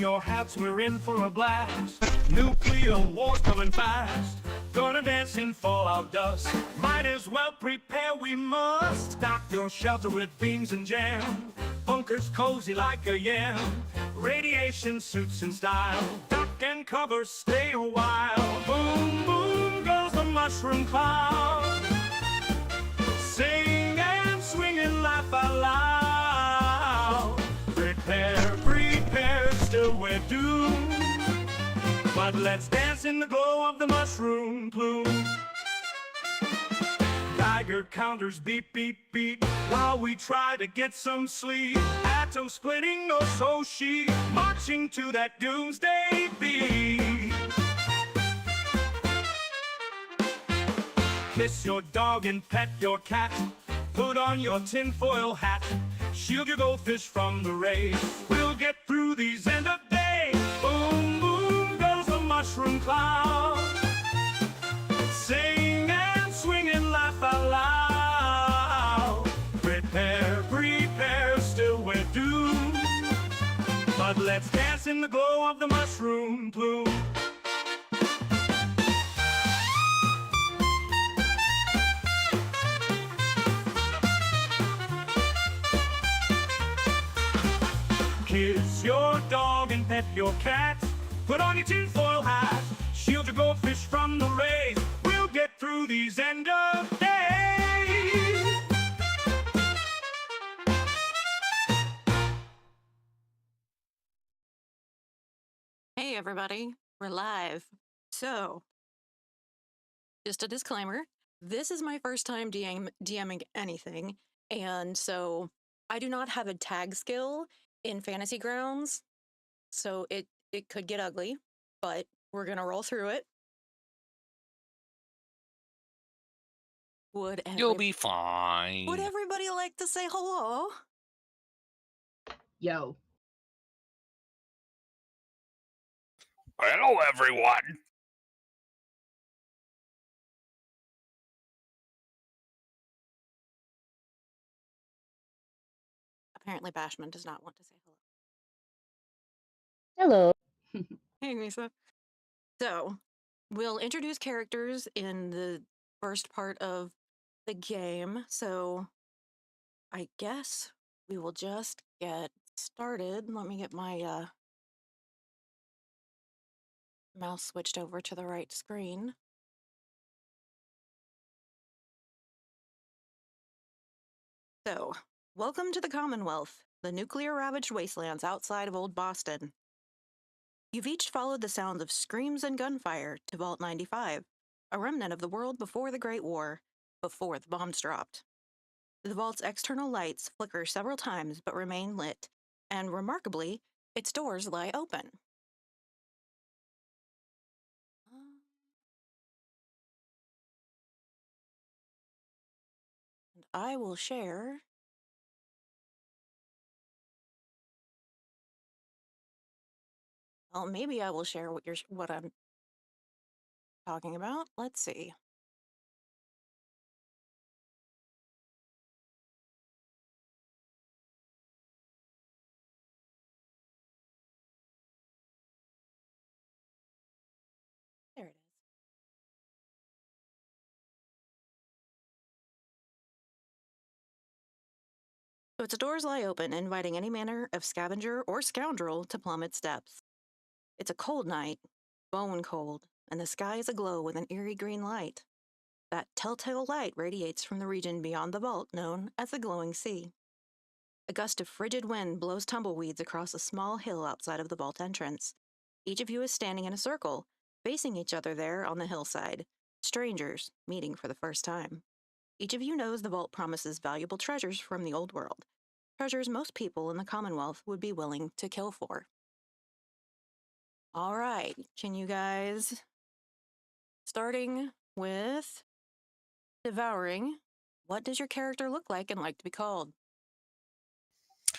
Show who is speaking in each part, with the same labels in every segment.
Speaker 1: your hats, we're in for a blast. Nuclear war's coming fast. Gonna dance in fallout dust. Might as well prepare, we must. Stock your shelter with beans and jam. Bunkers cozy like a yam. Radiation suits in style. Duck and cover, stay a while. Boom, boom goes the mushroom cloud. Sing and swing and laugh out loud. Prepare, prepare, still we're doomed. But let's dance in the glow of the mushroom plume. Geiger counters beep, beep, beep, while we try to get some sleep. Atom splitting, oh so chic, marching to that doomsday beat. Kiss your dog and pet your cat. Put on your tinfoil hat. Shield your goldfish from the rays. We'll get through these end of days. Boom, boom goes the mushroom cloud. Sing and swing and laugh out loud. Prepare, prepare, still we're doomed. But let's dance in the glow of the mushroom plume. Kiss your dog and pet your cat. Put on your tinfoil hat. Shield your goldfish from the rays. We'll get through these end of days.
Speaker 2: Hey everybody, we're live. So, just a disclaimer, this is my first time DMing anything, and so I do not have a tag skill in Fantasy Grounds, so it could get ugly, but we're gonna roll through it.
Speaker 3: You'll be fine.
Speaker 2: Would everybody like to say hello?
Speaker 4: Yo.
Speaker 3: Hello, everyone.
Speaker 2: Apparently Bashman does not want to say
Speaker 4: Hello.
Speaker 2: Hey, Misa. So, we'll introduce characters in the first part of the game. So, I guess we will just get started. Let me get my mouse switched over to the right screen. So, welcome to the Commonwealth, the nuclear-ravaged wastelands outside of Old Boston. You've each followed the sounds of screams and gunfire to Vault 95, a remnant of the world before the Great War, before the bombs dropped. The vault's external lights flicker several times but remain lit, and remarkably, its doors lie open. And I will share well, maybe I will share what I'm talking about. Let's see. There it is. So its doors lie open, inviting any manner of scavenger or scoundrel to plumb its depths. It's a cold night, bone cold, and the sky is aglow with an eerie green light. That telltale light radiates from the region beyond the vault known as the Glowing Sea. A gust of frigid wind blows tumbleweeds across a small hill outside of the vault entrance. Each of you is standing in a circle, facing each other there on the hillside, strangers meeting for the first time. Each of you knows the vault promises valuable treasures from the old world, treasures most people in the Commonwealth would be willing to kill for. All right, can you guys, starting with Devouring, what does your character look like and like to be called?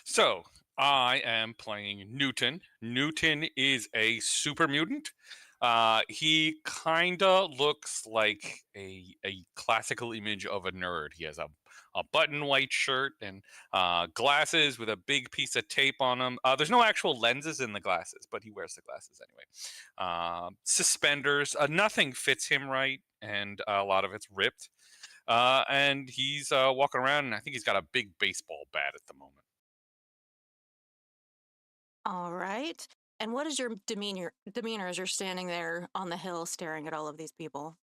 Speaker 3: So, I am playing Newton. Newton is a super mutant. He kinda looks like a classical image of a nerd. He has a button white shirt and glasses with a big piece of tape on them. There's no actual lenses in the glasses, but he wears the glasses anyway. Suspenders. Nothing fits him right, and a lot of it's ripped. And he's walking around, and I think he's got a big baseball bat at the moment.
Speaker 2: All right. And what is your demeanor as you're standing there on the hill staring at all of these people?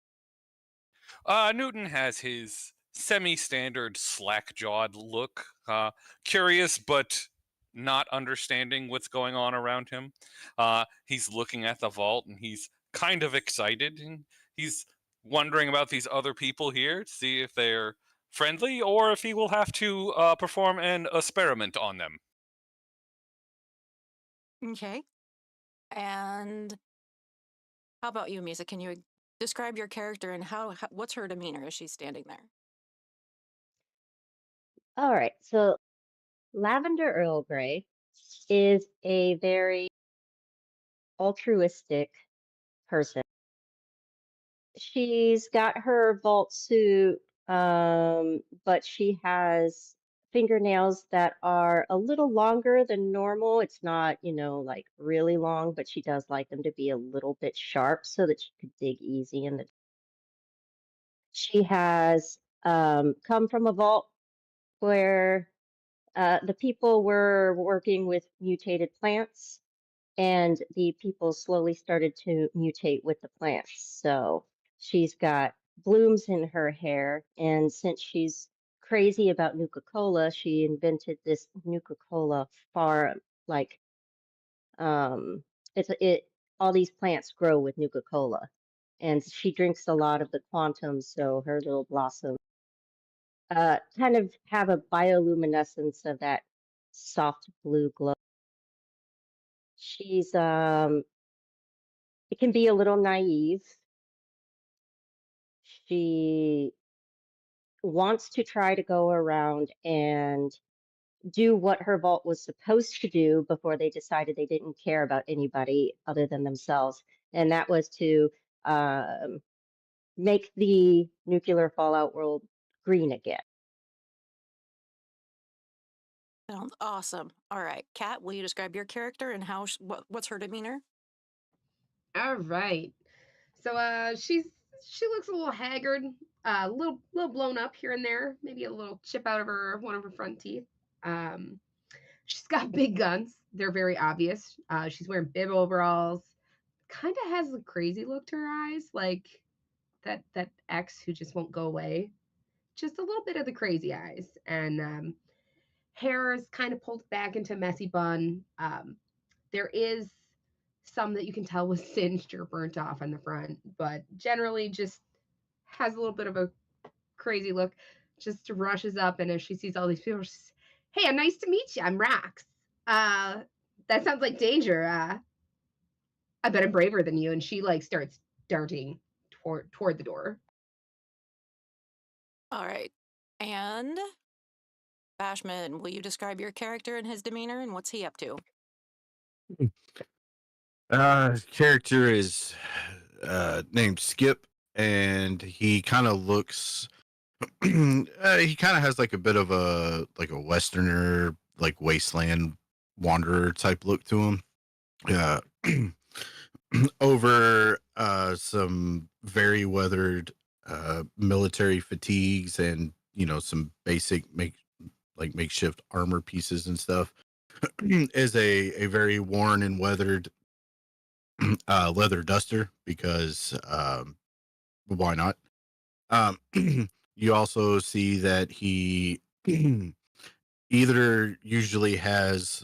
Speaker 3: Newton has his semi-standard slack-jawed look, curious but not understanding what's going on around him. He's looking at the vault and he's kind of excited, and he's wondering about these other people here to see if they're friendly or if he will have to perform an experiment on them.
Speaker 2: Okay. And how about you, Misa? Can you describe your character and what's her demeanor as she's standing there?
Speaker 4: All right. So Lavender Earl Grey is a very altruistic person. She's got her vault suit, but she has fingernails that are a little longer than normal. It's not, like really long, but she does like them to be a little bit sharp so that she could dig easy in the. She has come from a vault where the people were working with mutated plants, and the people slowly started to mutate with the plants. So she's got blooms in her hair, and since she's crazy about Nuka-Cola, she invented this Nuka-Cola farm. Like, um, it all these plants grow with Nuka-Cola, and she drinks a lot of the quantum, so her little blossom kind of have a bioluminescence of that soft blue glow. She's it can be a little naive. She wants to try to go around and do what her vault was supposed to do before they decided they didn't care about anybody other than themselves. And that was to um, make the nuclear fallout world green again.
Speaker 2: Sounds awesome. All right, Kat, will you describe your character and what's her demeanor?
Speaker 5: All right. So she looks a little haggard, a little blown up here and there, maybe a little chip out of one of her front teeth. Um, she's got big guns. They're very obvious. She's wearing bib overalls. Kind of has a crazy look to her eyes, like that ex who just won't go away. Just a little bit of the crazy eyes, and hair is kind of pulled back into a messy bun. There is some that you can tell was singed or burnt off on the front, but generally just has a little bit of a crazy look. Just rushes up, and as she sees all these people, she says, "Hey, I'm nice to meet you. I'm Rax. That sounds like danger. I bet I'm braver than you." And she like starts darting toward the door.
Speaker 2: All right. And Bashman, will you describe your character and his demeanor and what's he up to?
Speaker 6: Character is named Skip, and he kind of looks. He kind of has like a bit of a Westerner, like wasteland wanderer type look to him. Uh, over some very weathered military fatigues, and some basic makeshift armor pieces and stuff, is a very worn and weathered leather duster, because why not? Um, you also see that he either usually has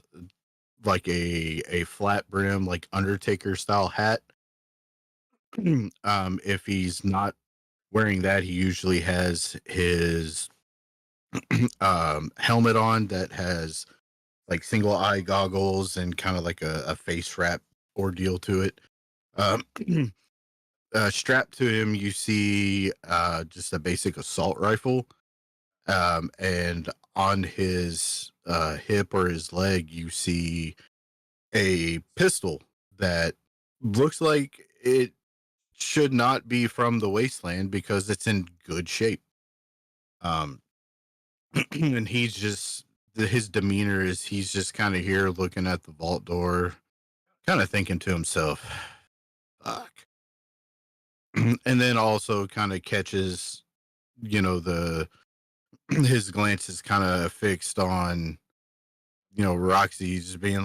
Speaker 6: like a flat brim, like Undertaker style hat. If he's not wearing that, he usually has his helmet on that has like single eye goggles and kind of like a face wrap ordeal to it. Um, strapped to him, you see just a basic assault rifle. And on his hip or his leg, you see a pistol that looks like it should not be from the wasteland because it's in good shape. Um, and he's just his demeanor is he's just kind of here looking at the vault door, kind of thinking to himself, "Fuck." And then also kind of catches, the his glance is kind of fixed on, Roxy just being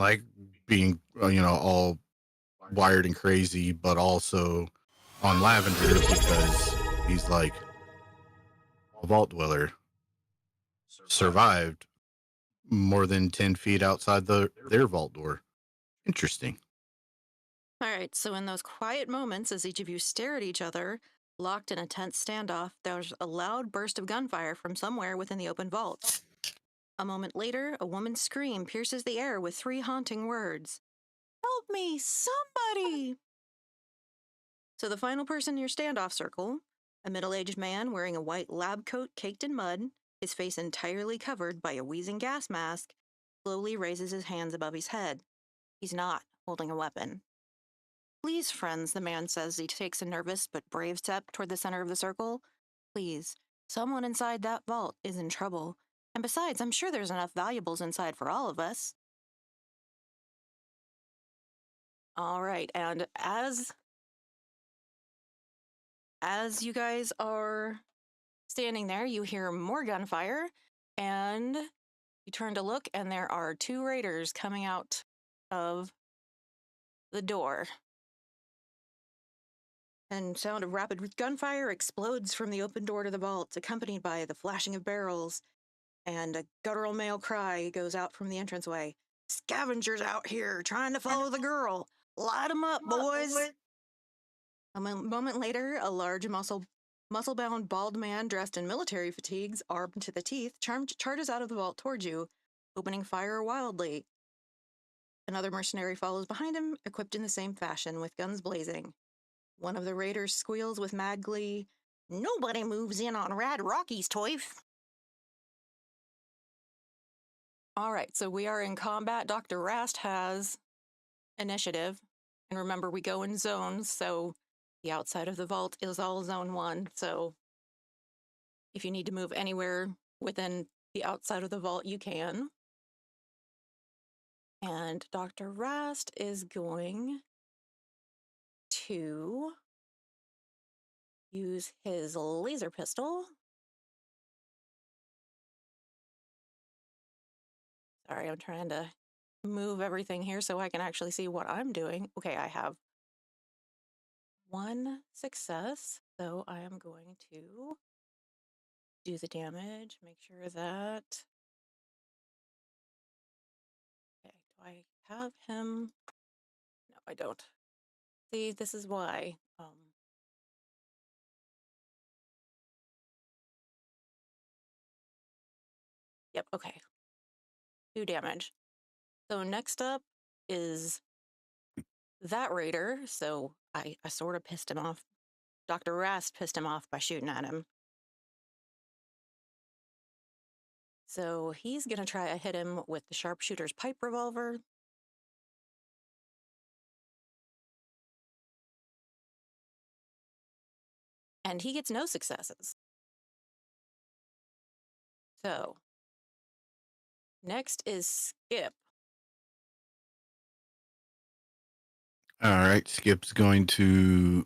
Speaker 6: all wired and crazy, but also on Lavender because he's like a vault dweller survived more than 10 feet outside their vault door. Interesting.
Speaker 2: All right, so in those quiet moments, as each of you stare at each other, locked in a tense standoff, there's a loud burst of gunfire from somewhere within the open vault. A moment later, a woman's scream pierces the air with 3 haunting words: "Help me, somebody!" So the final person in your standoff circle, a middle-aged man wearing a white lab coat caked in mud, his face entirely covered by a wheezing gas mask, slowly raises his hands above his head. He's not holding a weapon. "Please, friends," the man says as he takes a nervous but brave step toward the center of the circle. "Please, someone inside that vault is in trouble. And besides, I'm sure there's enough valuables inside for all of us." All right, and as you guys are standing there, you hear more gunfire, and you turn to look, and there are 2 raiders coming out of the door. And sound of rapid gunfire explodes from the open door to the vault, accompanied by the flashing of barrels, and a guttural male cry goes out from the entranceway. "Scavengers out here trying to follow the girl. Light 'em up, boys." A moment later, a large muscle-bound bald man dressed in military fatigues, armed to the teeth, charges out of the vault towards you, opening fire wildly. Another mercenary follows behind him, equipped in the same fashion, with guns blazing. One of the raiders squeals with mad glee, "Nobody moves in on Rad Rocky's toif." All right, so we are in combat. Dr. Rast has initiative. And remember, we go in zones, so the outside of the vault is all zone 1. So if you need to move anywhere within the outside of the vault, you can. And Dr. Rast is going to use his laser pistol. Sorry, I'm trying to move everything here so I can actually see what I'm doing. Okay, I have 1 success, so I am going to do the damage, make sure that... Okay, do I have him? No, I don't. See, this is why. Yep, okay. 2 damage. So next up is that raider. So I sort of pissed him off. Dr. Rast pissed him off by shooting at him. So he's going to try to hit him with the sharpshooter's pipe revolver. And he gets no successes. So next is Skip.
Speaker 6: All right, Skip's going to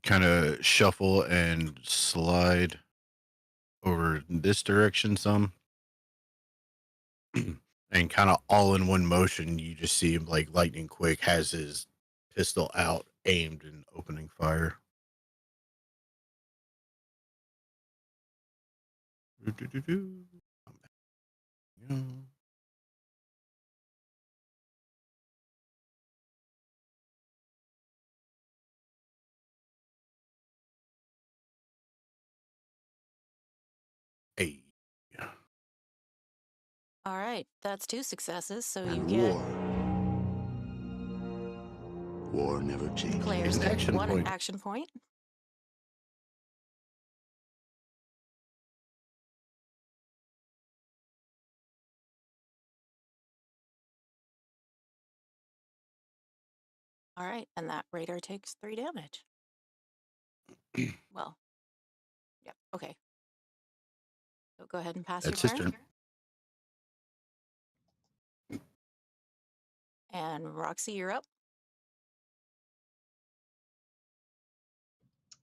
Speaker 6: kind of shuffle and slide over this direction some. And kind of all in one motion, you just see him like lightning quick has his pistol out, aimed and opening fire. Doo-doo-doo-doo. Yeah. Hey.
Speaker 2: All right, that's 2 successes. So you
Speaker 7: And
Speaker 2: get
Speaker 7: war never changes.
Speaker 2: players
Speaker 6: An
Speaker 2: get
Speaker 6: action
Speaker 2: 1
Speaker 6: point.
Speaker 2: action point. All right, and that raider takes 3 damage. Well, yeah, okay. So go ahead and pass your
Speaker 6: That's his
Speaker 2: turn.
Speaker 6: turn.
Speaker 2: And Roxy, you're up.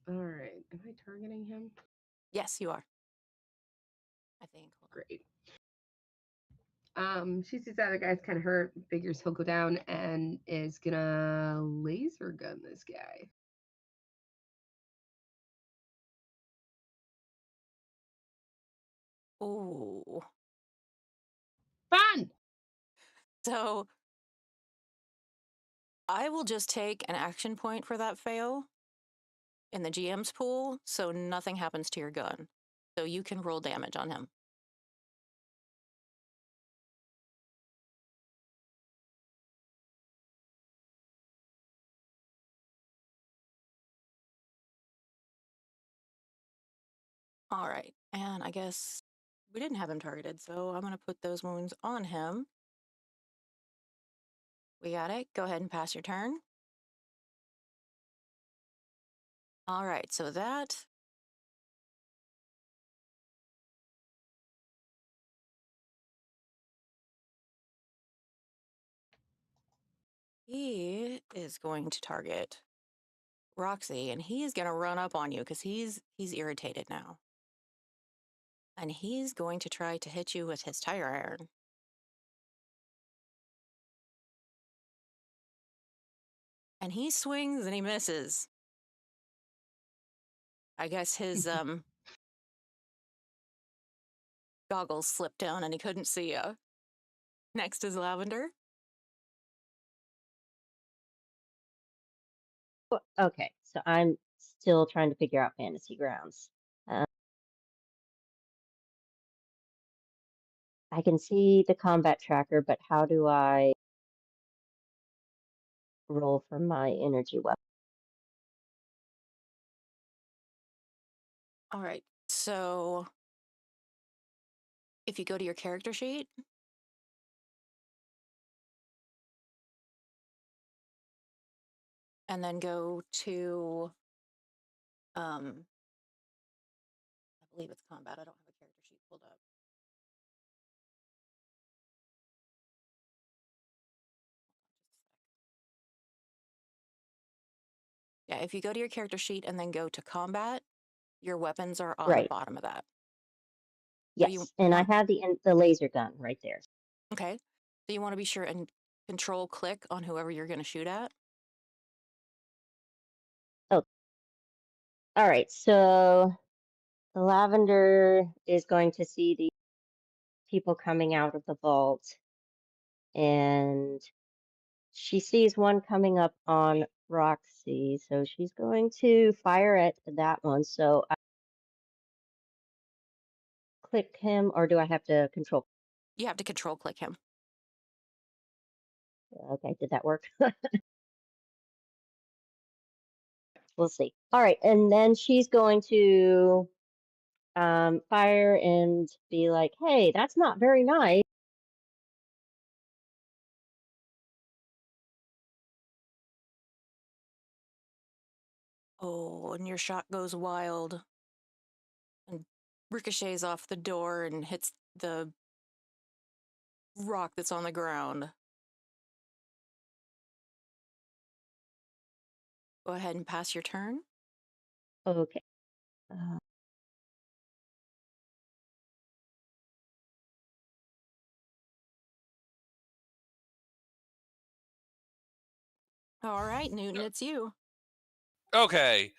Speaker 5: All right. Am I targeting him?
Speaker 2: Yes, you are. I think. Hold on.
Speaker 5: Great. She sees that the guy's kind of hurt, figures he'll go down and is gonna laser gun this guy.
Speaker 2: Ooh.
Speaker 5: Fun!
Speaker 2: So I will just take an action point for that fail in the GM's pool, so nothing happens to your gun. So you can roll damage on him. All right, and I guess we didn't have him targeted, so I'm going to put those wounds on him. We got it. Go ahead and pass your turn. All right, so that he is going to target Roxy, and he's going to run up on you because he's irritated now. And he's going to try to hit you with his tire iron. And he swings and he misses. I guess his goggles slipped down and he couldn't see you. Next is Lavender.
Speaker 4: Okay, so I'm still trying to figure out Fantasy Grounds. I can see the combat tracker, but how do I roll for my energy weapon?
Speaker 2: All right, so if you go to your character sheet, and then go to, I believe it's combat. I don't have a character sheet pulled up. Yeah, if you go to your character sheet and then go to combat, your weapons are on the
Speaker 4: Right.
Speaker 2: bottom of that. So you
Speaker 4: Yes, and I
Speaker 2: want,
Speaker 4: have the laser gun right there.
Speaker 2: okay. So you want to be sure and control click on whoever you're going to shoot at.
Speaker 4: Oh, all right. So the lavender is going to see the people coming out of the vault, and she sees one coming up on Roxy, so she's going to fire at that one. So I click him, or do I have to control?
Speaker 2: You have to control click him.
Speaker 4: Okay, did that work? We'll see. All right, and then she's going to fire and be like, "Hey, that's not very nice."
Speaker 2: Oh, and your shot goes wild and ricochets off the door and hits the rock that's on the ground. Go ahead and pass your turn.
Speaker 4: Okay. Uh,
Speaker 2: All right, Newton, it's you.
Speaker 3: Okay.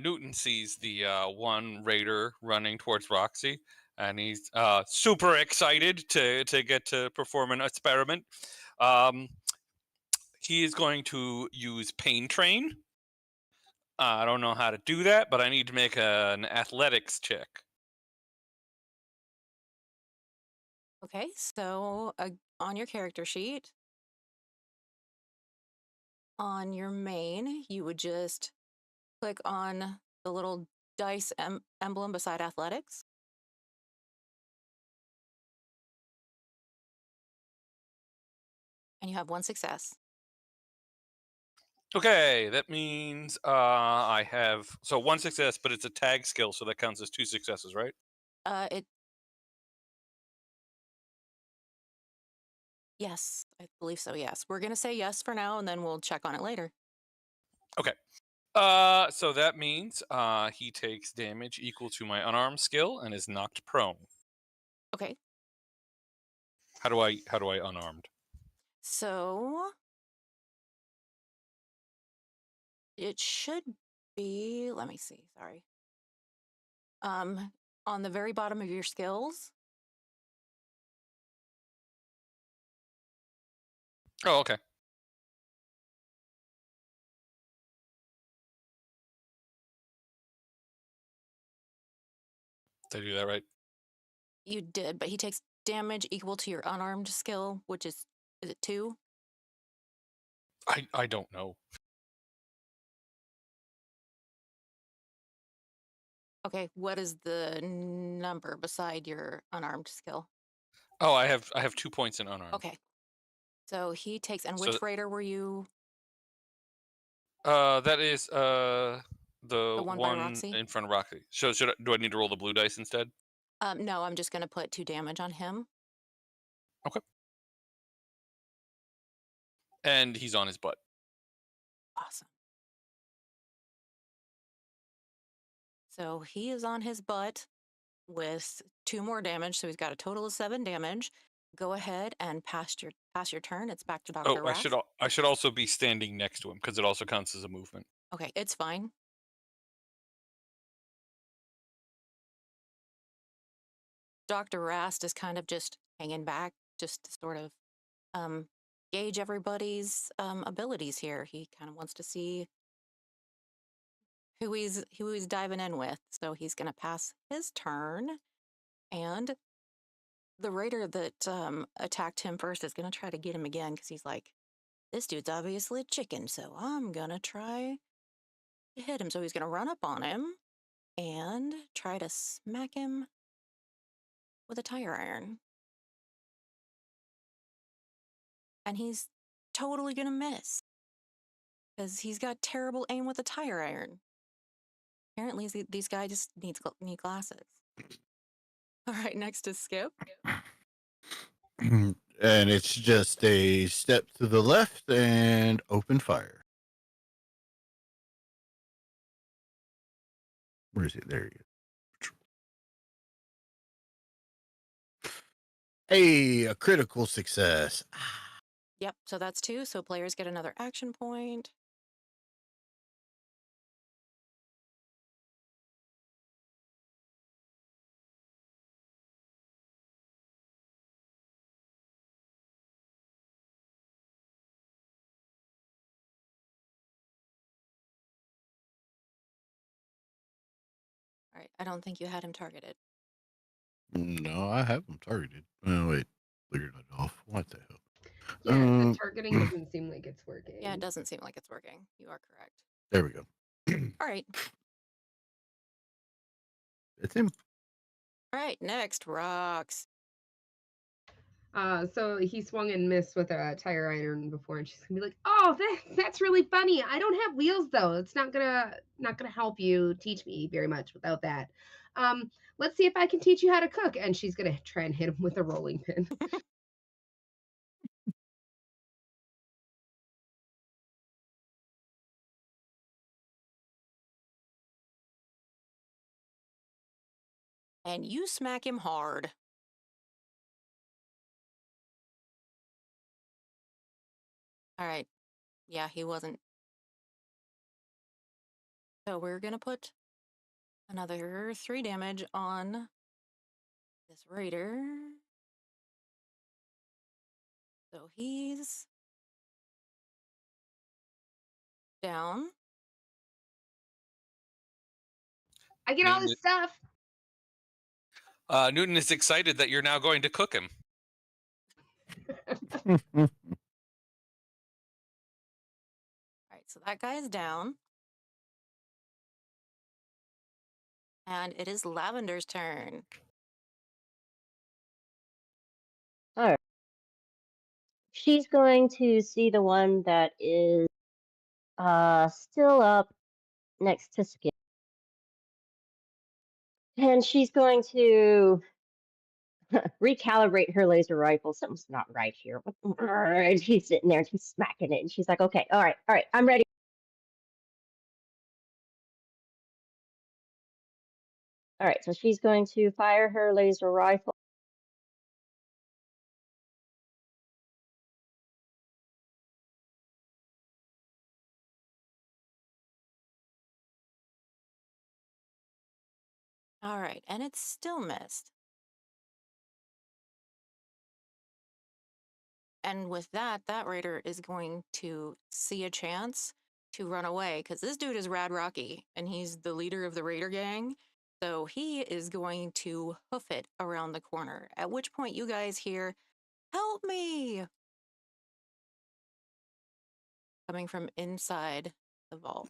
Speaker 3: Newton sees the one raider running towards Roxy, and he's super excited to get to perform an experiment. He is going to use Pain Train. I don't know how to do that, but I need to make an athletics check.
Speaker 2: Okay, so on your character sheet, on your main, you would just click on the little dice emblem beside athletics. And you have one success.
Speaker 3: Okay, that means I have one success, but it's a tag skill, so that counts as 2 successes, right?
Speaker 2: It Yes, I believe so. Yes, we're gonna say yes for now, and then we'll check on it later.
Speaker 3: Okay. So that means he takes damage equal to my unarmed skill and is knocked prone.
Speaker 2: Okay,
Speaker 3: How do I unarmed?
Speaker 2: so it should be. Let me see. Sorry. Um, on the very bottom of your skills.
Speaker 3: Oh, okay. Did I do that right?
Speaker 2: You did, but he takes damage equal to your unarmed skill, which is it 2?
Speaker 3: I don't know.
Speaker 2: Okay, what is the number beside your unarmed skill?
Speaker 3: Oh, I have 2 points in unarmed.
Speaker 2: Okay, so he takes. And
Speaker 3: So
Speaker 2: which raider were you?
Speaker 3: that is
Speaker 2: The
Speaker 3: the
Speaker 2: one by
Speaker 3: one
Speaker 2: Roxy?
Speaker 3: in front of Rocky. So do I need to roll the blue dice instead?
Speaker 2: No, I'm just gonna put 2 damage on him.
Speaker 3: Okay. And he's on his butt.
Speaker 2: Awesome. So he is on his butt with 2 more damage, so he's got a total of 7 damage. Go ahead and pass your turn. It's back to
Speaker 3: Oh,
Speaker 2: Dr.
Speaker 3: I should
Speaker 2: Rast.
Speaker 3: I should also be standing next to him because it also counts as a movement.
Speaker 2: Okay, it's fine. Dr. Rast is kind of just hanging back, just to sort of um, gauge everybody's abilities here. He kind of wants to see who he's diving in with. So he's going to pass his turn, and the raider that attacked him first is going to try to get him again because he's like, this dude's obviously a chicken, so I'm going to try to hit him. So he's going to run up on him and try to smack him with a tire iron. And he's totally going to miss because he's got terrible aim with a tire iron. Apparently, these guys just need glasses. All right, next is Skip.
Speaker 6: And it's just a step to the left and open fire. Where is it? There he is. Hey, a critical success.
Speaker 2: Yep, so that's 2. So players get another action point. All right, I don't think you had him targeted.
Speaker 6: No, I have them targeted. Oh, wait. Cleared it off. What the hell?
Speaker 5: Yeah, the targeting doesn't seem like it's working.
Speaker 2: Yeah, it doesn't seem like it's working. You are correct.
Speaker 6: There we go.
Speaker 2: All right.
Speaker 6: It's him.
Speaker 2: All right, next, Rocks.
Speaker 5: So he swung and missed with a tire iron before, and she's gonna be like, "Oh, that's really funny. I don't have wheels though. It's not gonna help you teach me very much without that. Let's see if I can teach you how to cook." And she's gonna try and hit him with a rolling pin.
Speaker 2: And you smack him hard. All right. Yeah, he wasn't. So we're going to put another 3 damage on this raider. So he's down.
Speaker 5: I get all
Speaker 3: Newton,
Speaker 5: this stuff.
Speaker 3: Newton is excited that you're now going to cook him.
Speaker 2: All right, so that guy is down. And it is Lavender's turn.
Speaker 4: All right. She's going to see the one that is still up next to Skip. And she's going to recalibrate her laser rifle. Something's not right here. And she's sitting there and she's smacking it. And she's like, okay, all right, I'm ready. All right, so she's going to fire her laser rifle.
Speaker 2: All right, and it's still missed. And with that, that raider is going to see a chance to run away because this dude is Rad Rocky and he's the leader of the raider gang. So he is going to hoof it around the corner. At which point you guys hear, "Help me!" coming from inside the vault.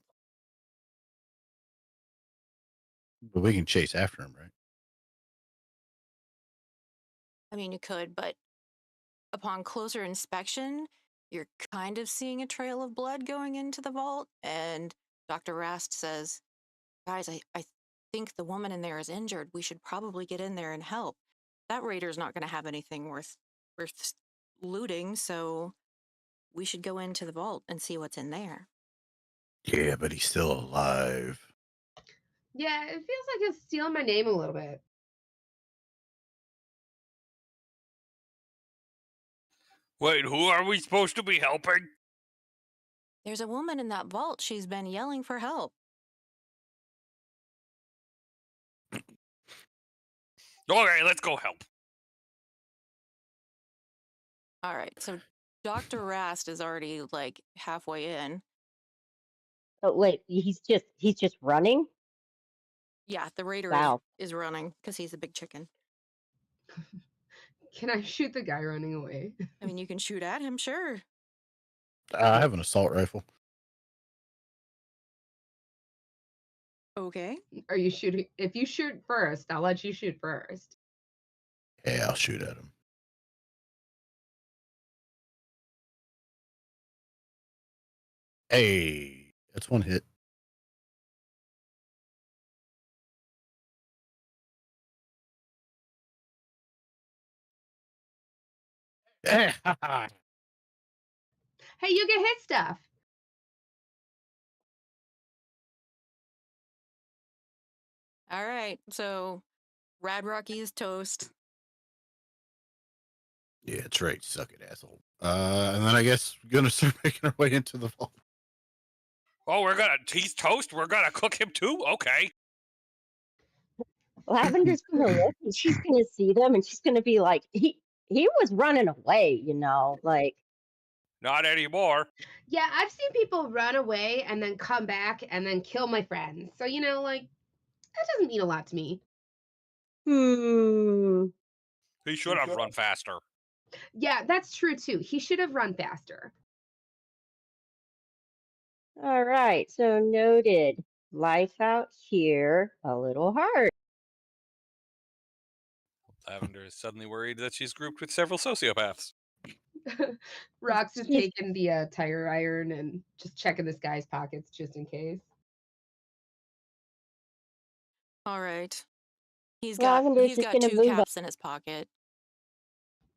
Speaker 6: But we can chase after him, right?
Speaker 2: I mean, you could, but upon closer inspection, you're kind of seeing a trail of blood going into the vault. And Dr. Rast says, "Guys, I think the woman in there is injured. We should probably get in there and help. That raider's not going to have anything worth looting, so we should go into the vault and see what's in there."
Speaker 6: Yeah, but he's still alive.
Speaker 5: Yeah, it feels like it's stealing my name a little bit.
Speaker 3: Wait, who are we supposed to be helping?
Speaker 2: There's a woman in that vault. She's been yelling for help.
Speaker 3: Okay, let's go help.
Speaker 2: All right, so Dr. Rast is already like halfway in.
Speaker 4: Oh wait, he's just running?
Speaker 2: Yeah, the raider
Speaker 4: Wow.
Speaker 2: is running because he's a big chicken.
Speaker 5: Can I shoot the guy running away?
Speaker 2: I mean, you can shoot at him, sure.
Speaker 6: I have an assault rifle.
Speaker 2: Okay.
Speaker 5: Are you shooting? If you shoot first, I'll let you shoot first.
Speaker 6: Yeah, I'll shoot at him. Hey, that's one hit.
Speaker 5: Hey, you get hit stuff.
Speaker 2: All right, so Rad Rocky is toast.
Speaker 6: Yeah, that's right. Suck it, asshole. And then I guess we're gonna start making our way into the vault.
Speaker 3: Oh, he's toast? We're gonna cook him too? Okay.
Speaker 4: Lavender's gonna look and she's gonna see them and she's gonna be like, he was running away, like
Speaker 3: Not anymore.
Speaker 5: Yeah, I've seen people run away and then come back and then kill my friends. So, like, that doesn't mean a lot to me.
Speaker 3: He should have run faster.
Speaker 5: Yeah, that's true too. He should have run faster.
Speaker 4: All right, so noted. Life out here a little hard.
Speaker 3: Lavender is suddenly worried that she's grouped with several sociopaths.
Speaker 5: Rox is
Speaker 4: She's
Speaker 5: taking the tire iron and just checking this guy's pockets just in case.
Speaker 2: All right.
Speaker 4: Lavender's
Speaker 2: He's
Speaker 4: just
Speaker 2: got
Speaker 4: gonna
Speaker 2: 2
Speaker 4: move up.
Speaker 2: caps in his pocket.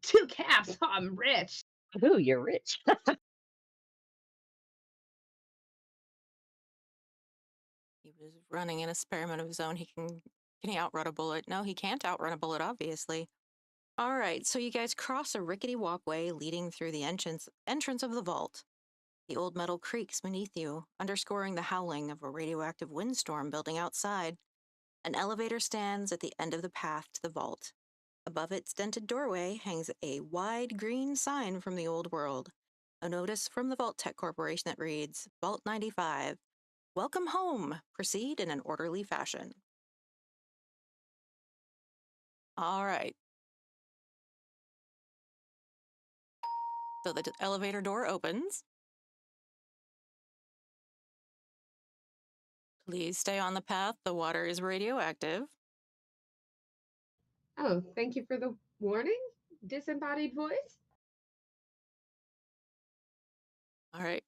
Speaker 5: 2 caps. Oh, I'm rich.
Speaker 4: Ooh, you're rich.
Speaker 2: He was running an experiment of his own. Can he outrun a bullet? No, he can't outrun a bullet, obviously. All right, so you guys cross a rickety walkway leading through the entrance of the vault. The old metal creaks beneath you, underscoring the howling of a radioactive windstorm building outside. An elevator stands at the end of the path to the vault. Above its dented doorway hangs a wide green sign from the old world. A notice from the Vault Tech Corporation that reads, "Vault 95. Welcome home. Proceed in an orderly fashion." All right. So the elevator door opens. Please stay on the path. The water is radioactive.
Speaker 5: Oh, thank you for the warning, disembodied voice.
Speaker 2: All right.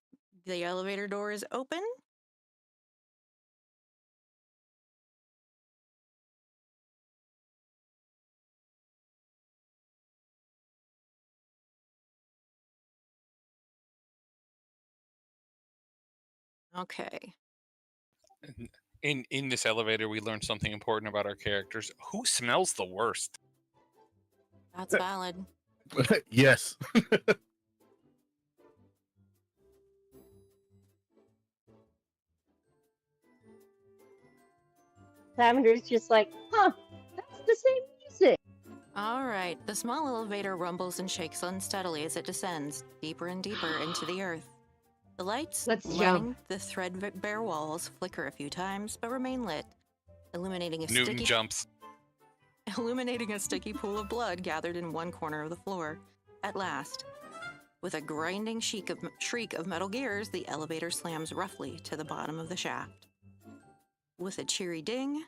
Speaker 2: The elevator door is open. Okay.
Speaker 3: In this elevator, we learned something important about our characters. Who smells the worst?
Speaker 2: That's valid.
Speaker 6: Yes.
Speaker 4: Lavender's just like, huh, that's the same music.
Speaker 2: All right. The small elevator rumbles and shakes unsteadily as it descends deeper and deeper into the earth. The lights
Speaker 5: Let's
Speaker 2: lining
Speaker 5: jump.
Speaker 2: the threadbare walls flicker a few times, but remain lit, illuminating a
Speaker 3: Newton
Speaker 2: sticky
Speaker 3: jumps.
Speaker 2: illuminating a sticky pool of blood gathered in one corner of the floor. At last, with a grinding shriek of metal gears, the elevator slams roughly to the bottom of the shaft. With a cheery ding,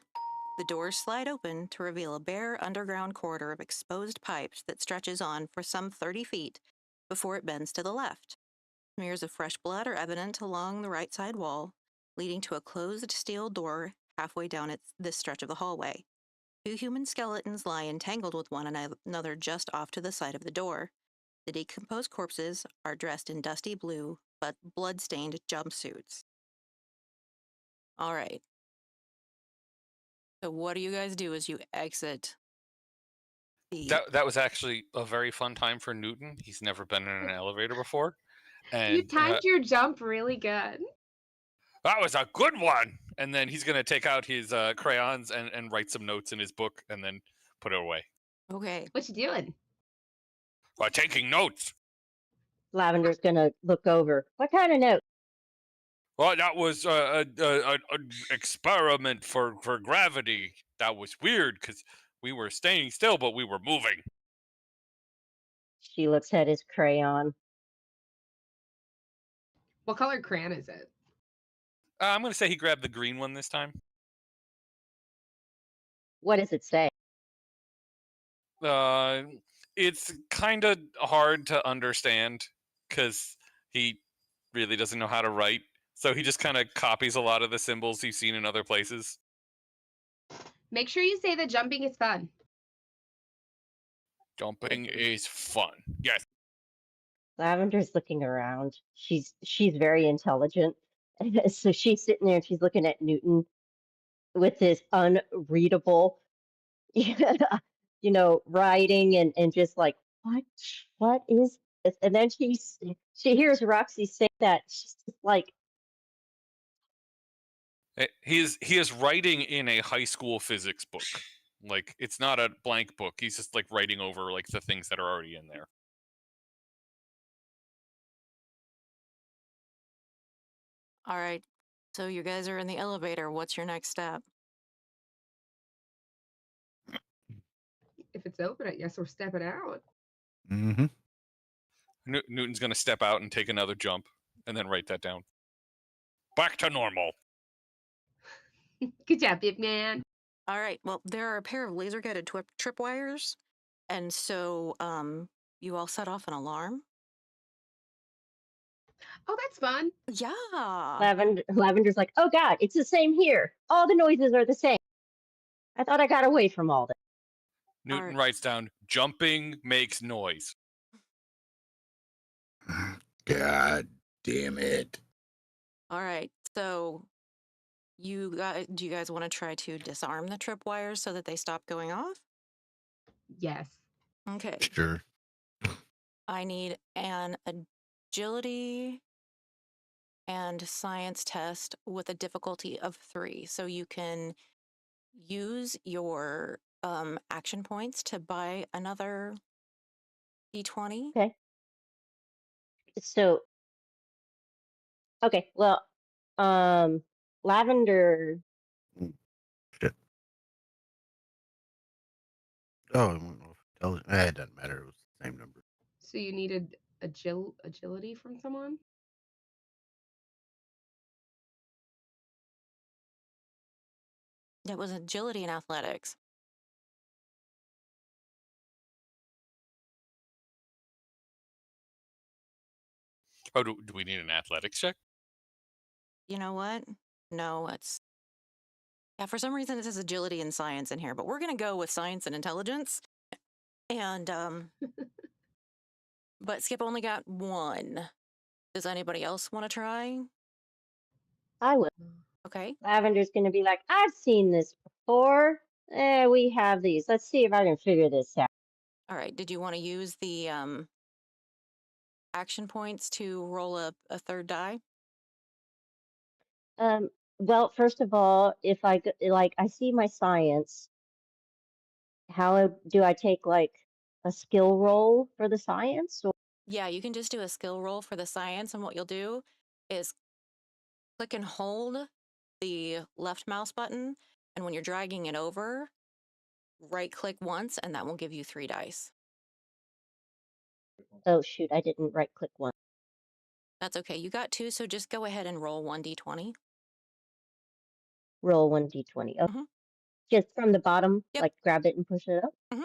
Speaker 2: the doors slide open to reveal a bare underground corridor of exposed pipes that stretches on for some 30 feet before it bends to the left. Smears of fresh blood are evident along the right side wall, leading to a closed steel door halfway down this stretch of the hallway. Two human skeletons lie entangled with one another just off to the side of the door. The decomposed corpses are dressed in dusty blue, but blood-stained jumpsuits. All right. So what do you guys do as you exit the...
Speaker 3: That was actually a very fun time for Newton. He's never been in an elevator before,
Speaker 5: You
Speaker 3: and
Speaker 5: timed your jump really good.
Speaker 3: that was a good one. And then he's gonna take out his crayons and write some notes in his book, and then put it away.
Speaker 2: Okay.
Speaker 5: What you doing?
Speaker 3: Taking notes.
Speaker 4: Lavender's gonna look over. What kind of note?
Speaker 3: Well, that was an experiment for gravity. That was weird because we were staying still, but we were moving.
Speaker 4: She looks at his crayon.
Speaker 5: What color crayon is it?
Speaker 3: I'm gonna say he grabbed the green one this time.
Speaker 4: What does it say?
Speaker 3: It's kind of hard to understand because he really doesn't know how to write. So he just kind of copies a lot of the symbols he's seen in other places.
Speaker 5: Make sure you say that jumping is fun.
Speaker 3: Jumping is fun. Yes.
Speaker 4: Lavender's looking around. She's very intelligent. So she's sitting there and she's looking at Newton with this unreadable, writing and just like, what is this? And then she hears Roxy say that. She's just like,
Speaker 3: He is writing in a high school physics book. Like it's not a blank book. He's just like writing over like the things that are already in there.
Speaker 2: All right. So you guys are in the elevator. What's your next step?
Speaker 5: If it's open, I guess we're stepping out.
Speaker 6: Mm-hmm.
Speaker 3: Newton's gonna step out and take another jump, and then write that down. Back to normal.
Speaker 5: Good job, big man.
Speaker 2: All right. Well, there are a pair of laser-guided tripwires, and so you all set off an alarm.
Speaker 5: Oh, that's fun.
Speaker 2: Yeah.
Speaker 4: Lavender's like, oh God, it's the same here. All the noises are the same. I thought I got away from all this.
Speaker 3: Newton
Speaker 2: Alright.
Speaker 3: writes down, "Jumping makes noise."
Speaker 6: God damn it.
Speaker 2: All right. So do you guys want to try to disarm the tripwires so that they stop going off?
Speaker 5: Yes.
Speaker 2: Okay.
Speaker 6: Sure.
Speaker 2: I need an agility and science test with a difficulty of 3. So you can use your action points to buy another d20.
Speaker 4: Okay. So, okay, well, Lavender,
Speaker 6: Shit. Oh, I don't know if it doesn't matter. It was the same number.
Speaker 5: So you needed agility from someone?
Speaker 2: That was agility and athletics.
Speaker 3: Oh, do we need an athletics check?
Speaker 2: You know what? No, it's yeah. For some reason, it says agility and science in here, but we're gonna go with science and intelligence. And but Skip only got one. Does anybody else want to try?
Speaker 4: I will.
Speaker 2: Okay.
Speaker 4: Lavender's going to be like, I've seen this before. We have these. Let's see if I can figure this out.
Speaker 2: All right. Did you want to use the action points to roll a third die?
Speaker 4: Well, first of all, if like I see my science, how do I take like a skill roll for the science? Or
Speaker 2: Yeah, you can just do a skill roll for the science, and what you'll do is click and hold the left mouse button, and when you're dragging it over, right click once, and that will give you 3 dice.
Speaker 4: oh shoot, I didn't right click one.
Speaker 2: That's okay. You got 2, so just go ahead and roll 1d20.
Speaker 4: Roll 1d20. Oh,
Speaker 2: Mhm.
Speaker 4: just from the bottom,
Speaker 2: Yep.
Speaker 4: like grab it and push it up.
Speaker 2: Mhm.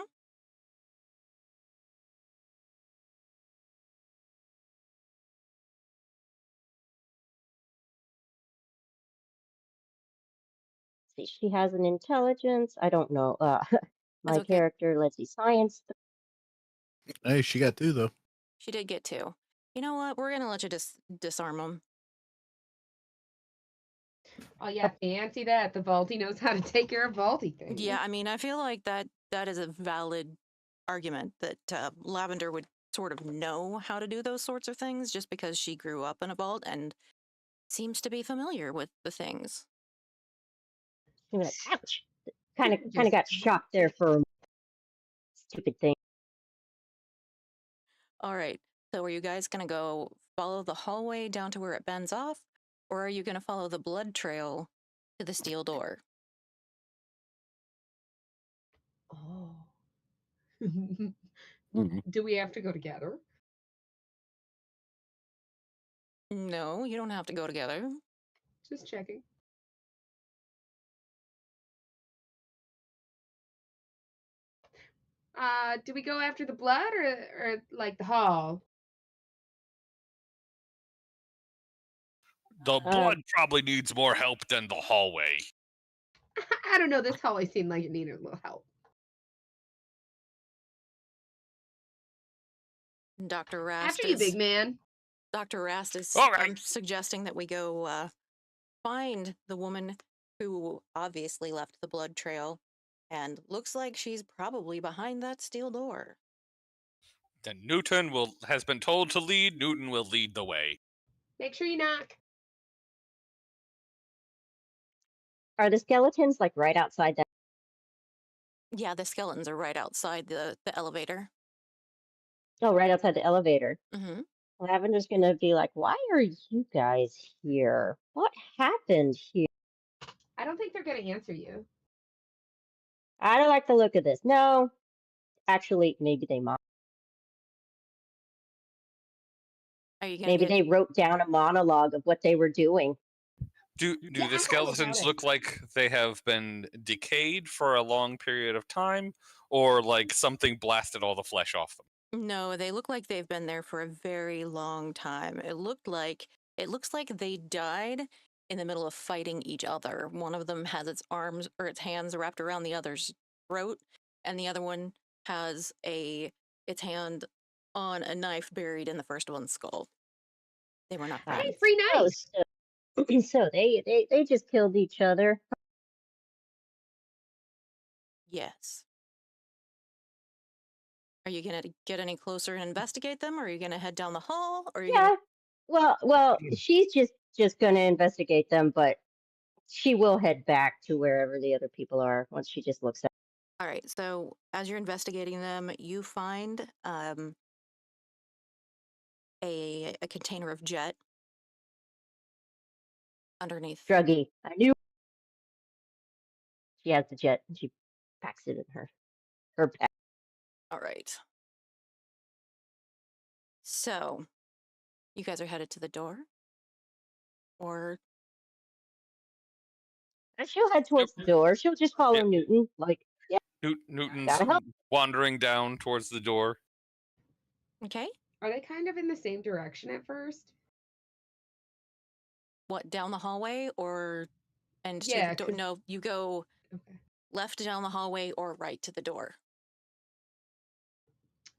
Speaker 4: See, she has an intelligence. I don't know. My
Speaker 2: That's okay.
Speaker 4: character, let's see, science.
Speaker 6: Hey, she got 2 though.
Speaker 2: She did get 2. You know what? We're gonna let you disarm them.
Speaker 5: Oh yeah, fancy that. The Vaulty knows how to take care of Vaulty things.
Speaker 2: Yeah, I mean, I feel like that is a valid argument that Lavender would sort of know how to do those sorts of things just because she grew up in a vault and seems to be familiar with the things.
Speaker 4: She's like, ouch. Kind of
Speaker 5: Just
Speaker 4: got shocked there for a stupid thing.
Speaker 2: All right. So are you guys going to go follow the hallway down to where it bends off, or are you going to follow the blood trail to the steel door?
Speaker 5: Oh.
Speaker 6: Mhm.
Speaker 5: Do we have to go together?
Speaker 2: No, you don't have to go together.
Speaker 5: Just checking. Do we go after the blood or like the hall?
Speaker 3: The
Speaker 4: Uh,
Speaker 3: blood probably needs more help than the hallway.
Speaker 5: I don't know. This hallway seemed like it needed a little help.
Speaker 2: Dr. Rast
Speaker 5: After you, big
Speaker 2: is
Speaker 5: man.
Speaker 2: Dr. Rast is
Speaker 3: All right.
Speaker 2: suggesting that we go find the woman who obviously left the blood trail and looks like she's probably behind that steel door.
Speaker 3: Then has been told to lead. Newton will lead the way.
Speaker 5: Make sure you knock.
Speaker 4: are the skeletons like right outside that?
Speaker 2: Yeah, the skeletons are right outside the elevator.
Speaker 4: Oh, right outside the elevator.
Speaker 2: Mm-hmm.
Speaker 4: Lavender's gonna be like, why are you guys here? What happened here?
Speaker 5: I don't think they're going to answer you.
Speaker 4: I don't like the look of this. No, actually, maybe they might.
Speaker 2: Are you gonna
Speaker 4: Maybe
Speaker 2: get?
Speaker 4: they wrote down a monologue of what they were doing.
Speaker 3: Do
Speaker 5: Yeah, I
Speaker 3: the
Speaker 5: highly doubt
Speaker 3: skeletons
Speaker 5: it.
Speaker 3: look like they have been decayed for a long period of time, or like something blasted all the flesh off them?
Speaker 2: No, they look like they've been there for a very long time. It looks like they died in the middle of fighting each other. One of them has its arms or its hands wrapped around the other's throat, and the other one has its hand on a knife buried in the first one's skull. They were not
Speaker 4: Ah,
Speaker 5: Hey,
Speaker 2: friends.
Speaker 5: free
Speaker 4: oh,
Speaker 5: knife.
Speaker 4: so they just killed each other.
Speaker 2: Yes. Are you gonna get any closer and investigate them, or are you gonna head down the hall, or are you gonna?
Speaker 4: Yeah. Well, she's just gonna investigate them, but she will head back to wherever the other people are once she just looks at.
Speaker 2: All right. So as you're investigating them, you find a container of jet underneath.
Speaker 4: Druggy. I knew she has the jet and she packs it in her pack.
Speaker 2: All right. So you guys are headed to the door, or
Speaker 4: And she'll head
Speaker 3: Yep.
Speaker 4: towards the door. She'll just follow
Speaker 3: Yeah.
Speaker 4: Newton. Like, yeah,
Speaker 3: Newton's
Speaker 4: gotta help.
Speaker 3: wandering down towards the door.
Speaker 2: okay?
Speaker 5: Are they kind of in the same direction at first?
Speaker 2: what, down the hallway or and to the
Speaker 5: Yeah,
Speaker 2: door?
Speaker 5: 'cause
Speaker 2: No, you go
Speaker 5: okay.
Speaker 2: left down the hallway or right to the door.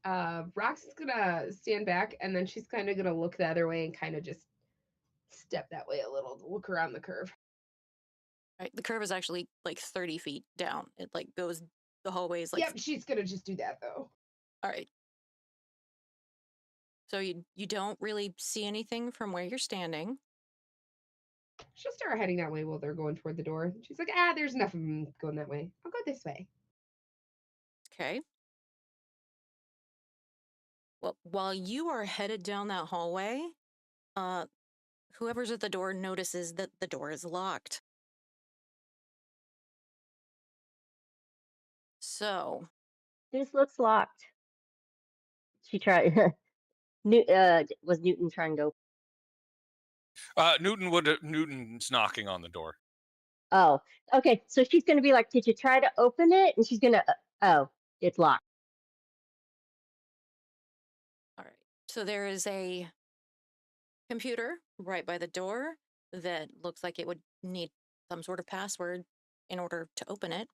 Speaker 5: Rox is gonna stand back and then she's kind of gonna look the other way and kind of just step that way a little to look around the curve.
Speaker 2: Right, the curve is actually like 30 feet down. It like goes the hallway is like
Speaker 5: Yep, she's gonna just do that though.
Speaker 2: all right. So you don't really see anything from where you're standing.
Speaker 5: She'll start heading that way while they're going toward the door. She's like, there's enough of them going that way. I'll go this way.
Speaker 2: Okay. Well, while you are headed down that hallway, uh, whoever's at the door notices that the door is locked. So,
Speaker 4: This looks locked. She tried. Was Newton trying to
Speaker 3: Newton's knocking on the door.
Speaker 4: Oh, okay. So she's going to be like, "Did you try to open it?" And she's going to, oh, it's locked.
Speaker 2: all right. So there is a computer right by the door that looks like it would need some sort of password in order to open it.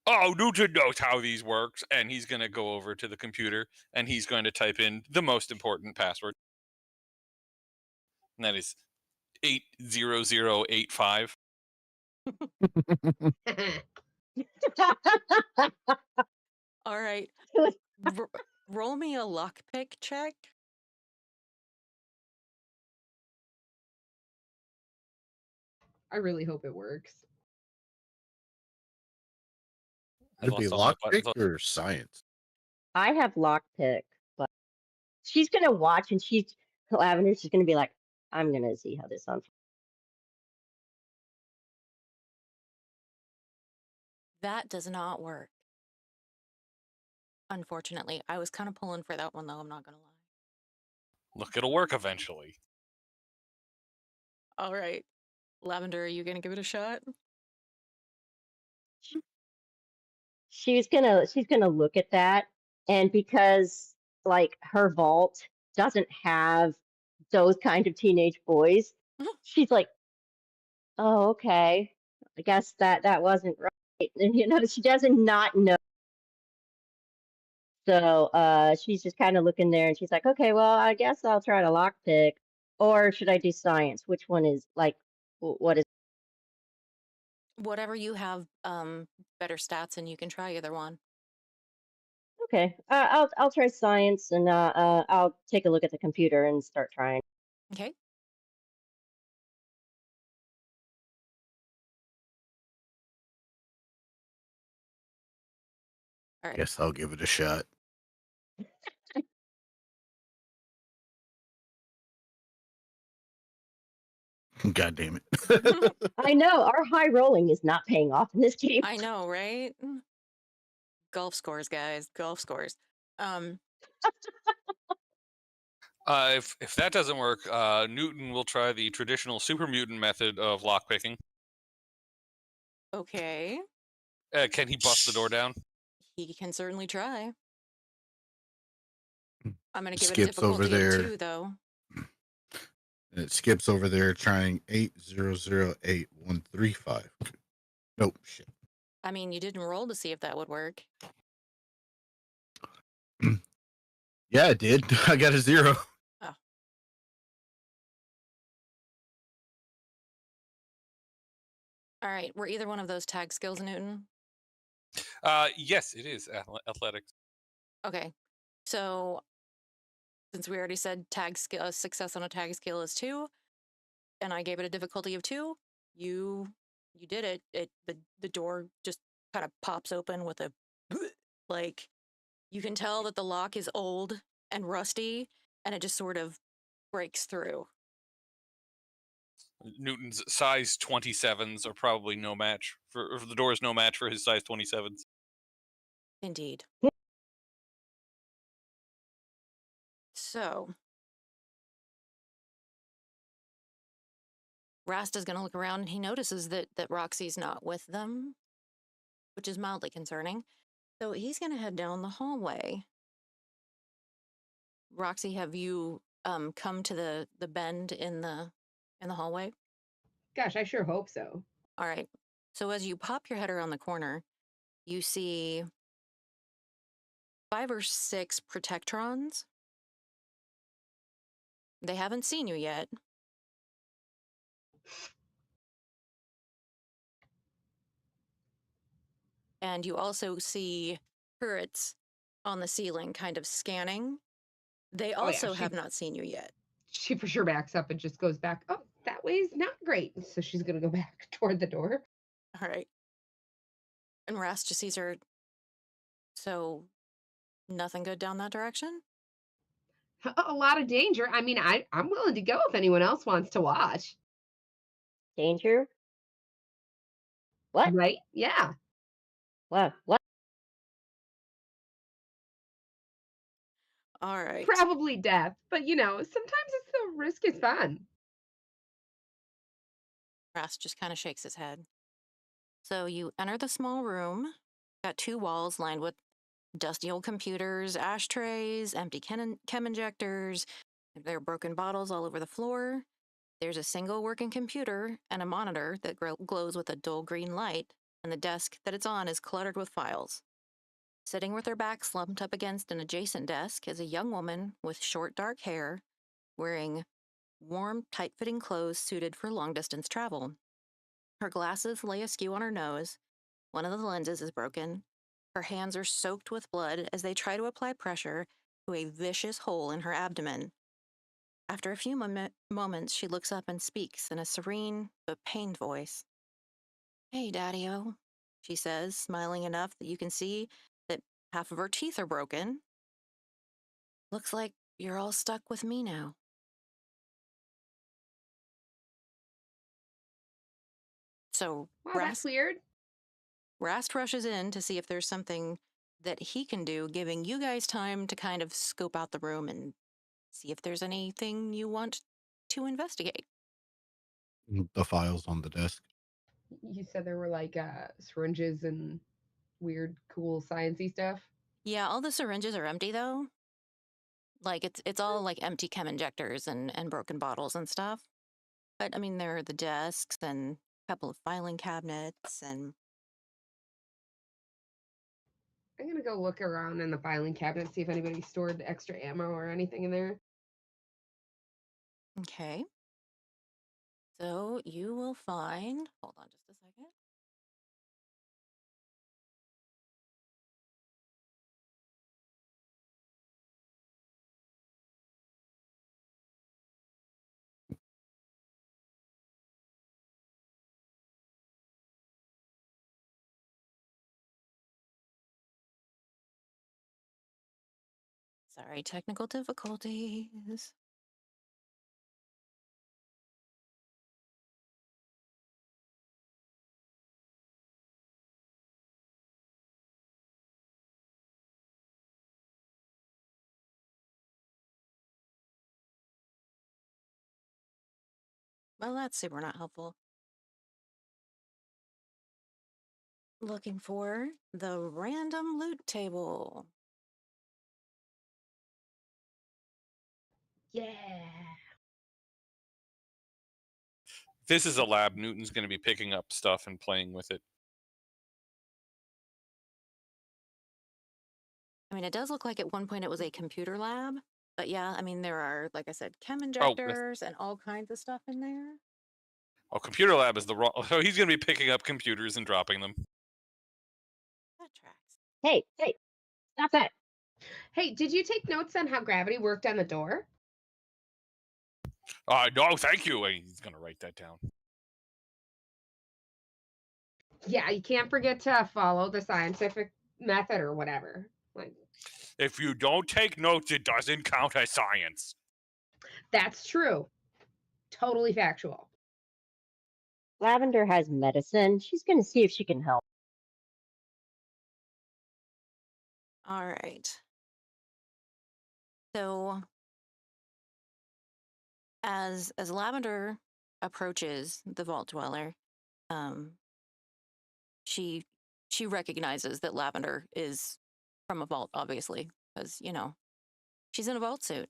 Speaker 3: Oh, Newton knows how these works, and he's going to go over to the computer and he's going to type in the most important password. And that is 80085.
Speaker 2: All right. Roll me a lockpick check.
Speaker 5: I really hope it works.
Speaker 3: I've
Speaker 6: Would it be
Speaker 3: lost all my
Speaker 6: lockpick or science?
Speaker 4: I have lockpick, but she's going to watch and Lavender's just going to be like, "I'm going to see how this unfolds."
Speaker 2: That does not work. Unfortunately, I was kind of pulling for that one though, I'm not going to lie.
Speaker 3: Look, it'll work eventually.
Speaker 2: All right. Lavender, are you going to give it a shot?
Speaker 4: She's gonna look at that, and because like her vault doesn't have those kind of teenage boys, she's like, "Oh, okay. I guess that wasn't right." And she doesn't not know. So she's just kind of looking there, and she's like, "Okay, well, I guess I'll try to lockpick, or should I do science? Which one is like, what is?"
Speaker 2: Whatever you have better stats and you can try either one.
Speaker 4: Okay, I'll try science, and I'll take a look at the computer and start trying.
Speaker 2: Okay. All right.
Speaker 6: Guess I'll give it a shot. God damn it.
Speaker 4: I know our high rolling is not paying off in this game.
Speaker 2: I know, right? Golf scores, guys. Golf scores.
Speaker 3: If that doesn't work, Newton will try the traditional super mutant method of lockpicking.
Speaker 2: Okay.
Speaker 3: Can he bust the door down?
Speaker 2: He can certainly try. I'm going to give it a
Speaker 6: Skips over
Speaker 2: difficulty of
Speaker 6: there.
Speaker 2: 2, though.
Speaker 6: And it skips over there trying 8008135. Nope, shit.
Speaker 2: I mean, you didn't roll to see if that would work.
Speaker 6: Yeah, it did. I got a 0.
Speaker 2: Oh. All right. Were either one of those tag skills, Newton?
Speaker 3: Yes, it is athletics.
Speaker 2: Okay. So, since we already said tag skill, success on a tag skill is 2, and I gave it a difficulty of 2, you did it. The door just kind of pops open with a like, you can tell that the lock is old and rusty, and it just sort of breaks through.
Speaker 3: Newton's size 27s are probably no match for the door is no match for his size 27s.
Speaker 2: Indeed. So, Rasta's going to look around and he notices that Roxy's not with them, which is mildly concerning. So he's going to head down the hallway. Roxy, have you come to the bend in the hallway?
Speaker 5: Gosh, I sure hope so.
Speaker 2: All right. So as you pop your head around the corner, you see 5 or 6 protectrons. They haven't seen you yet. And you also see turrets on the ceiling kind of scanning. They
Speaker 5: Oh yeah,
Speaker 2: also have not seen you yet.
Speaker 5: she for sure backs up and just goes back. Oh, that way's not great. So she's gonna go back toward the door.
Speaker 2: All right. And Rast just sees her. So nothing good down that direction?
Speaker 5: A lot of danger. I mean, I'm willing to go if anyone else wants to watch.
Speaker 4: Danger? What?
Speaker 5: Right? Yeah.
Speaker 4: What? What?
Speaker 2: All right.
Speaker 5: Probably death, but sometimes it's the risk is fun.
Speaker 2: Rast just kind of shakes his head. So you enter the small room. Got 2 walls lined with dusty old computers, ashtrays, empty chem injectors. There are broken bottles all over the floor. There's a single working computer and a monitor that glows with a dull green light, and the desk that it's on is cluttered with files. Sitting with her back slumped up against an adjacent desk is a young woman with short dark hair, wearing warm, tight-fitting clothes suited for long-distance travel. Her glasses lay askew on her nose. One of the lenses is broken. Her hands are soaked with blood as they try to apply pressure to a vicious hole in her abdomen. After a few moments, she looks up and speaks in a serene but pained voice. "Hey, Daddy-O," she says, smiling enough that you can see that half of her teeth are broken. "Looks like you're all stuck with me now." So
Speaker 5: Wow, that's weird.
Speaker 2: Rast rushes in to see if there's something that he can do, giving you guys time to kind of scope out the room and see if there's anything you want to investigate.
Speaker 6: The files on the desk.
Speaker 5: You said there were like syringes and weird, cool, sciencey stuff.
Speaker 2: Yeah, all the syringes are empty though. Like it's all like empty chem injectors and broken bottles and stuff. But I mean, there are the desks and a couple of filing cabinets and
Speaker 5: I'm gonna go look around in the filing cabinet, see if anybody stored extra ammo or anything in there.
Speaker 2: okay. So you will find. Hold on, just a second. Sorry, technical difficulties. Well, that's super not helpful. Looking for the random loot table.
Speaker 5: Yeah.
Speaker 3: This is a lab. Newton's going to be picking up stuff and playing with it.
Speaker 2: I mean, it does look like at one point it was a computer lab, but yeah, I mean, there are, like I said, chem
Speaker 3: Oh,
Speaker 2: injectors and all kinds of stuff in there.
Speaker 3: computer lab is the wrong. So he's going to be picking up computers and dropping them.
Speaker 2: That tracks.
Speaker 4: Hey, stop that.
Speaker 5: Hey, did you take notes on how gravity worked on the door?
Speaker 3: No, thank you. He's going to write that down.
Speaker 5: Yeah, you can't forget to follow the scientific method or whatever. Like,
Speaker 3: If you don't take notes, it doesn't count as science.
Speaker 5: that's true. Totally factual.
Speaker 4: Lavender has medicine. She's going to see if she can help.
Speaker 2: All right. So as Lavender approaches the vault dweller, um, she recognizes that Lavender is from a vault, obviously, because she's in a vault suit.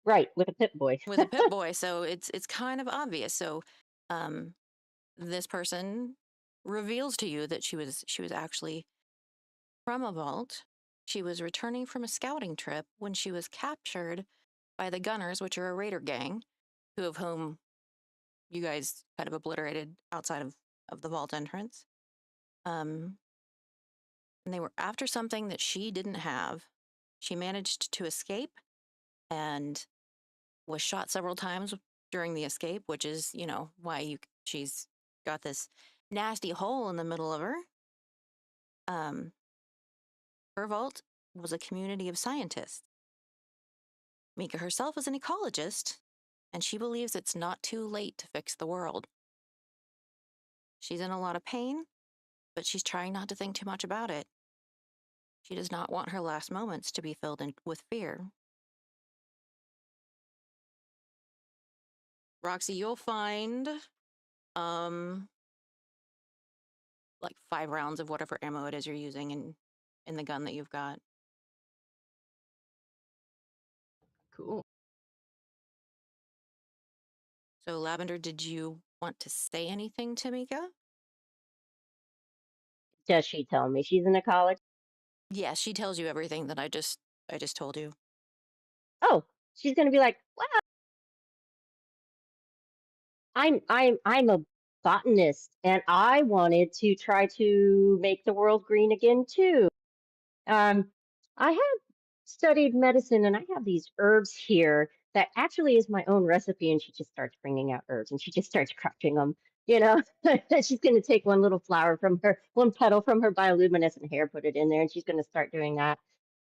Speaker 4: Right, with a Pip Boy.
Speaker 2: with a Pip Boy, so it's kind of obvious. So, um, this person reveals to you that she was actually from a vault. She was returning from a scouting trip when she was captured by the Gunners, which are a raider gang, two of whom you guys kind of obliterated outside of the vault entrance. Um, and they were after something that she didn't have. She managed to escape and was shot several times during the escape, which is, why she's got this nasty hole in the middle of her. Um, her vault was a community of scientists. Mika herself is an ecologist, and she believes it's not too late to fix the world. She's in a lot of pain, but she's trying not to think too much about it. She does not want her last moments to be filled in with fear. Roxy, you'll find um like 5 rounds of whatever ammo it is you're using in the gun that you've got.
Speaker 5: Cool.
Speaker 2: So Lavender, did you want to say anything to Mika?
Speaker 4: Does she tell me she's in a college?
Speaker 2: Yes, she tells you everything that I just told you.
Speaker 4: Oh, she's gonna be like, well, I'm a botanist and I wanted to try to make the world green again too. Um, I have studied medicine and I have these herbs here that actually is my own recipe. And she just starts bringing out herbs and she just starts crushing them, you know. She's going to take one little flower from her, one petal from her bioluminescent hair, put it in there, and she's going to start doing that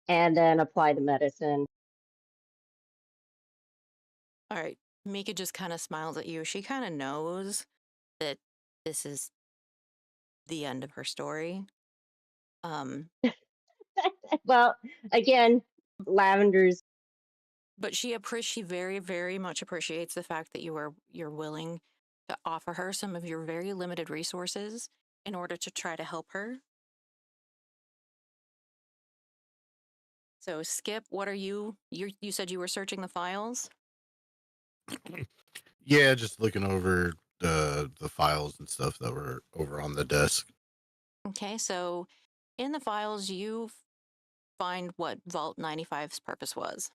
Speaker 4: and then apply the medicine.
Speaker 2: All right. Mika just kind of smiles at you. She kind of knows that this is the end of her story. Um,
Speaker 4: Well, again, Lavender's,
Speaker 2: but she very, very much appreciates the fact that you're willing to offer her some of your very limited resources in order to try to help her. So Skip, what are you said you were searching the files?
Speaker 6: Yeah, just looking over the files and stuff that were over on the desk.
Speaker 2: Okay, so in the files you find what Vault 95's purpose was.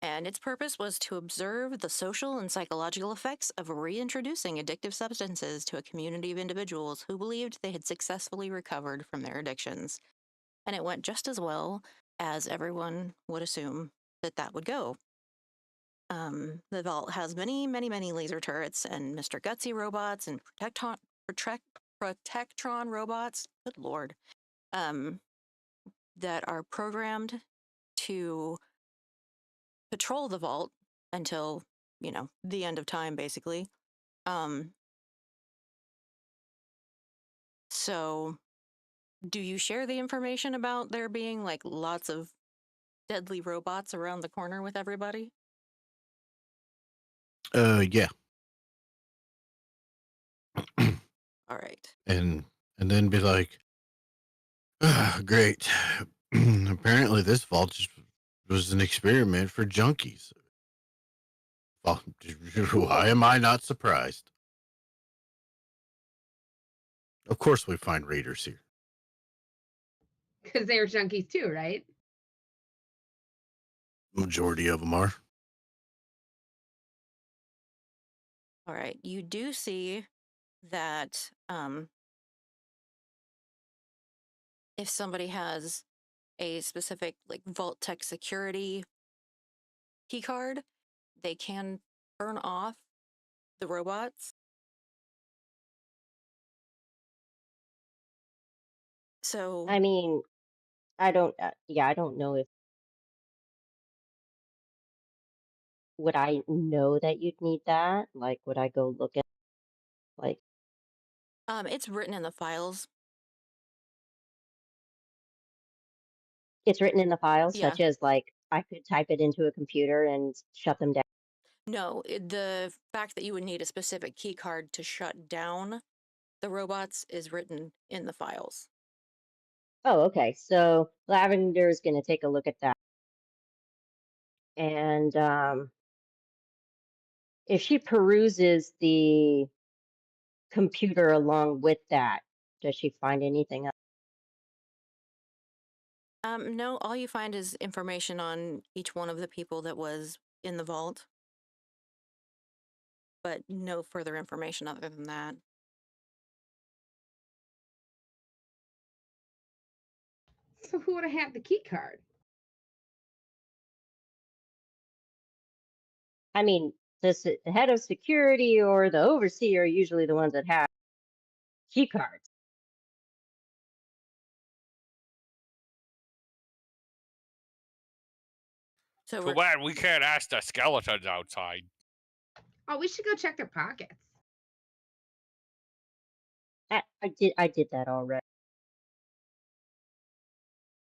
Speaker 2: And its purpose was to observe the social and psychological effects of reintroducing addictive substances to a community of individuals who believed they had successfully recovered from their addictions. And it went just as well as everyone would assume that would go. The vault has many, many, many laser turrets and Mr. Gutsy robots and Protectron robots. Good lord. That are programmed to patrol the vault until, the end of time, basically. Um, so, do you share the information about there being like lots of deadly robots around the corner with everybody?
Speaker 6: Yeah.
Speaker 2: All right.
Speaker 6: And then be like, ah, great. Apparently, this vault just was an experiment for junkies. Well, why am I not surprised? Of course, we find raiders here.
Speaker 5: Because they are junkies too, right?
Speaker 6: Majority of them are.
Speaker 2: All right. You do see that if somebody has a specific like Vault Tech security key card, they can turn off the robots. So,
Speaker 4: I mean, yeah, I don't know if, would I know that you'd need that? Like, would I go look at, like,
Speaker 2: it's written in the files.
Speaker 4: it's written in the files,
Speaker 2: Yeah.
Speaker 4: such as like I could type it into a computer and shut them down.
Speaker 2: No, the fact that you would need a specific key card to shut down the robots is written in the files.
Speaker 4: Oh, okay. So Lavender's going to take a look at that. And if she peruses the computer along with that, does she find anything else?
Speaker 2: No, all you find is information on each one of the people that was in the vault, but no further information other than that.
Speaker 5: So who would have had the key card?
Speaker 4: I mean, the head of security or the overseer are usually the ones that have key cards.
Speaker 2: So
Speaker 3: Too
Speaker 2: we're
Speaker 3: bad we can't ask the skeletons outside.
Speaker 5: Oh, we should go check their pockets.
Speaker 4: I did that already.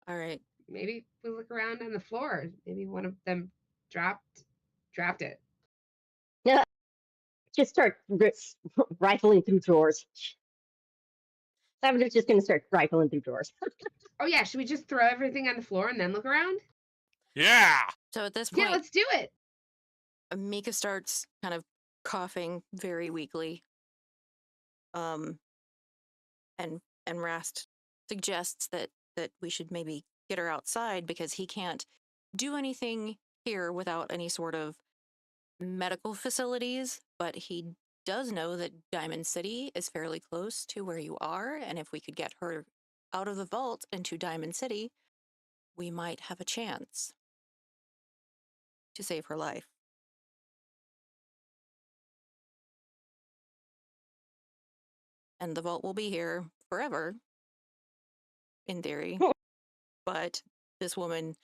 Speaker 2: all right.
Speaker 5: Maybe we look around on the floor. Maybe one of them dropped it.
Speaker 4: Yeah, just start rifling through drawers. Lavender's just gonna start rifling through drawers.
Speaker 5: Oh yeah, should we just throw everything on the floor and then look around?
Speaker 3: Yeah.
Speaker 2: So at this
Speaker 5: Yeah,
Speaker 2: point,
Speaker 5: let's do it.
Speaker 2: Mika starts kind of coughing very weakly. Um, and Rast suggests that we should maybe get her outside because he can't do anything here without any sort of medical facilities, but he does know that Diamond City is fairly close to where you are, and if we could get her out of the vault into Diamond City, we might have a chance to save her life. And the vault will be here forever, in theory, but this woman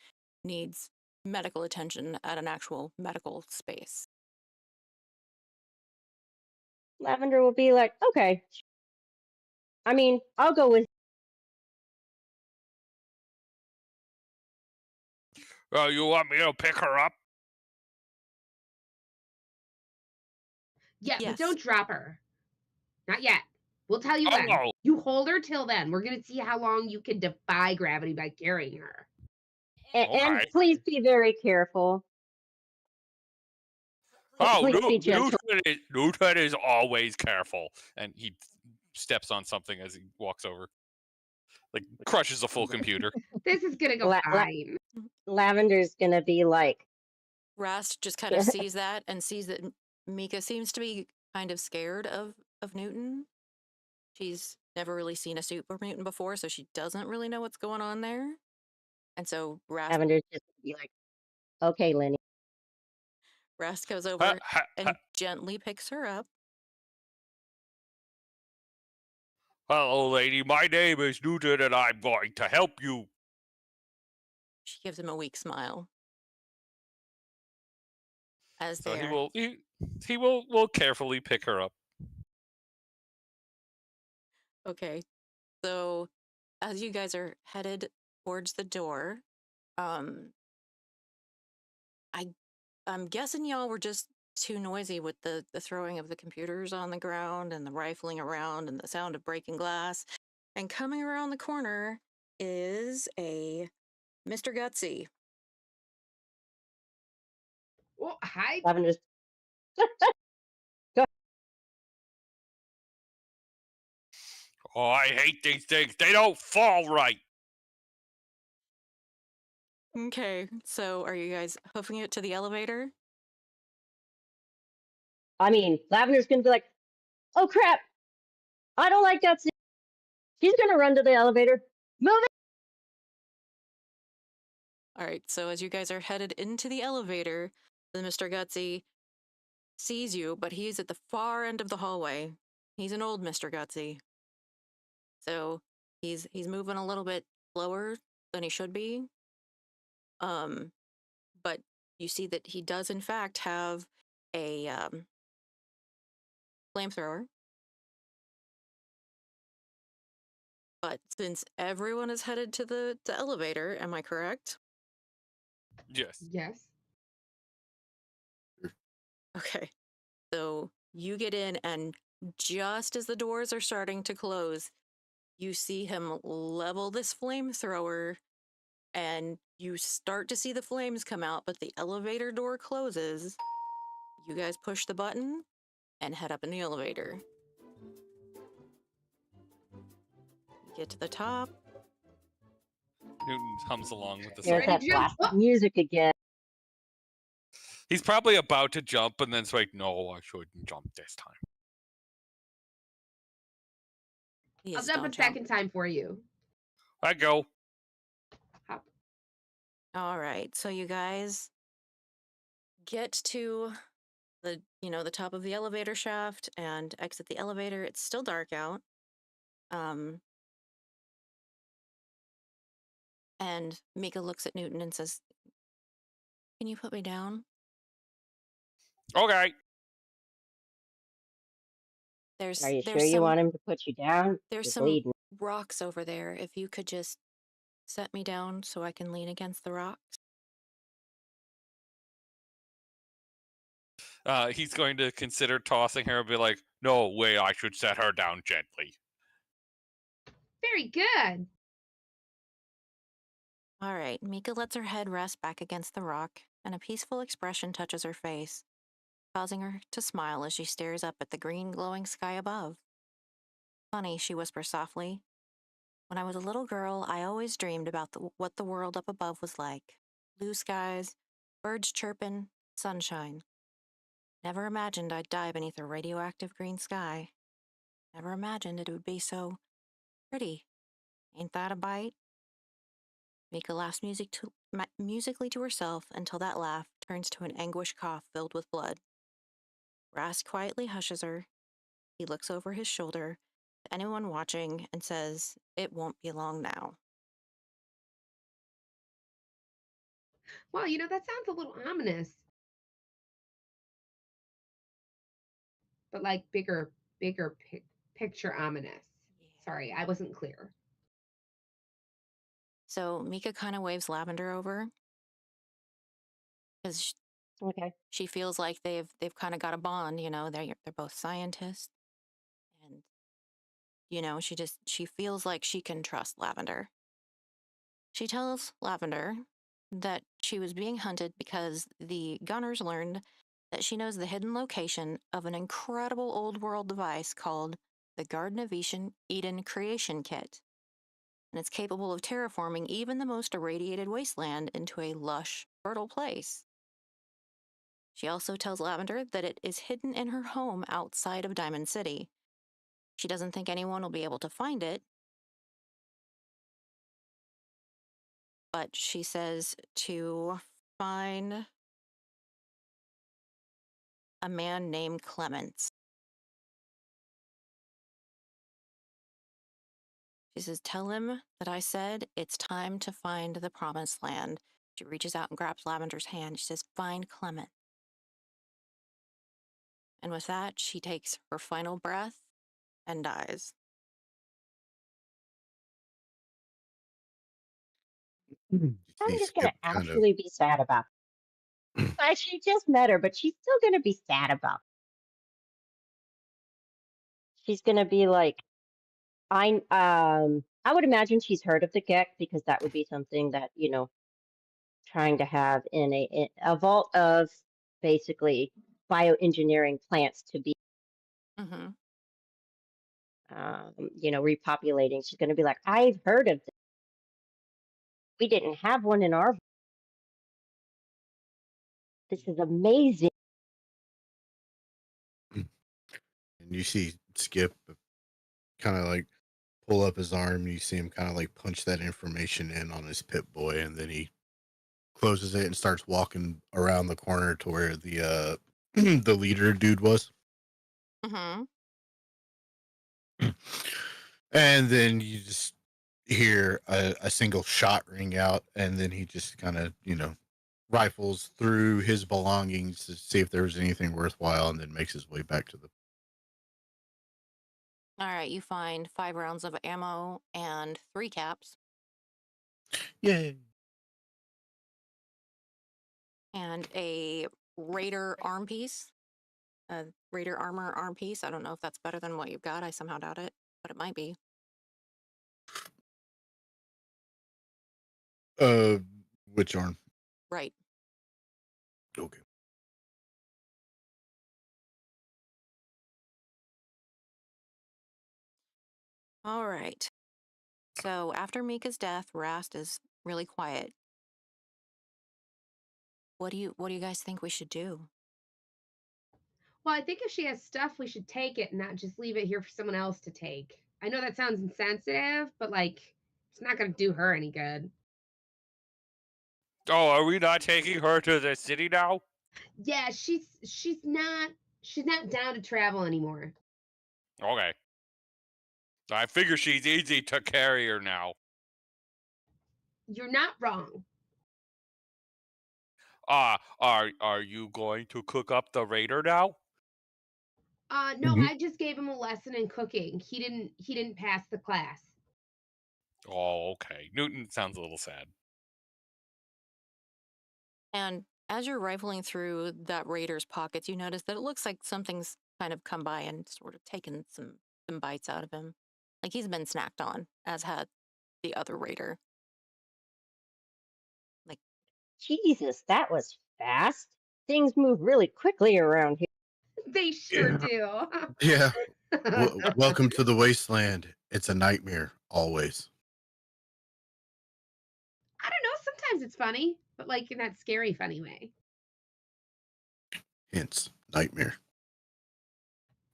Speaker 2: needs medical attention at an actual medical space.
Speaker 4: Lavender will be like, okay. I mean, I'll go with.
Speaker 3: Oh, you want me to pick her up?
Speaker 5: Yeah,
Speaker 2: Yes.
Speaker 5: but don't drop her. Not yet. We'll tell you
Speaker 3: Oh,
Speaker 5: when.
Speaker 3: no.
Speaker 5: You hold her till then. We're gonna see how long you can defy gravity by carrying her.
Speaker 4: And
Speaker 3: Okay.
Speaker 4: please be very careful.
Speaker 3: Oh,
Speaker 4: Please be gentle.
Speaker 3: Newton is always careful. And he steps on something as he walks over. Like, crushes a full computer.
Speaker 5: This is gonna go fine.
Speaker 4: Lavender's gonna be like,
Speaker 2: Rast just kind of sees that and sees that Mika seems to be kind of scared of Newton. She's never really seen a super mutant before, so she doesn't really know what's going on there. And so
Speaker 4: Lavender's just gonna be like, okay, Lenny.
Speaker 2: Rast goes over and gently picks her up.
Speaker 3: Hello, lady. My name is Newton, and I'm going to help you.
Speaker 2: She gives him a weak smile. As
Speaker 3: So
Speaker 2: they're
Speaker 3: he will carefully pick her up.
Speaker 2: okay. So as you guys are headed towards the door, I'm guessing y'all were just too noisy with the throwing of the computers on the ground and the rifling around and the sound of breaking glass. And coming around the corner is a Mr. Gutsy.
Speaker 5: Well, hi.
Speaker 4: Lavender's.
Speaker 3: Oh, I hate these things. They don't fall right.
Speaker 2: Okay, so are you guys hoofing it to the elevator?
Speaker 4: I mean, Lavender's gonna be like, oh crap, I don't like that. She's gonna run to the elevator. Move it.
Speaker 2: All right, so as you guys are headed into the elevator, the Mr. Gutsy sees you, but he's at the far end of the hallway. He's an old Mr. Gutsy. So he's moving a little bit slower than he should be. But you see that he does in fact have a flamethrower. But since everyone is headed to the elevator, am I correct?
Speaker 3: Yes.
Speaker 5: Yes.
Speaker 2: Okay. So you get in, and just as the doors are starting to close, you see him level this flamethrower and you start to see the flames come out, but the elevator door closes. You guys push the button and head up in the elevator. You get to the top.
Speaker 3: Newton hums along with the
Speaker 4: There's
Speaker 3: song.
Speaker 4: that
Speaker 5: Ready, jump.
Speaker 4: blasted music again.
Speaker 3: He's probably about to jump, and then it's like, no, I shouldn't jump this time.
Speaker 2: Yes,
Speaker 5: I'll jump
Speaker 2: don't
Speaker 5: it back in time for you.
Speaker 3: I go.
Speaker 5: Hop.
Speaker 2: All right, so you guys get to the the top of the elevator shaft and exit the elevator. It's still dark out. And Mika looks at Newton and says, "Can you put me down?
Speaker 3: Okay.
Speaker 4: Are you sure
Speaker 2: There's
Speaker 4: you
Speaker 2: some
Speaker 4: want him to put you down?
Speaker 2: there's
Speaker 4: You're
Speaker 2: some
Speaker 4: bleeding.
Speaker 2: rocks over there. If you could just set me down so I can lean against the rocks."
Speaker 3: He's going to consider tossing her and be like, no way, I should set her down gently.
Speaker 5: Very good.
Speaker 2: All right, Mika lets her head rest back against the rock, and a peaceful expression touches her face, causing her to smile as she stares up at the green glowing sky above. "Funny," she whispers softly. "When I was a little girl, I always dreamed about what the world up above was like. Blue skies, birds chirping, sunshine. Never imagined I'd die beneath a radioactive green sky. Never imagined it would be so pretty. Ain't that a bite?" Mika laughs musically to herself until that laugh turns to an anguished cough filled with blood. Rast quietly hushes her. He looks over his shoulder to anyone watching and says, "It won't be long now."
Speaker 5: Well, that sounds a little ominous, but like bigger picture ominous. Sorry, I wasn't clear.
Speaker 2: So Mika kind of waves Lavender over because
Speaker 4: Okay.
Speaker 2: she feels like they've kind of got a bond. They're both scientists, and she feels like she can trust Lavender. She tells Lavender that she was being hunted because the Gunners learned that she knows the hidden location of an incredible old world device called the Garden of Eden Creation Kit, and it's capable of terraforming even the most irradiated wasteland into a lush, fertile place. She also tells Lavender that it is hidden in her home outside of Diamond City. She doesn't think anyone will be able to find it, but she says to find a man named Clements. She says, "Tell him that I said it's time to find the promised land." She reaches out and grabs Lavender's hand. She says, "Find Clement." And with that, she takes her final breath and dies.
Speaker 6: You see
Speaker 4: I'm just gonna
Speaker 6: Skip kind of
Speaker 4: actually be sad about it. She just met her, but she's still gonna be sad about it. She's gonna be like, I would imagine she's heard of the Gek because that would be something that, trying to have in a vault of basically bioengineering plants to be
Speaker 2: Mm-hmm.
Speaker 4: repopulating. She's gonna be like, I've heard of this. We didn't have one in our. This is amazing.
Speaker 6: and you see Skip kind of like pull up his arm and you see him kind of like punch that information in on his Pip Boy, and then he closes it and starts walking around the corner to where the the leader dude was.
Speaker 2: Mm-hmm.
Speaker 6: And then you just hear a single shot ring out, and then he just kind of rifles through his belongings to see if there was anything worthwhile, and then makes his way back to the.
Speaker 2: All right, you find 5 rounds of ammo and 3 caps
Speaker 6: Yay!
Speaker 2: and a Raider arm piece, a Raider armor arm piece. I don't know if that's better than what you've got. I somehow doubt it, but it might be.
Speaker 6: Uh, which arm?
Speaker 2: Right.
Speaker 6: Okay.
Speaker 2: All right. So after Mika's death, Rast is really quiet. What do you guys think we should do?
Speaker 5: Well, I think if she has stuff, we should take it and not just leave it here for someone else to take. I know that sounds insensitive, but like, it's not going to do her any good.
Speaker 3: Oh, are we not taking her to the city now?
Speaker 5: Yeah, she's not down to travel anymore.
Speaker 3: Okay. I figure she's easy to carry her now.
Speaker 5: You're not wrong.
Speaker 3: Are you going to cook up the raider now?
Speaker 5: No, I just gave him a lesson in cooking. He didn't pass the class.
Speaker 3: Oh, okay. Newton sounds a little sad.
Speaker 2: And as you're rifling through that raider's pockets, you notice that it looks like something's kind of come by and sort of taken some bites out of him. Like he's been snacked on, as had the other raider. Like,
Speaker 4: Jesus, that was fast. Things move really quickly around here.
Speaker 5: They sure
Speaker 6: Yeah.
Speaker 5: do.
Speaker 6: Yeah. Welcome to the wasteland. It's a nightmare, always.
Speaker 5: I don't know. Sometimes it's funny, but like in that scary, funny way.
Speaker 6: Hence, nightmare.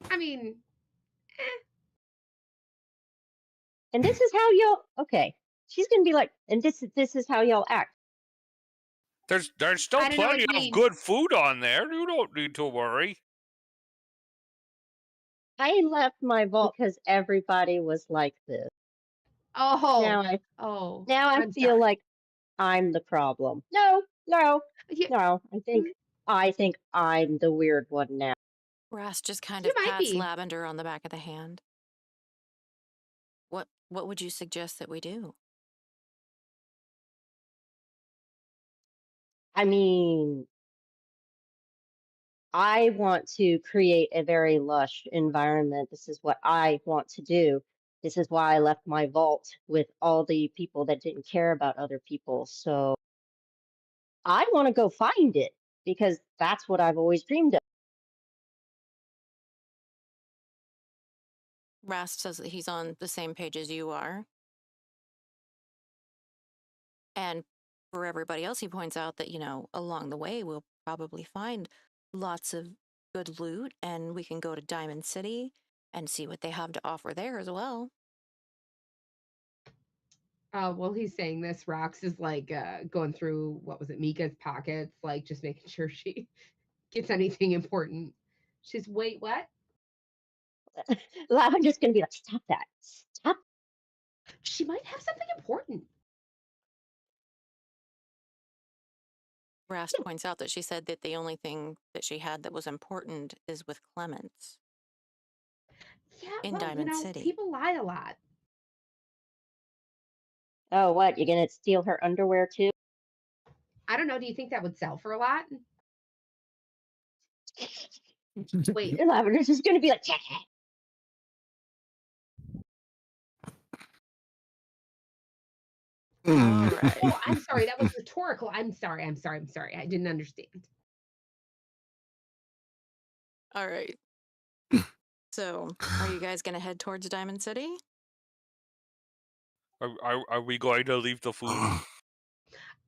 Speaker 5: I mean,
Speaker 4: And this is how y'all. Okay, she's gonna be like, and this is how y'all act.
Speaker 3: There's still
Speaker 5: I don't know what
Speaker 3: plenty
Speaker 5: you
Speaker 3: of
Speaker 5: mean.
Speaker 3: good food on there. You don't need to worry.
Speaker 4: I left my vault because everybody was like this.
Speaker 5: Oh,
Speaker 4: Now I
Speaker 5: oh,
Speaker 4: now I
Speaker 5: I'm
Speaker 4: feel
Speaker 5: sorry.
Speaker 4: like I'm the problem. No, no,
Speaker 5: You,
Speaker 4: no. I think I'm the weird one now.
Speaker 2: Rast just kind
Speaker 5: you
Speaker 2: of
Speaker 5: might
Speaker 2: pats
Speaker 5: be.
Speaker 2: Lavender on the back of the hand. What would you suggest that we do?
Speaker 4: I mean, I want to create a very lush environment. This is what I want to do. This is why I left my vault with all the people that didn't care about other people. So I want to go find it because that's what I've always dreamed of.
Speaker 2: Rast says that he's on the same page as you are. And for everybody else, he points out that, along the way, we'll probably find lots of good loot and we can go to Diamond City and see what they have to offer there as well.
Speaker 5: While he's saying this, Rox is like going through what was it, Mika's pockets, like just making sure she gets anything important. She's wait, what?
Speaker 4: Lavender's going to be like, stop that. Stop.
Speaker 5: She might have something important.
Speaker 2: Rast points out that she said that the only thing that she had that was important is with Clements
Speaker 5: Yeah,
Speaker 2: in
Speaker 5: well,
Speaker 2: Diamond City.
Speaker 5: people lie a lot.
Speaker 4: Oh, what? You're going to steal her underwear too?
Speaker 5: I don't know. Do you think that would sell for a lot? Wait.
Speaker 4: Lavender's just going to be like,
Speaker 2: All
Speaker 6: Mm.
Speaker 2: right.
Speaker 5: Oh, I'm sorry. That was rhetorical. I'm sorry. I didn't understand.
Speaker 2: All right. So, are you guys going to head towards Diamond City?
Speaker 3: Are we going to leave the food?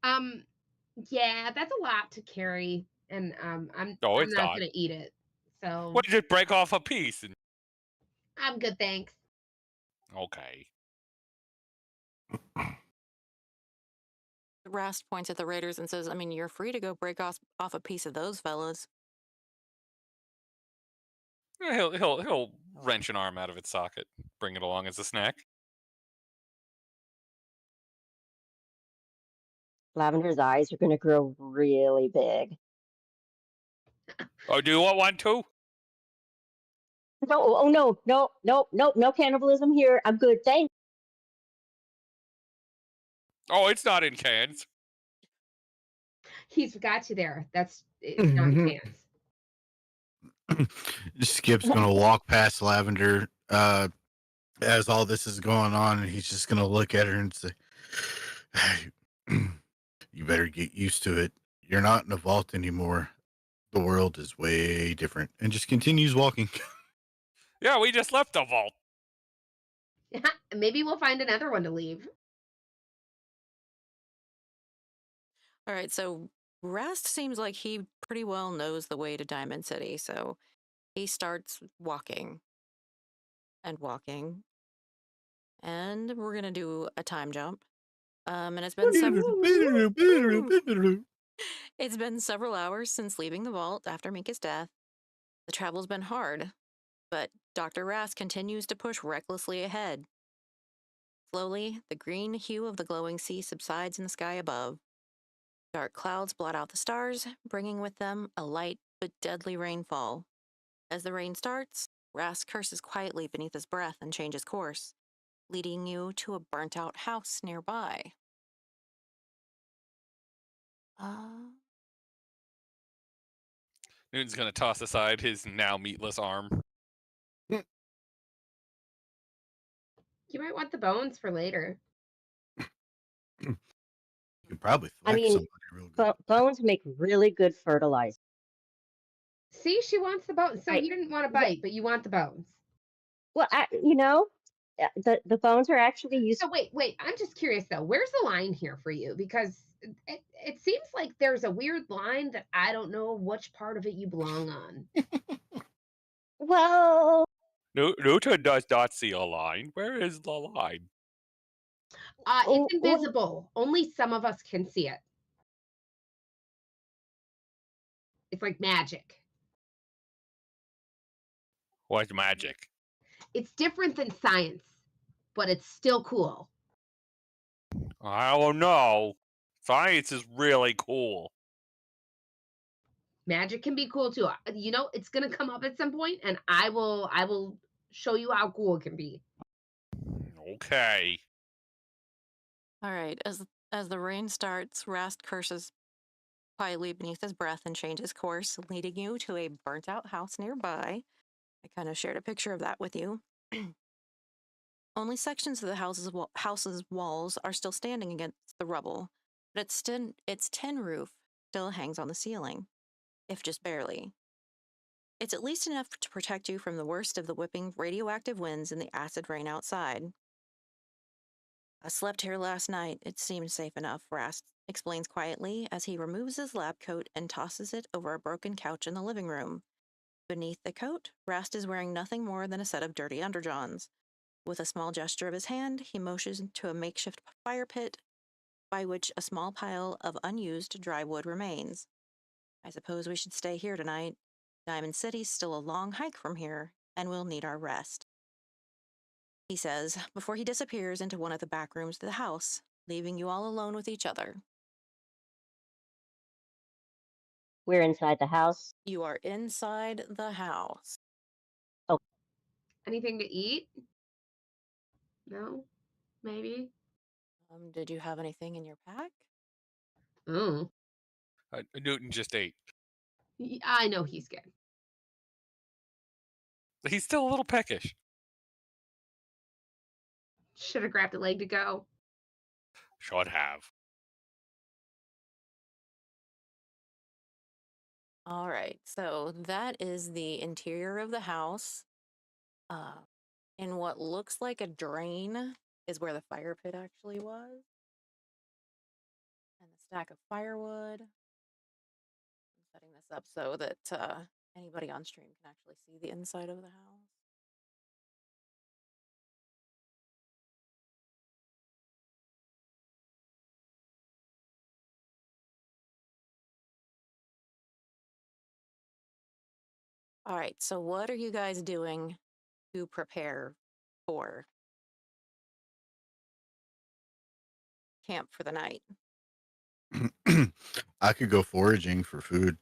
Speaker 5: Um, yeah, that's a lot to carry, and I'm
Speaker 3: No,
Speaker 5: I'm
Speaker 3: it's
Speaker 5: not
Speaker 3: not.
Speaker 5: gonna eat it. So
Speaker 3: Why just break off a piece? And...
Speaker 5: I'm good, thanks.
Speaker 3: Okay.
Speaker 2: Rast points at the raiders and says, you're free to go break off a piece of those fellas.
Speaker 3: He'll wrench an arm out of its socket, bring it along as a snack.
Speaker 4: Lavender's eyes are going to grow really big.
Speaker 3: Oh, do you want one too?
Speaker 4: No, oh no cannibalism here. I'm good, thanks.
Speaker 3: Oh, it's not in cans.
Speaker 5: He's got you there. It's not in cans.
Speaker 6: Skip's gonna walk past Lavender as all this is going on, and he's just gonna look at her and say, better get used to it. You're not in a vault anymore. The world is way different. And just continues walking.
Speaker 3: Yeah, we just left the vault.
Speaker 5: Maybe we'll find another one to leave.
Speaker 2: All right, so Rest seems like he pretty well knows the way to Diamond City, so he starts walking and walking. And we're gonna do a time jump. And it's been it's been several hours since leaving the vault after Mika's death. The travel's been hard, but Dr. Rast continues to push recklessly ahead. Slowly, the green hue of the glowing sea subsides in the sky above. Dark clouds blot out the stars, bringing with them a light but deadly rainfall. As the rain starts, Rast curses quietly beneath his breath and changes course, leading you to a burnt-out house nearby.
Speaker 3: Newton's gonna toss aside his now meatless arm.
Speaker 5: You might want the bones for later.
Speaker 6: You could probably
Speaker 4: I
Speaker 6: flex
Speaker 4: mean,
Speaker 6: somebody real good.
Speaker 4: bones make really good fertilizer.
Speaker 5: See, she wants the bones. So
Speaker 4: I
Speaker 5: you didn't want to
Speaker 4: yeah,
Speaker 5: bite, but you want the bones.
Speaker 4: well, the bones are actually used.
Speaker 5: So wait. I'm just curious though. Where's the line here for you? Because it seems like there's a weird line that I don't know which part of it you belong on.
Speaker 4: Well,
Speaker 3: Newton does not see a line. Where is the line?
Speaker 4: oh,
Speaker 5: It's invisible. Only some of us can see it. It's like magic.
Speaker 3: What's magic?
Speaker 5: It's different than science, but it's still cool.
Speaker 3: I don't know. Science is really cool.
Speaker 5: Magic can be cool too. You know, it's gonna come up at some point, and I will show you how cool it can be.
Speaker 3: Okay.
Speaker 2: All right, as the rain starts, Rast curses quietly beneath his breath and changes course, leading you to a burnt-out house nearby. I kind of shared a picture of that with you. Only sections of the house's walls are still standing against the rubble, but its tin roof still hangs on the ceiling, if just barely. It's at least enough to protect you from the worst of the whipping radioactive winds and the acid rain outside. I slept here last night. It seemed safe enough, Rast explains quietly as he removes his lab coat and tosses it over a broken couch in the living room. Beneath the coat, Rast is wearing nothing more than a set of dirty underjohns. With a small gesture of his hand, he motions to a makeshift fire pit by which a small pile of unused dry wood remains. I suppose we should stay here tonight. Diamond City's still a long hike from here, and we'll need our rest, he says, before he disappears into one of the back rooms of the house, leaving you all alone with each other.
Speaker 4: we're inside the house.
Speaker 2: You are inside the house.
Speaker 4: Oh,
Speaker 5: Anything to eat? No? Maybe?
Speaker 2: Did you have anything in your pack?
Speaker 5: Oh.
Speaker 3: Newton just ate.
Speaker 5: I know he's good.
Speaker 3: He's still a little peckish.
Speaker 5: Should have grabbed a leg to go.
Speaker 3: Should have.
Speaker 2: All right, so that is the interior of the house. In what looks like a drain is where the fire pit actually was. And the stack of firewood. I'm setting this up so that anybody on stream can actually see the inside of the house. All right, so what are you guys doing to prepare for camp for the night?
Speaker 6: I could go foraging for food.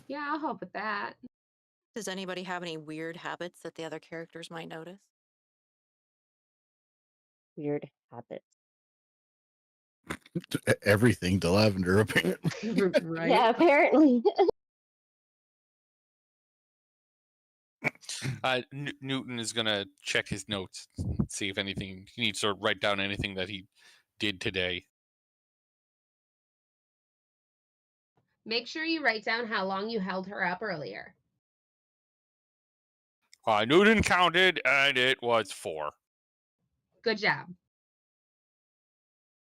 Speaker 5: Yeah, I'll help with that.
Speaker 2: Does anybody have any weird habits that the other characters might notice?
Speaker 4: weird habits.
Speaker 6: Everything to Lavender, apparently.
Speaker 5: Right?
Speaker 4: Yeah, apparently.
Speaker 3: Newton is gonna check his notes, see if anything he needs to write down anything that he did today.
Speaker 5: Make sure you write down how long you held her up earlier.
Speaker 3: Newton counted, and it was 4.
Speaker 5: Good job.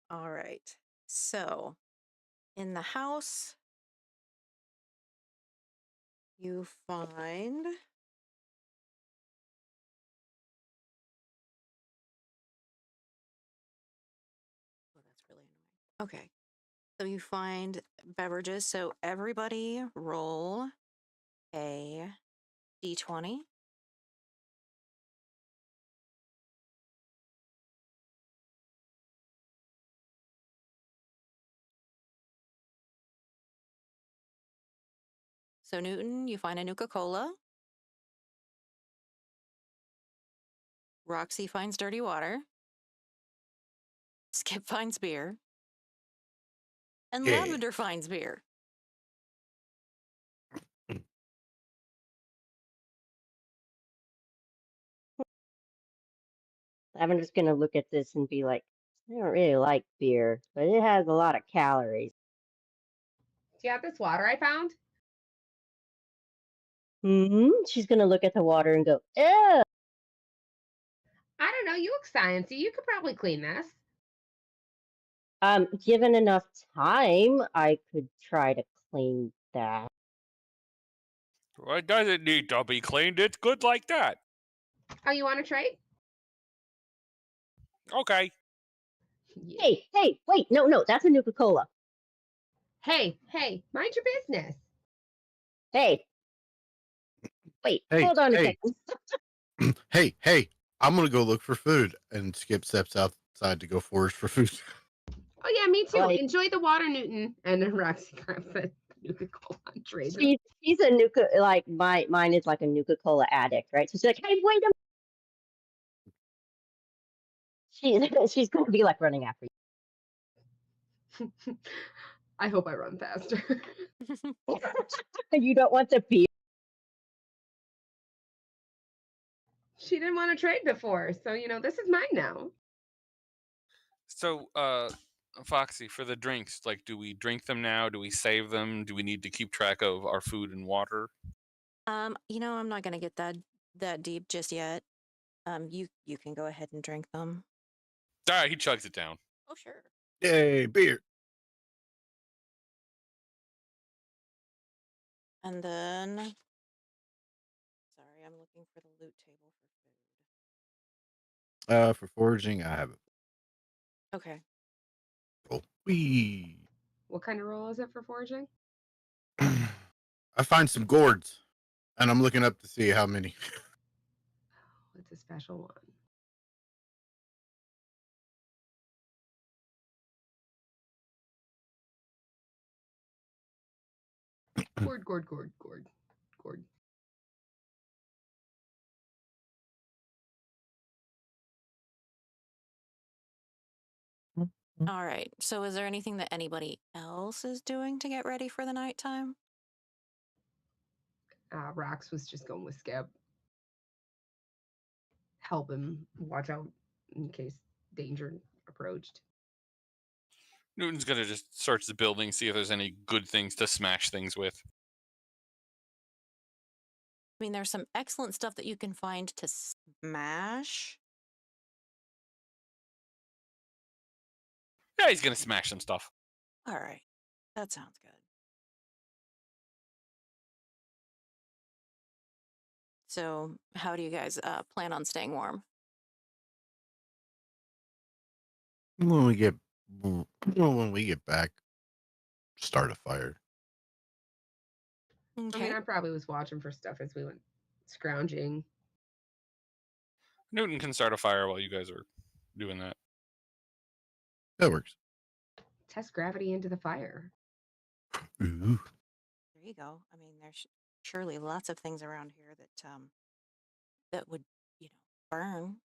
Speaker 2: All right. So, in the house, you find oh, that's really annoying. Okay. So you find beverages. So everybody roll a d20. So Newton, you find a Nuka-Cola. Roxy finds dirty water. Skip finds beer. And
Speaker 6: Yeah.
Speaker 2: Lavender finds beer.
Speaker 4: I'm just gonna look at this and be like, I don't really like beer, but it has a lot of calories.
Speaker 5: Do you have this water I found?
Speaker 4: She's gonna look at the water and go, ew.
Speaker 5: I don't know. You look sciencey. You could probably clean this.
Speaker 4: Given enough time, I could try to clean that.
Speaker 3: Well, it doesn't need to be cleaned. It's good like that.
Speaker 5: Oh, you want to trade?
Speaker 3: Okay.
Speaker 5: Yeah.
Speaker 4: Hey, wait, no, that's a Nuka-Cola.
Speaker 5: Hey, mind your business.
Speaker 4: Hey, wait,
Speaker 6: Hey,
Speaker 4: hold on a
Speaker 6: hey.
Speaker 4: second.
Speaker 6: Hey, I'm gonna go look for food. And Skip steps outside to go forage for food.
Speaker 5: Oh yeah, me too.
Speaker 4: Like,
Speaker 5: Enjoy the water, Newton. And then Roxy grabs a Nuka-Cola and trades it.
Speaker 4: she's a Nuka, like mine is like a Nuka-Cola addict, right? So she's like, hey, wait a minute. She's gonna be like running after
Speaker 5: I hope I run faster.
Speaker 4: you. You don't want the beer.
Speaker 5: She didn't want to trade before, so this is mine now.
Speaker 3: So, Foxy, for the drinks, like, do we drink them now? Do we save them? Do we need to keep track of our food and water?
Speaker 2: I'm not gonna get that deep just yet. You can go ahead and drink them.
Speaker 3: All right, he chugs it down.
Speaker 2: Oh, sure.
Speaker 6: Yay, beer.
Speaker 2: And then, sorry, I'm looking for the loot table for food.
Speaker 6: For foraging, I have it.
Speaker 2: Okay.
Speaker 6: Cool. Whee.
Speaker 5: What kind of roll is it for foraging?
Speaker 6: I find some gourds, and I'm looking up to see how many.
Speaker 5: It's a special one. Gourd.
Speaker 2: All right. So is there anything that anybody else is doing to get ready for the nighttime?
Speaker 5: Rox was just going with Skip. Help him watch out in case danger approached.
Speaker 3: Newton's gonna just search the building, see if there's any good things to smash things with.
Speaker 2: I mean, there's some excellent stuff that you can find to smash.
Speaker 3: Yeah, he's gonna smash some stuff.
Speaker 2: All right. That sounds good. So, how do you guys plan on staying warm?
Speaker 6: When we get back, start a fire.
Speaker 2: Okay.
Speaker 5: I mean, I probably was watching for stuff as we went scrounging.
Speaker 3: Newton can start a fire while you guys are doing that.
Speaker 6: That works.
Speaker 5: Test gravity into the fire.
Speaker 6: Ooh.
Speaker 2: There you go. I mean, there's surely lots of things around here that would, burn.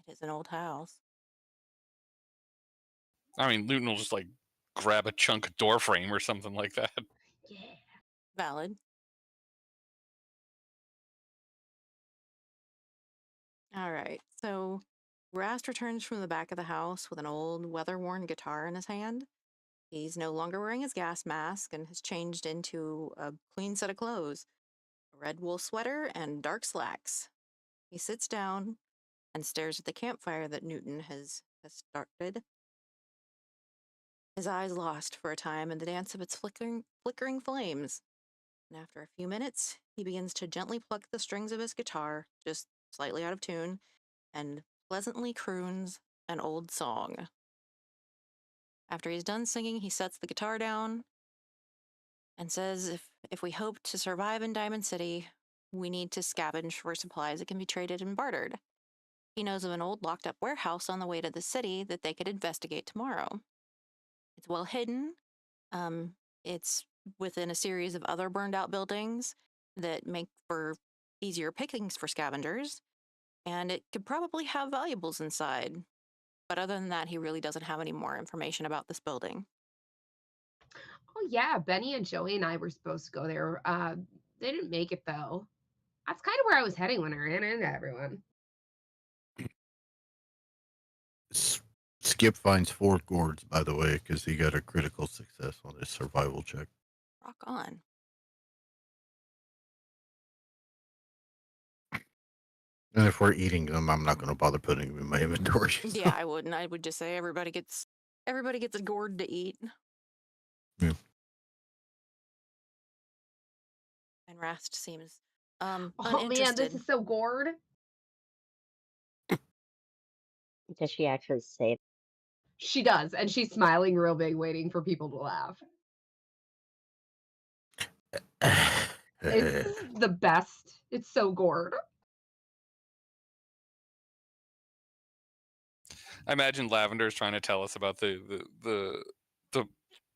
Speaker 2: It is an old house.
Speaker 3: I mean, Newton will just like grab a chunk of door frame or something like that.
Speaker 5: Yeah.
Speaker 2: Valid. All right. So Rast returns from the back of the house with an old weather-worn guitar in his hand. He's no longer wearing his gas mask and has changed into a clean set of clothes, a red wool sweater and dark slacks. He sits down and stares at the campfire that Newton has started, his eyes lost for a time in the dance of its flickering flames. And after a few minutes, he begins to gently pluck the strings of his guitar, just slightly out of tune, and pleasantly croons an old song. After he's done singing, he sets the guitar down and says if we hope to survive in Diamond City, we need to scavenge for supplies that can be traded and bartered. He knows of an old locked up warehouse on the way to the city that they could investigate tomorrow. It's well hidden. It's within a series of other burned out buildings that make for easier pickings for scavengers, and it could probably have valuables inside. But other than that, he really doesn't have any more information about this building.
Speaker 5: Oh yeah, Benny and Joey and I were supposed to go there. They didn't make it though. That's kind of where I was heading when I ran into everyone.
Speaker 6: Skip finds 4 gourds, by the way, because he got a critical success on his survival check.
Speaker 2: Rock on.
Speaker 6: And if we're eating them, I'm not going to bother putting them in my inventory.
Speaker 2: Yeah, I wouldn't. I would just say everybody gets a gourd to eat.
Speaker 6: Yeah.
Speaker 2: And Rast seems
Speaker 5: Oh
Speaker 2: uninterested.
Speaker 5: man, this is so gourd.
Speaker 4: Does she actually say it?
Speaker 5: She does, and she's smiling real big, waiting for people to laugh. It's the best. It's so gourd.
Speaker 3: I imagine Lavender's trying to tell us about the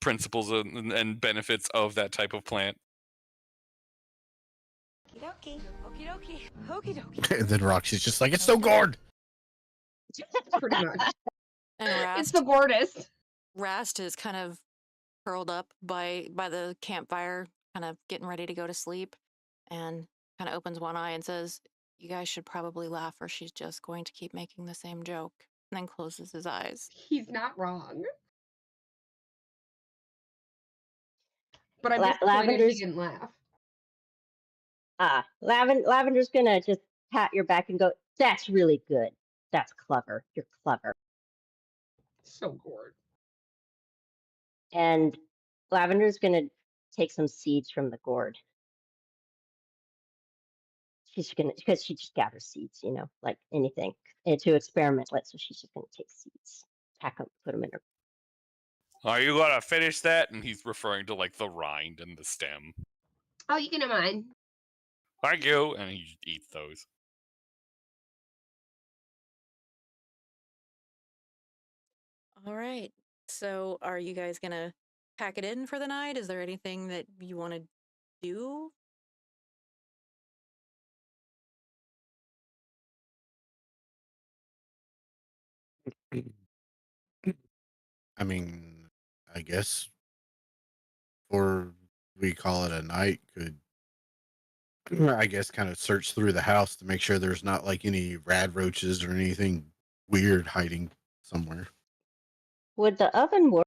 Speaker 3: principles and benefits of that type of plant.
Speaker 8: Okie dokie. Okie dokie.
Speaker 6: And then Roxy's just like, it's so gourd!
Speaker 5: Pretty much.
Speaker 2: And
Speaker 5: It's the gourdest.
Speaker 2: Rast is kind of curled up by the campfire, kind of getting ready to go to sleep, and kind of opens one eye and says, "You guys should probably laugh, or she's just going to keep making the same joke." And then closes his eyes.
Speaker 5: He's not wrong. But I'm disappointed
Speaker 4: Lavender's
Speaker 5: he didn't laugh.
Speaker 4: Lavender's gonna just pat your back and go, "That's really good. That's clever. You're clever."
Speaker 5: So gourd.
Speaker 4: And Lavender's gonna take some seeds from the gourd. She's gonna, because she just gathers seeds, like anything, and to experiment with. So she's just gonna take seeds, pack them, put them in her.
Speaker 3: Are you gonna finish that? And he's referring to like the rind and the stem.
Speaker 5: Oh, you can have mine.
Speaker 3: Thank you. And he eats those.
Speaker 2: All right. So, are you guys gonna pack it in for the night? Is there anything that you want to do?
Speaker 6: I mean, I guess before we call it a night, could I guess kind of search through the house to make sure there's not like any rad roaches or anything weird hiding somewhere.
Speaker 4: Would the oven work?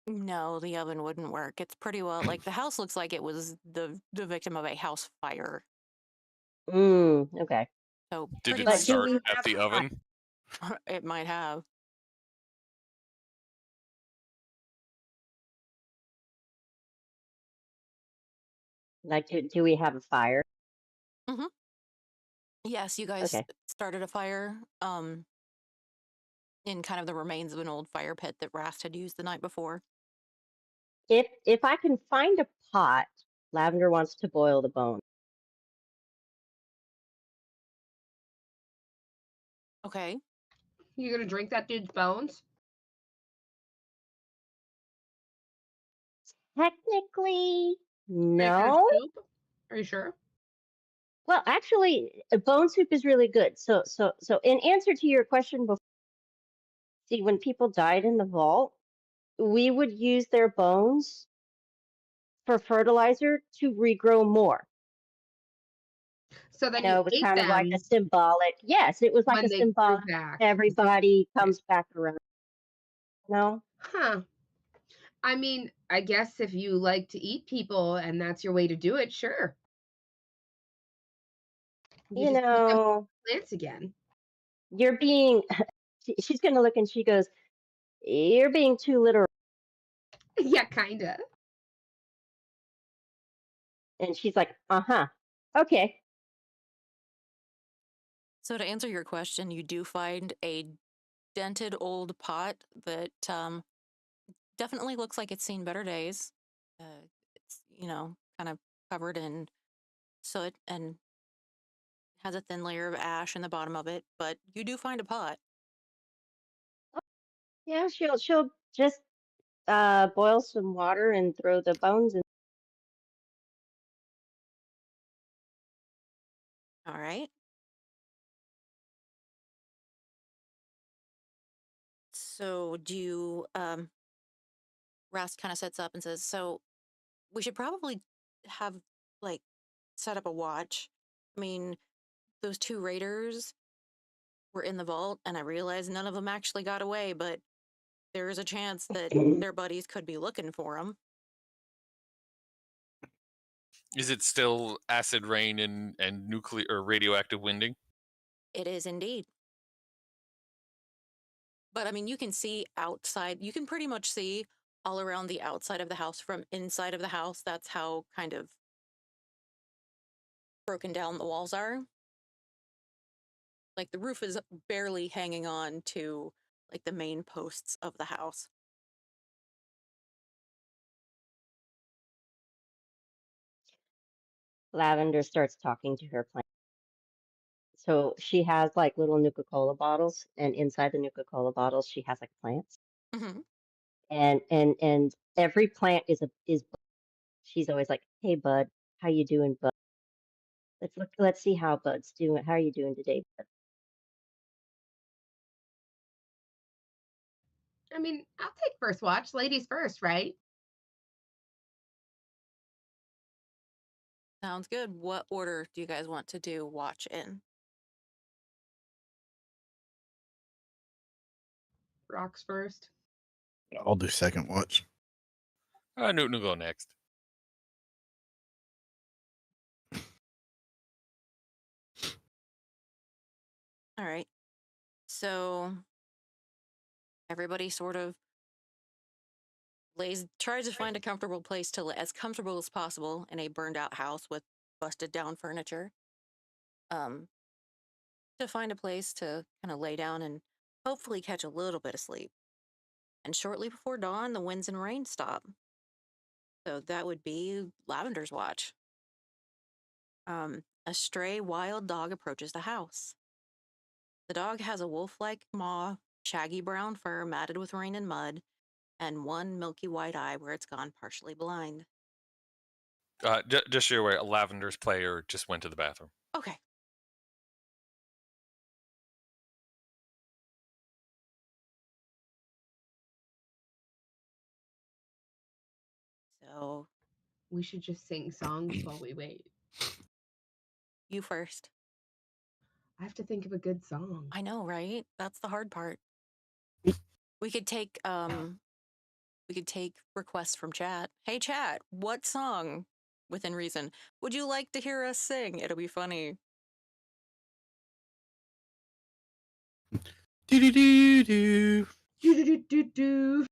Speaker 2: No, the oven wouldn't work. It's pretty well like the house looks like it was the victim of a house fire.
Speaker 4: Okay.
Speaker 2: So
Speaker 3: Did
Speaker 2: pretty
Speaker 3: it
Speaker 4: But
Speaker 2: much
Speaker 4: do
Speaker 3: start
Speaker 4: we
Speaker 3: at
Speaker 4: have
Speaker 3: the
Speaker 4: a
Speaker 3: oven?
Speaker 2: it might have.
Speaker 4: Like, do we have a fire?
Speaker 2: Yes, you guys
Speaker 4: Okay.
Speaker 2: started a fire in kind of the remains of an old fire pit that Rast had used the night before.
Speaker 4: If I can find a pot, Lavender wants to boil the bone.
Speaker 2: Okay.
Speaker 5: You gonna drink that dude's bones?
Speaker 4: Technically,
Speaker 5: Make it a
Speaker 4: no.
Speaker 5: soup? Are you sure?
Speaker 4: Well, actually, bone soup is really good. So in answer to your question before, see, when people died in the vault, we would use their bones for fertilizer to regrow more.
Speaker 5: So then
Speaker 4: It
Speaker 5: you
Speaker 4: was
Speaker 5: ate
Speaker 4: kind of like
Speaker 5: them
Speaker 4: a symbolic. Yes, it was like
Speaker 5: when
Speaker 4: a
Speaker 5: they grew
Speaker 4: symbolic.
Speaker 5: back.
Speaker 4: Everybody comes back around. No?
Speaker 5: Huh. I mean, I guess if you like to eat people and that's your way to do it, sure. You
Speaker 4: You
Speaker 5: just become
Speaker 4: know,
Speaker 5: plants again.
Speaker 4: you're being, she's going to look and she goes, you're being too literal.
Speaker 5: Yeah, kinda.
Speaker 4: And she's like, uh-huh. Okay.
Speaker 2: So to answer your question, you do find a dented old pot that definitely looks like it's seen better days. It's, kind of covered in soot and has a thin layer of ash in the bottom of it, but you do find a pot.
Speaker 4: Yeah, she'll just boil some water and throw the bones in.
Speaker 2: All right. So do you Rast kind of sets up and says, so we should probably have like set up a watch. I mean, those two raiders were in the vault, and I realized none of them actually got away, but there is a chance that their buddies could be looking for them.
Speaker 3: Is it still acid rain and nuclear or radioactive winding?
Speaker 2: It is indeed. But I mean, you can see outside, you can pretty much see all around the outside of the house from inside of the house. That's how kind of broken down the walls are. Like the roof is barely hanging on to like the main posts of the house.
Speaker 4: Lavender starts talking to her plant. So she has like little Nuka-Cola bottles, and inside the Nuka-Cola bottles, she has like plants.
Speaker 2: Mm-hmm.
Speaker 4: And every plant is she's always like, "Hey bud, how you doing, bud? Let's see how bud's doing. How are you doing today, bud?"
Speaker 5: I mean, I'll take first watch. Ladies first, right?
Speaker 2: Sounds good. What order do you guys want to do watch in?
Speaker 5: Rocks first.
Speaker 6: I'll do second watch.
Speaker 3: Newton will go next.
Speaker 2: All right. So everybody sort of tries to find a comfortable place to as comfortable as possible in a burned out house with busted down furniture. Um, to find a place to kind of lay down and hopefully catch a little bit of sleep. And shortly before dawn, the winds and rain stop. So that would be Lavender's watch. A stray wild dog approaches the house. The dog has a wolf-like maw, shaggy brown fur matted with rain and mud, and one milky white eye where it's gone partially blind.
Speaker 3: Just so you're aware, Lavender's player just went to the bathroom.
Speaker 2: Okay. So
Speaker 5: We should just sing songs while we wait.
Speaker 2: you first.
Speaker 5: I have to think of a good song.
Speaker 2: I know, right? That's the hard part. We could take requests from chat. Hey chat, what song within reason would you like to hear us sing? It'll be funny.
Speaker 6: Do do do do.
Speaker 5: Do do do do.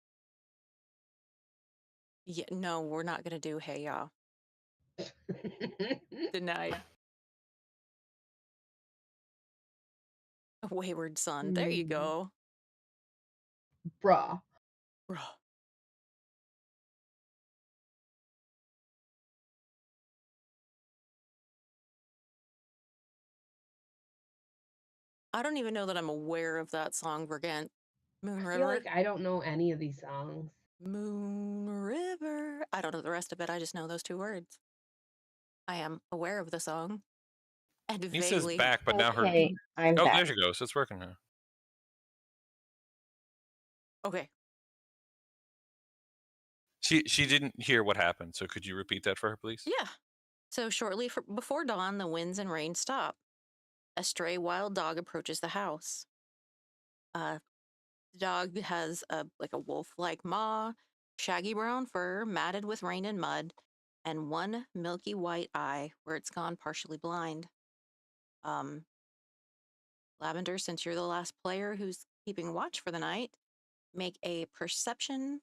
Speaker 2: Yeah, no, we're not gonna do Hey Ya. Denied. Wayward Son. There you go.
Speaker 5: Bruh.
Speaker 2: Bruh. I don't even know that I'm aware of that song, Vergant. Moon
Speaker 5: I feel
Speaker 2: River.
Speaker 5: like I don't know any of these songs.
Speaker 2: Moon River. I don't know the rest of it. I just know those two words. I am aware of the song. And
Speaker 3: He says
Speaker 2: vaguely.
Speaker 3: back, but now her.
Speaker 4: Okay, I'm
Speaker 3: Oh,
Speaker 4: back.
Speaker 3: there she goes. It's working now.
Speaker 2: Okay.
Speaker 3: She didn't hear what happened, so could you repeat that for her, please?
Speaker 2: Yeah. So shortly before dawn, the winds and rain stop. A stray wild dog approaches the house. The dog has a wolf-like maw, shaggy brown fur matted with rain and mud, and one milky white eye where it's gone partially blind. Lavender, since you're the last player who's keeping watch for the night, make a perception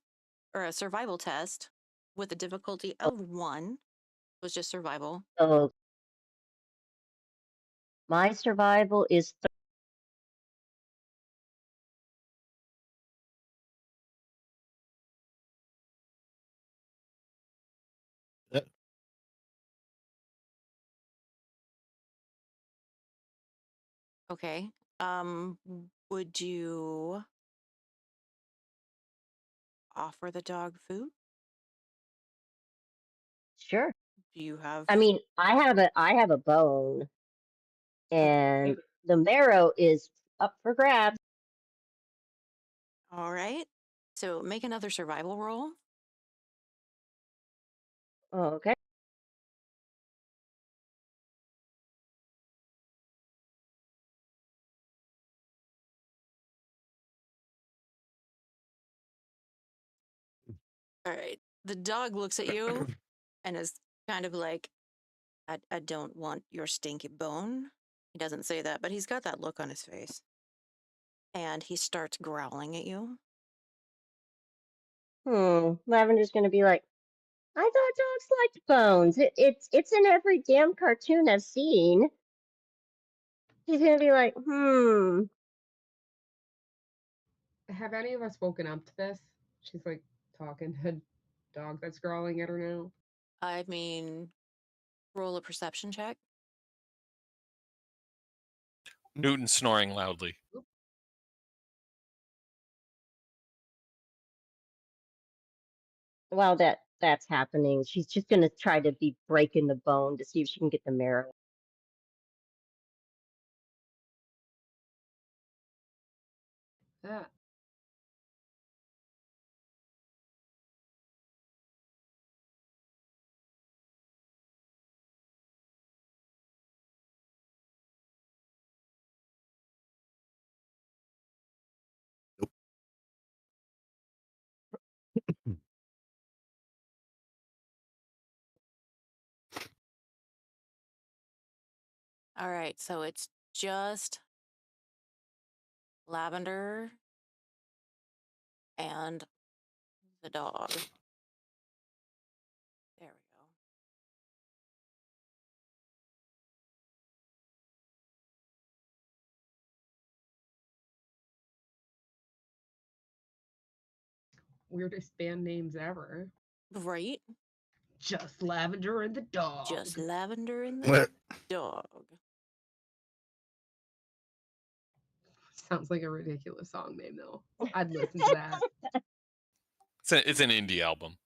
Speaker 2: or a survival test with a difficulty of 1. It was just survival.
Speaker 4: So my survival is
Speaker 2: Okay. Would you offer the dog food?
Speaker 4: sure.
Speaker 2: Do you have?
Speaker 4: I mean, I have a bone, and the marrow is up for grabs.
Speaker 2: All right. So make another survival roll.
Speaker 4: Okay.
Speaker 2: All right. The dog looks at you and is kind of like, I don't want your stinky bone. He doesn't say that, but he's got that look on his face. And he starts growling at you.
Speaker 4: Lavender's gonna be like, I thought dogs liked bones. It's in every damn cartoon I've seen. He's gonna be like,
Speaker 5: Have any of us woken up to this? She's like talking to a dog that's growling at her now.
Speaker 2: I mean, roll a perception check.
Speaker 3: Newton snoring loudly.
Speaker 4: while that's happening, she's just gonna try to be breaking the bone to see if she can get the marrow.
Speaker 5: Yeah.
Speaker 2: All right. So it's just Lavender and the dog. There we go.
Speaker 5: Weirdest band names ever.
Speaker 2: Right?
Speaker 5: Just Lavender and the dog.
Speaker 2: Just Lavender and the
Speaker 6: What?
Speaker 2: dog.
Speaker 5: Sounds like a ridiculous song name, though. I'd listen to that.
Speaker 3: It's an indie album.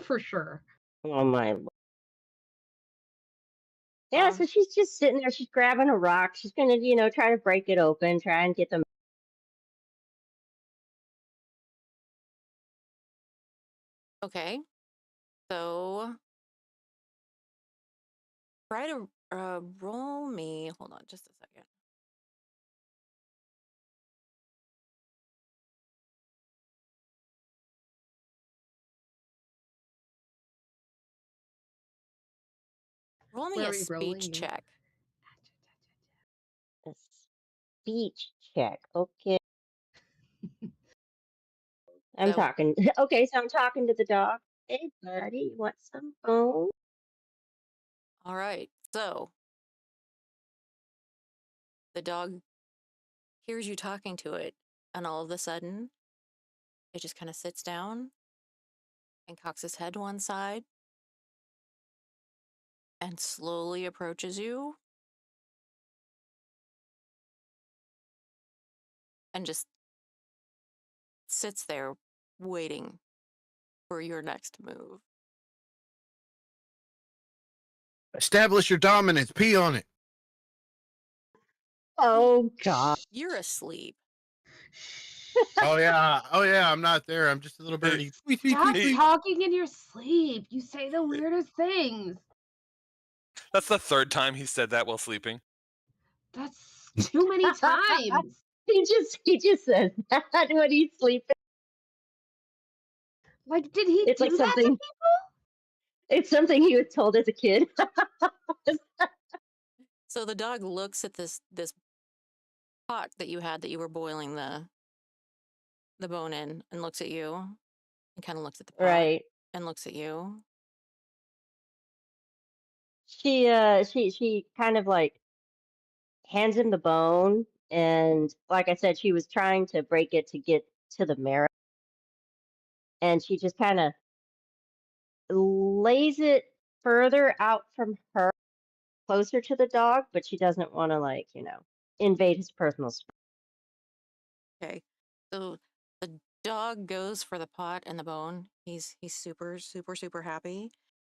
Speaker 5: For sure.
Speaker 4: Oh my lord. Yeah, so she's just sitting there, she's grabbing a rock, she's gonna, try to break it open, try and get them.
Speaker 2: Okay. So try to roll me. Hold on just a second. Roll me
Speaker 5: Where
Speaker 2: a
Speaker 5: are we rolling
Speaker 2: speech
Speaker 5: it?
Speaker 2: check.
Speaker 4: A speech check. Okay. I'm
Speaker 2: So-
Speaker 4: talking. Okay, so I'm talking to the dog. Hey, buddy, you want some bone?
Speaker 2: All right. So the dog hears you talking to it, and all of a sudden, it just kind of sits down and cocks his head one side and slowly approaches you and just sits there waiting for your next move.
Speaker 6: Establish your dominance. Pee on it.
Speaker 4: Oh God.
Speaker 2: You're asleep.
Speaker 6: Oh yeah. Oh yeah. I'm not there. I'm just a little birdie. Tweet, tweet,
Speaker 5: Stop
Speaker 6: tweet, tweet.
Speaker 5: talking in your sleep. You say the weirdest things.
Speaker 3: That's the third time he said that while sleeping.
Speaker 5: That's too many times.
Speaker 4: He just says that when he's sleeping.
Speaker 5: Like, did he
Speaker 4: It's
Speaker 5: do
Speaker 4: like
Speaker 5: that to
Speaker 4: something.
Speaker 5: people?
Speaker 4: It's something he was told as a kid.
Speaker 2: So the dog looks at this pot that you had that you were boiling the bone in, and looks at you, and kind of looks at the pot
Speaker 4: Right.
Speaker 2: and looks at you.
Speaker 4: She kind of like hands him the bone, and like I said, she was trying to break it to get to the marrow, and she just kind of lays it further out from her, closer to the dog, but she doesn't want to, like, invade his personal space.
Speaker 2: Okay. So the dog goes for the pot and the bone. He's super, super, super happy.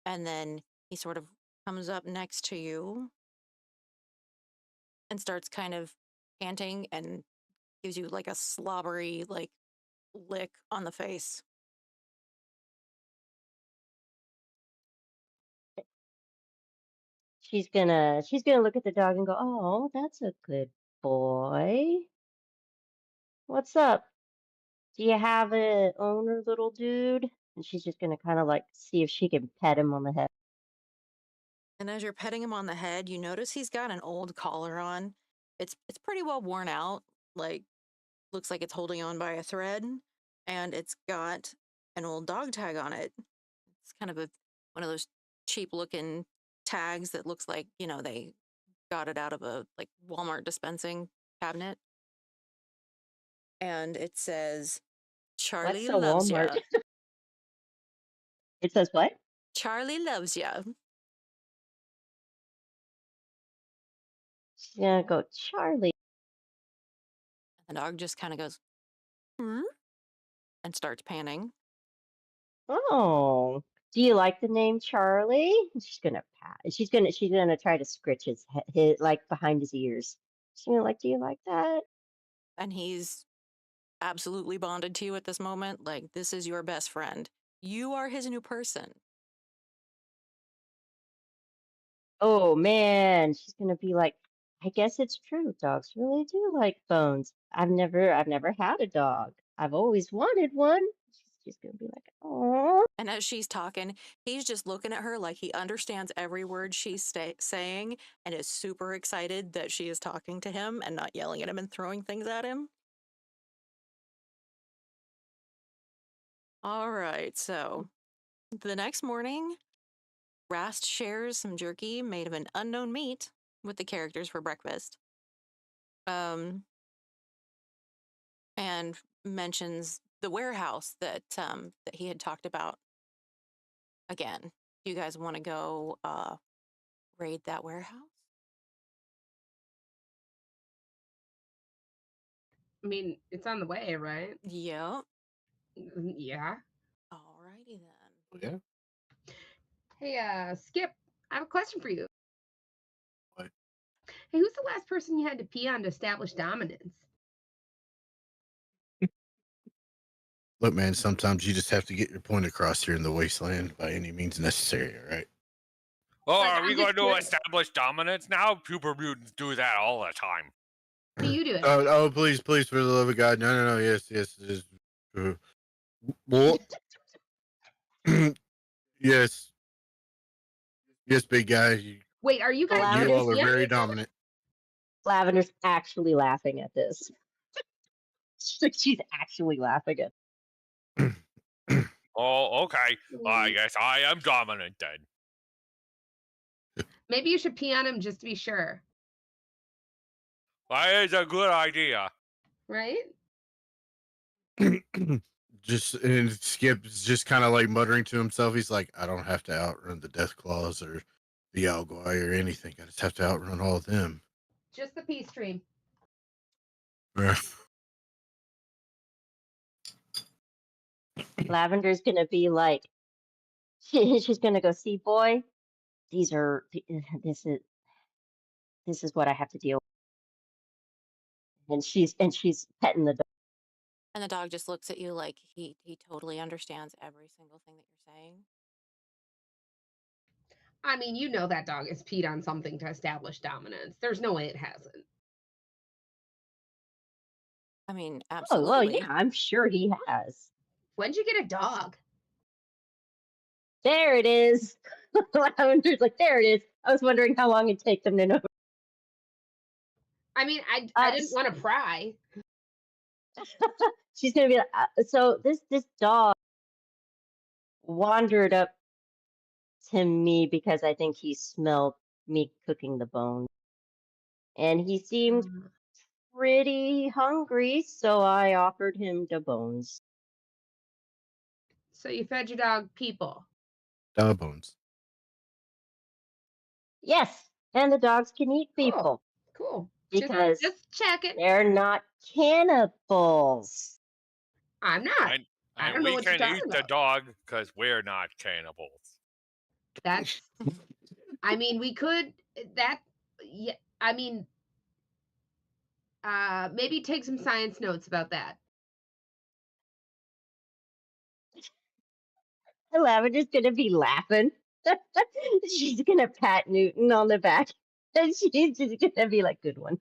Speaker 2: And then he sort of comes up next to you and starts kind of panting and gives you like a slobbery like lick on the face.
Speaker 4: She's gonna look at the dog and go, "Oh, that's a good boy. What's up? Do you have a owner, little dude?" And she's just gonna kind of like see if she can pet him on the head.
Speaker 2: And as you're petting him on the head, you notice he's got an old collar on. It's pretty well worn out, like looks like it's holding on by a thread, and it's got an old dog tag on it. It's kind of one of those cheap looking tags that looks like, they got it out of a like Walmart dispensing cabinet. And it says,
Speaker 4: What's
Speaker 2: Charlie
Speaker 4: a
Speaker 2: loves
Speaker 4: Walmart?
Speaker 2: ya.
Speaker 4: It says what?
Speaker 2: Charlie loves ya.
Speaker 4: She's gonna go, Charlie.
Speaker 2: The dog just kind of goes, "Hmm?" and starts panning.
Speaker 4: Oh, do you like the name Charlie? And she's gonna pat. She's gonna try to scritch his like behind his ears. She's gonna like, do you like that?
Speaker 2: And he's absolutely bonded to you at this moment. Like, this is your best friend. You are his new person.
Speaker 4: Oh man, she's gonna be like, I guess it's true. Dogs really do like bones. I've never had a dog. I've always wanted one. She's just gonna be like, oh.
Speaker 2: And as she's talking, he's just looking at her like he understands every word she's saying and is super excited that she is talking to him and not yelling at him and throwing things at him. All right, so the next morning, Rast shares some jerky made of an unknown meat with the characters for breakfast. And mentions the warehouse that he had talked about again. Do you guys want to go raid that warehouse?
Speaker 5: I mean, it's on the way, right?
Speaker 2: Yep.
Speaker 5: Yeah.
Speaker 2: Alrighty then.
Speaker 6: Yeah.
Speaker 5: Hey, Skip, I have a question for you.
Speaker 6: What?
Speaker 5: Hey, who's the last person you had to pee on to establish dominance?
Speaker 6: Look, man, sometimes you just have to get your point across here in the wasteland by any means necessary, all right?
Speaker 3: Oh,
Speaker 5: Like,
Speaker 3: are we
Speaker 5: I'm
Speaker 3: going
Speaker 5: just
Speaker 3: to
Speaker 5: curious.
Speaker 3: establish dominance now? Super mutants do that all the time.
Speaker 5: Hey, you do it.
Speaker 6: Oh, please, for the love of God. No. Yes. Just, what? Yes. Yes, big guy.
Speaker 5: Wait, are you guys
Speaker 6: You
Speaker 5: gonna
Speaker 4: Lavender's
Speaker 6: all are
Speaker 5: pee on
Speaker 6: very
Speaker 5: each other?
Speaker 6: dominant.
Speaker 4: Lavender's actually laughing at this. She's actually laughing at.
Speaker 3: Oh, okay. I
Speaker 5: Mm,
Speaker 3: guess I am dominant then.
Speaker 5: Maybe you should pee on him just to be sure,
Speaker 3: That is a good idea.
Speaker 5: right?
Speaker 6: And Skip's just kind of like muttering to himself. He's like, I don't have to outrun the Death Claws or the Alguai or anything. I just have to outrun all of them.
Speaker 5: Just the pee stream.
Speaker 4: Lavender's gonna be like, she's gonna go, see, boy, these are this is what I have to deal with. And she's petting the dog.
Speaker 2: And the dog just looks at you like he totally understands every single thing that you're saying.
Speaker 5: I mean, you know that dog has peed on something to establish dominance. There's no way it hasn't.
Speaker 2: I mean,
Speaker 4: Oh,
Speaker 2: absolutely.
Speaker 4: well, yeah, I'm sure he has.
Speaker 5: When'd you get a dog?
Speaker 4: There it is. Lavender's like, there it is. I was wondering how long it'd take them to know.
Speaker 5: I mean, I didn't
Speaker 4: S-
Speaker 5: want to pry.
Speaker 4: She's gonna be like, so this dog wandered up to me because I think he smelled me cooking the bone, and he seemed
Speaker 5: Um,
Speaker 4: pretty hungry, so I offered him the bones.
Speaker 5: So you fed your dog people.
Speaker 6: Bones.
Speaker 4: Yes, and the dogs can eat
Speaker 5: Cool.
Speaker 4: people
Speaker 5: Cool.
Speaker 4: because
Speaker 5: Just checking.
Speaker 4: they're not cannibals.
Speaker 5: I'm not. I
Speaker 3: And
Speaker 5: don't know
Speaker 3: we
Speaker 5: what you're
Speaker 3: can eat
Speaker 5: talking
Speaker 3: the
Speaker 5: about.
Speaker 3: dog because we're not cannibals.
Speaker 5: That's. I mean, we could. That. Yeah. I mean, maybe take some science notes about that.
Speaker 4: Lavender's gonna be laughing. She's gonna pat Newton on the back, and she's just gonna be like, "Good one."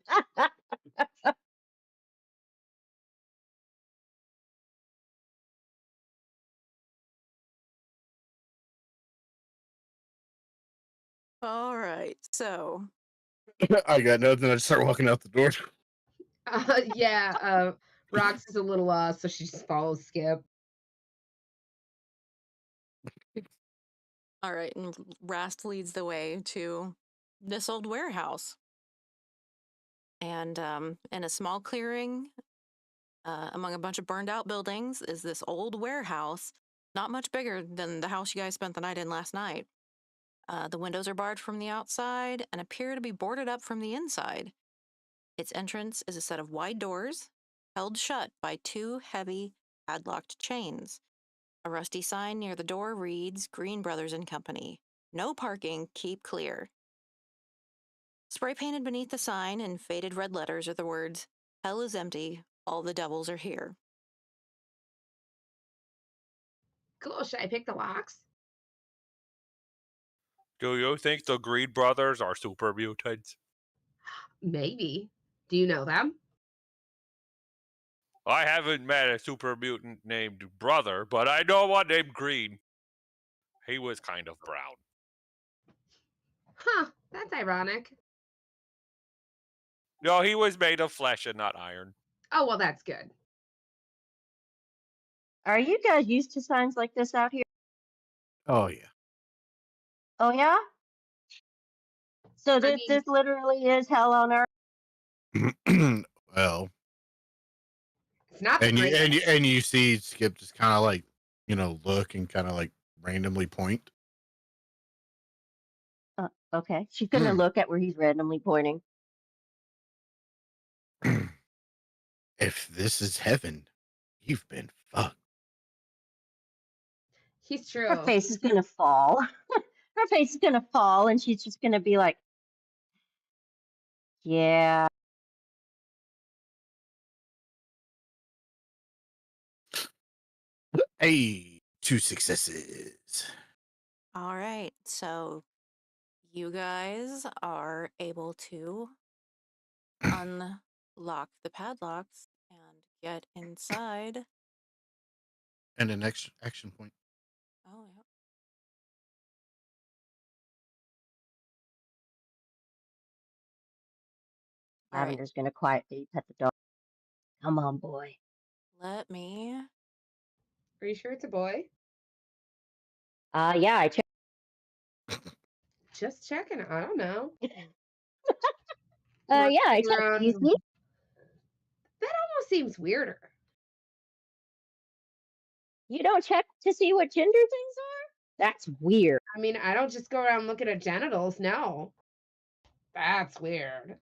Speaker 2: All right. So,
Speaker 6: I got nothing. I just start walking out the door.
Speaker 5: Yeah. Rox is a little lost, so she just follows Skip.
Speaker 2: all right. And Rast leads the way to this old warehouse. And in a small clearing among a bunch of burned out buildings is this old warehouse, not much bigger than the house you guys spent the night in last night. The windows are barred from the outside and appear to be boarded up from the inside. Its entrance is a set of wide doors held shut by two heavy padlocked chains. A rusty sign near the door reads Green Brothers and Company. No parking, keep clear. Spray painted beneath the sign in faded red letters are the words, Hell is empty, all the devils are here.
Speaker 5: Cool. Should I pick the locks?
Speaker 3: Do you think the Green Brothers are super mutants?
Speaker 5: Maybe. Do you know them?
Speaker 3: I haven't met a super mutant named Brother, but I know one named Green. He was kind of brown.
Speaker 5: Huh. That's ironic.
Speaker 3: No, he was made of flesh and not iron.
Speaker 5: Oh, well, that's good.
Speaker 4: Are you guys used to signs like this out here?
Speaker 6: Oh yeah.
Speaker 4: Oh yeah. So
Speaker 5: I
Speaker 4: this
Speaker 5: mean,
Speaker 4: this literally is hell on earth.
Speaker 6: Well,
Speaker 5: it's not the
Speaker 6: and you and you
Speaker 5: greatest.
Speaker 6: and you see Skip just kind of like look and kind of like randomly point.
Speaker 4: Okay, she's gonna look at where he's randomly pointing.
Speaker 6: If this is heaven, you've been fucked.
Speaker 5: He's
Speaker 4: Her
Speaker 5: true.
Speaker 4: face is gonna fall. Her face is gonna fall, and she's just gonna be like, "Yeah."
Speaker 6: Hey, 2 successes.
Speaker 2: All right, so you guys are able to unlock the padlocks and get inside.
Speaker 6: And an extra action point.
Speaker 2: Oh, yeah. All right,
Speaker 4: Lavender's gonna quietly pet the dog. Come on, boy.
Speaker 2: let me.
Speaker 5: Are you sure it's a boy?
Speaker 4: Yeah, I checked.
Speaker 5: Just checking. I don't know.
Speaker 4: Yeah, I
Speaker 5: Looking
Speaker 4: checked.
Speaker 5: around.
Speaker 4: You see?
Speaker 5: That almost seems weirder.
Speaker 4: You don't check to see what gender things are? That's weird.
Speaker 5: I mean, I don't just go around looking at genitals. No. That's weird.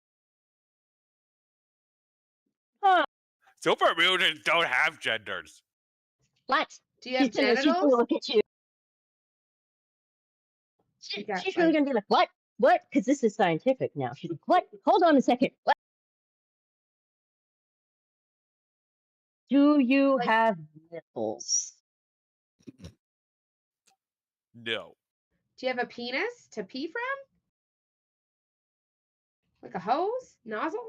Speaker 4: Huh?
Speaker 3: Super mutants don't have genders.
Speaker 4: What?
Speaker 5: Do you have
Speaker 4: She's gonna
Speaker 5: genitals?
Speaker 4: look at you.
Speaker 5: You got,
Speaker 4: She's really
Speaker 5: like,
Speaker 4: gonna be like, "What? What?" Because this is scientific now. She's like, "What? Hold on a second. What? Do you
Speaker 5: Like-
Speaker 4: have nipples?"
Speaker 3: No.
Speaker 5: do you have a penis to pee from? Like a hose? Nozzle?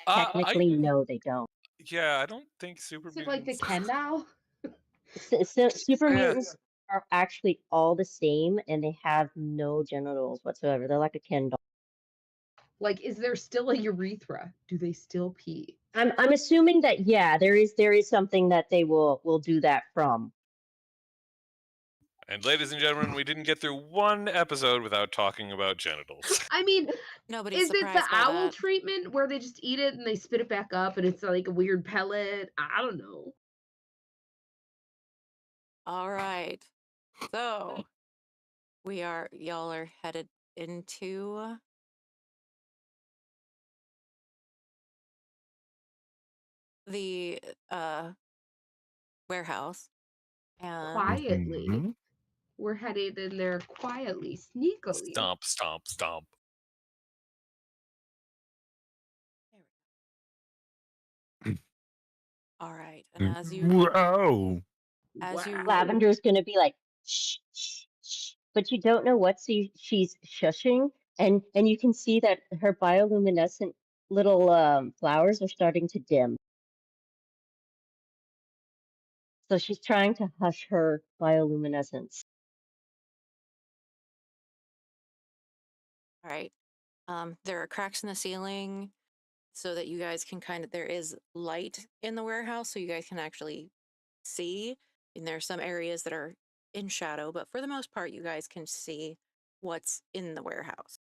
Speaker 4: Technically, no, they don't.
Speaker 3: Yeah, I don't think super
Speaker 5: Is it like the
Speaker 3: mutants.
Speaker 5: Ken doll?
Speaker 4: Super
Speaker 3: Yeah.
Speaker 4: mutants are actually all the same, and they have no genitals whatsoever. They're like a Ken doll.
Speaker 5: Like, is there still a urethra? Do they still pee?
Speaker 4: I'm assuming that yeah, there is something that they will do that from.
Speaker 3: And ladies and gentlemen, we didn't get through one episode without talking about genitals.
Speaker 5: I mean,
Speaker 2: Nobody's
Speaker 5: is it the
Speaker 2: surprised by
Speaker 5: owl
Speaker 2: that.
Speaker 5: treatment where they just eat it and they spit it back up and it's like a weird pellet? I don't know.
Speaker 2: All right. So y'all are headed into the warehouse. And
Speaker 5: Quietly.
Speaker 6: Mhm.
Speaker 5: We're headed in there quietly, sneakily.
Speaker 3: Stomp, stomp, stomp.
Speaker 2: all right. And as you
Speaker 6: Whoa.
Speaker 2: as you
Speaker 4: Lavender's gonna be like shh, shh, shh, but you don't know what she's shushing, and you can see that her bioluminescent little flowers are starting to dim. So she's trying to hush her bioluminescence.
Speaker 2: all right. There are cracks in the ceiling so that you guys can there is light in the warehouse so you guys can actually see. And there are some areas that are in shadow, but for the most part, you guys can see what's in the warehouse.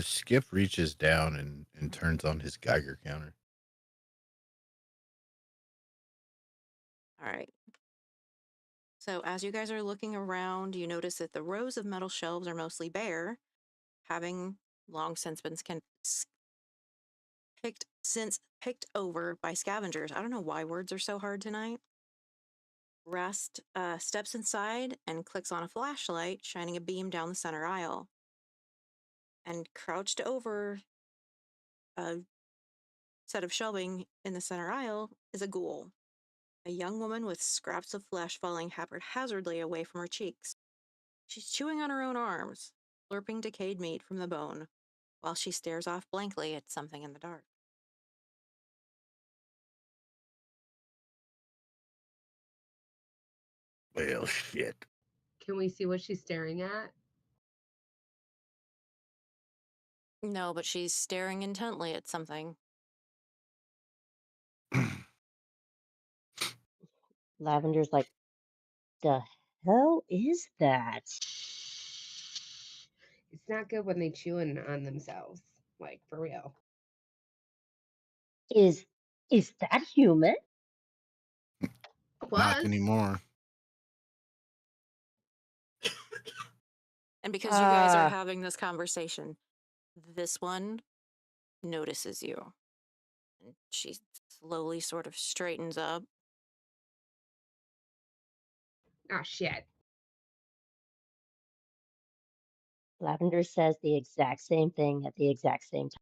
Speaker 6: Skip reaches down and turns on his Geiger counter.
Speaker 2: All right. So as you guys are looking around, you notice that the rows of metal shelves are mostly bare, having long since been picked over by scavengers. I don't know why words are so hard tonight. Rest steps inside and clicks on a flashlight, shining a beam down the center aisle. And crouched over a set of shelving in the center aisle is a ghoul, a young woman with scraps of flesh falling haphazardly away from her cheeks. She's chewing on her own arms, slurping decayed meat from the bone, while she stares off blankly at something in the dark.
Speaker 6: Well, shit.
Speaker 5: Can we see what she's staring at?
Speaker 2: No, but she's staring intently at something.
Speaker 4: Lavender's like, the hell is that?
Speaker 5: It's not good when they chewing on themselves. Like, for real.
Speaker 4: Is that human?
Speaker 6: Not anymore.
Speaker 2: And because you guys are having this conversation, this one notices you. And she slowly sort of straightens up.
Speaker 5: Oh, shit.
Speaker 4: Lavender says the exact same thing at the exact same time.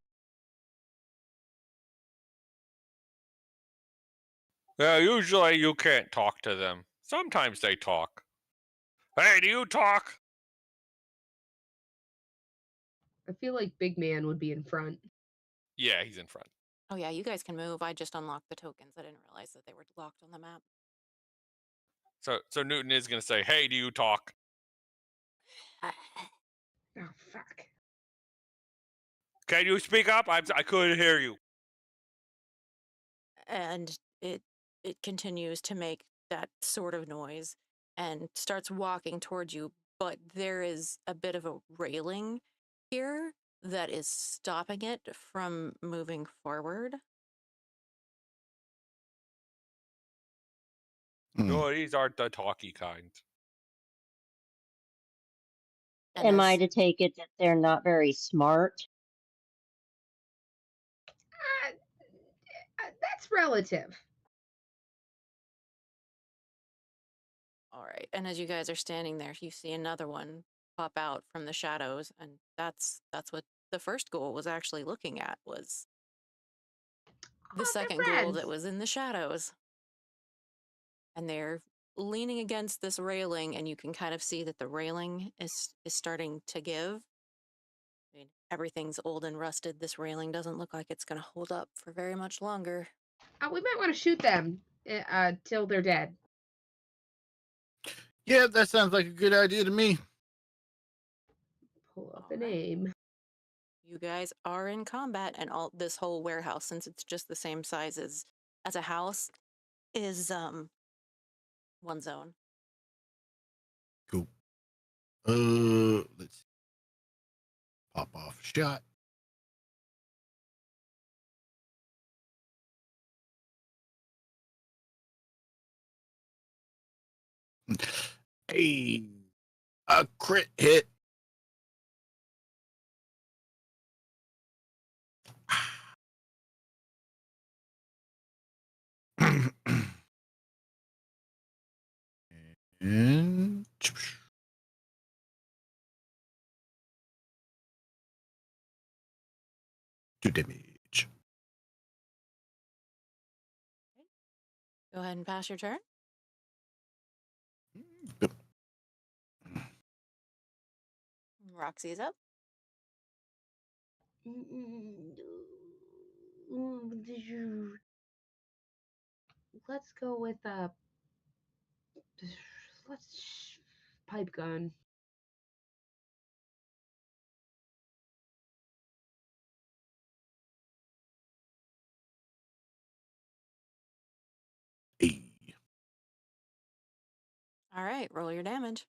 Speaker 3: Yeah, usually you can't talk to them. Sometimes they talk. Hey, do you talk?
Speaker 5: I feel like Big Man would be in front.
Speaker 3: Yeah, he's in front.
Speaker 2: Oh yeah, you guys can move. I just unlocked the tokens. I didn't realize that they were locked on the map.
Speaker 3: So Newton is going to say, hey, do you talk?
Speaker 5: Oh, fuck.
Speaker 3: Can you speak up? I couldn't hear you.
Speaker 2: And it continues to make that sort of noise and starts walking towards you, but there is a bit of a railing here that is stopping it from moving forward.
Speaker 3: No, these aren't the talky kind.
Speaker 2: And
Speaker 4: Am I to take it that they're not very smart?
Speaker 5: That's relative.
Speaker 2: All right. And as you guys are standing there, you see another one pop out from the shadows, and that's what the first ghoul was actually looking at, was the second ghoul that was in the shadows. And they're leaning against this railing, and you can kind of see that the railing is starting to give. I mean, everything's old and rusted. This railing doesn't look like it's going to hold up for very much longer.
Speaker 5: We might want to shoot them till they're dead.
Speaker 6: Yeah, that sounds like a good idea to me.
Speaker 5: Pull up
Speaker 2: All
Speaker 5: an
Speaker 2: right.
Speaker 5: aim.
Speaker 2: You guys are in combat, and all this whole warehouse, since it's just the same size as a house, is one zone.
Speaker 6: Cool. Let's pop off a shot. Hey, a crit hit. And 2 damage.
Speaker 2: Go ahead and pass your turn.
Speaker 6: Yep.
Speaker 2: Roxy's up.
Speaker 5: Let's go with pipe gun.
Speaker 6: Hey.
Speaker 2: All right, roll your damage.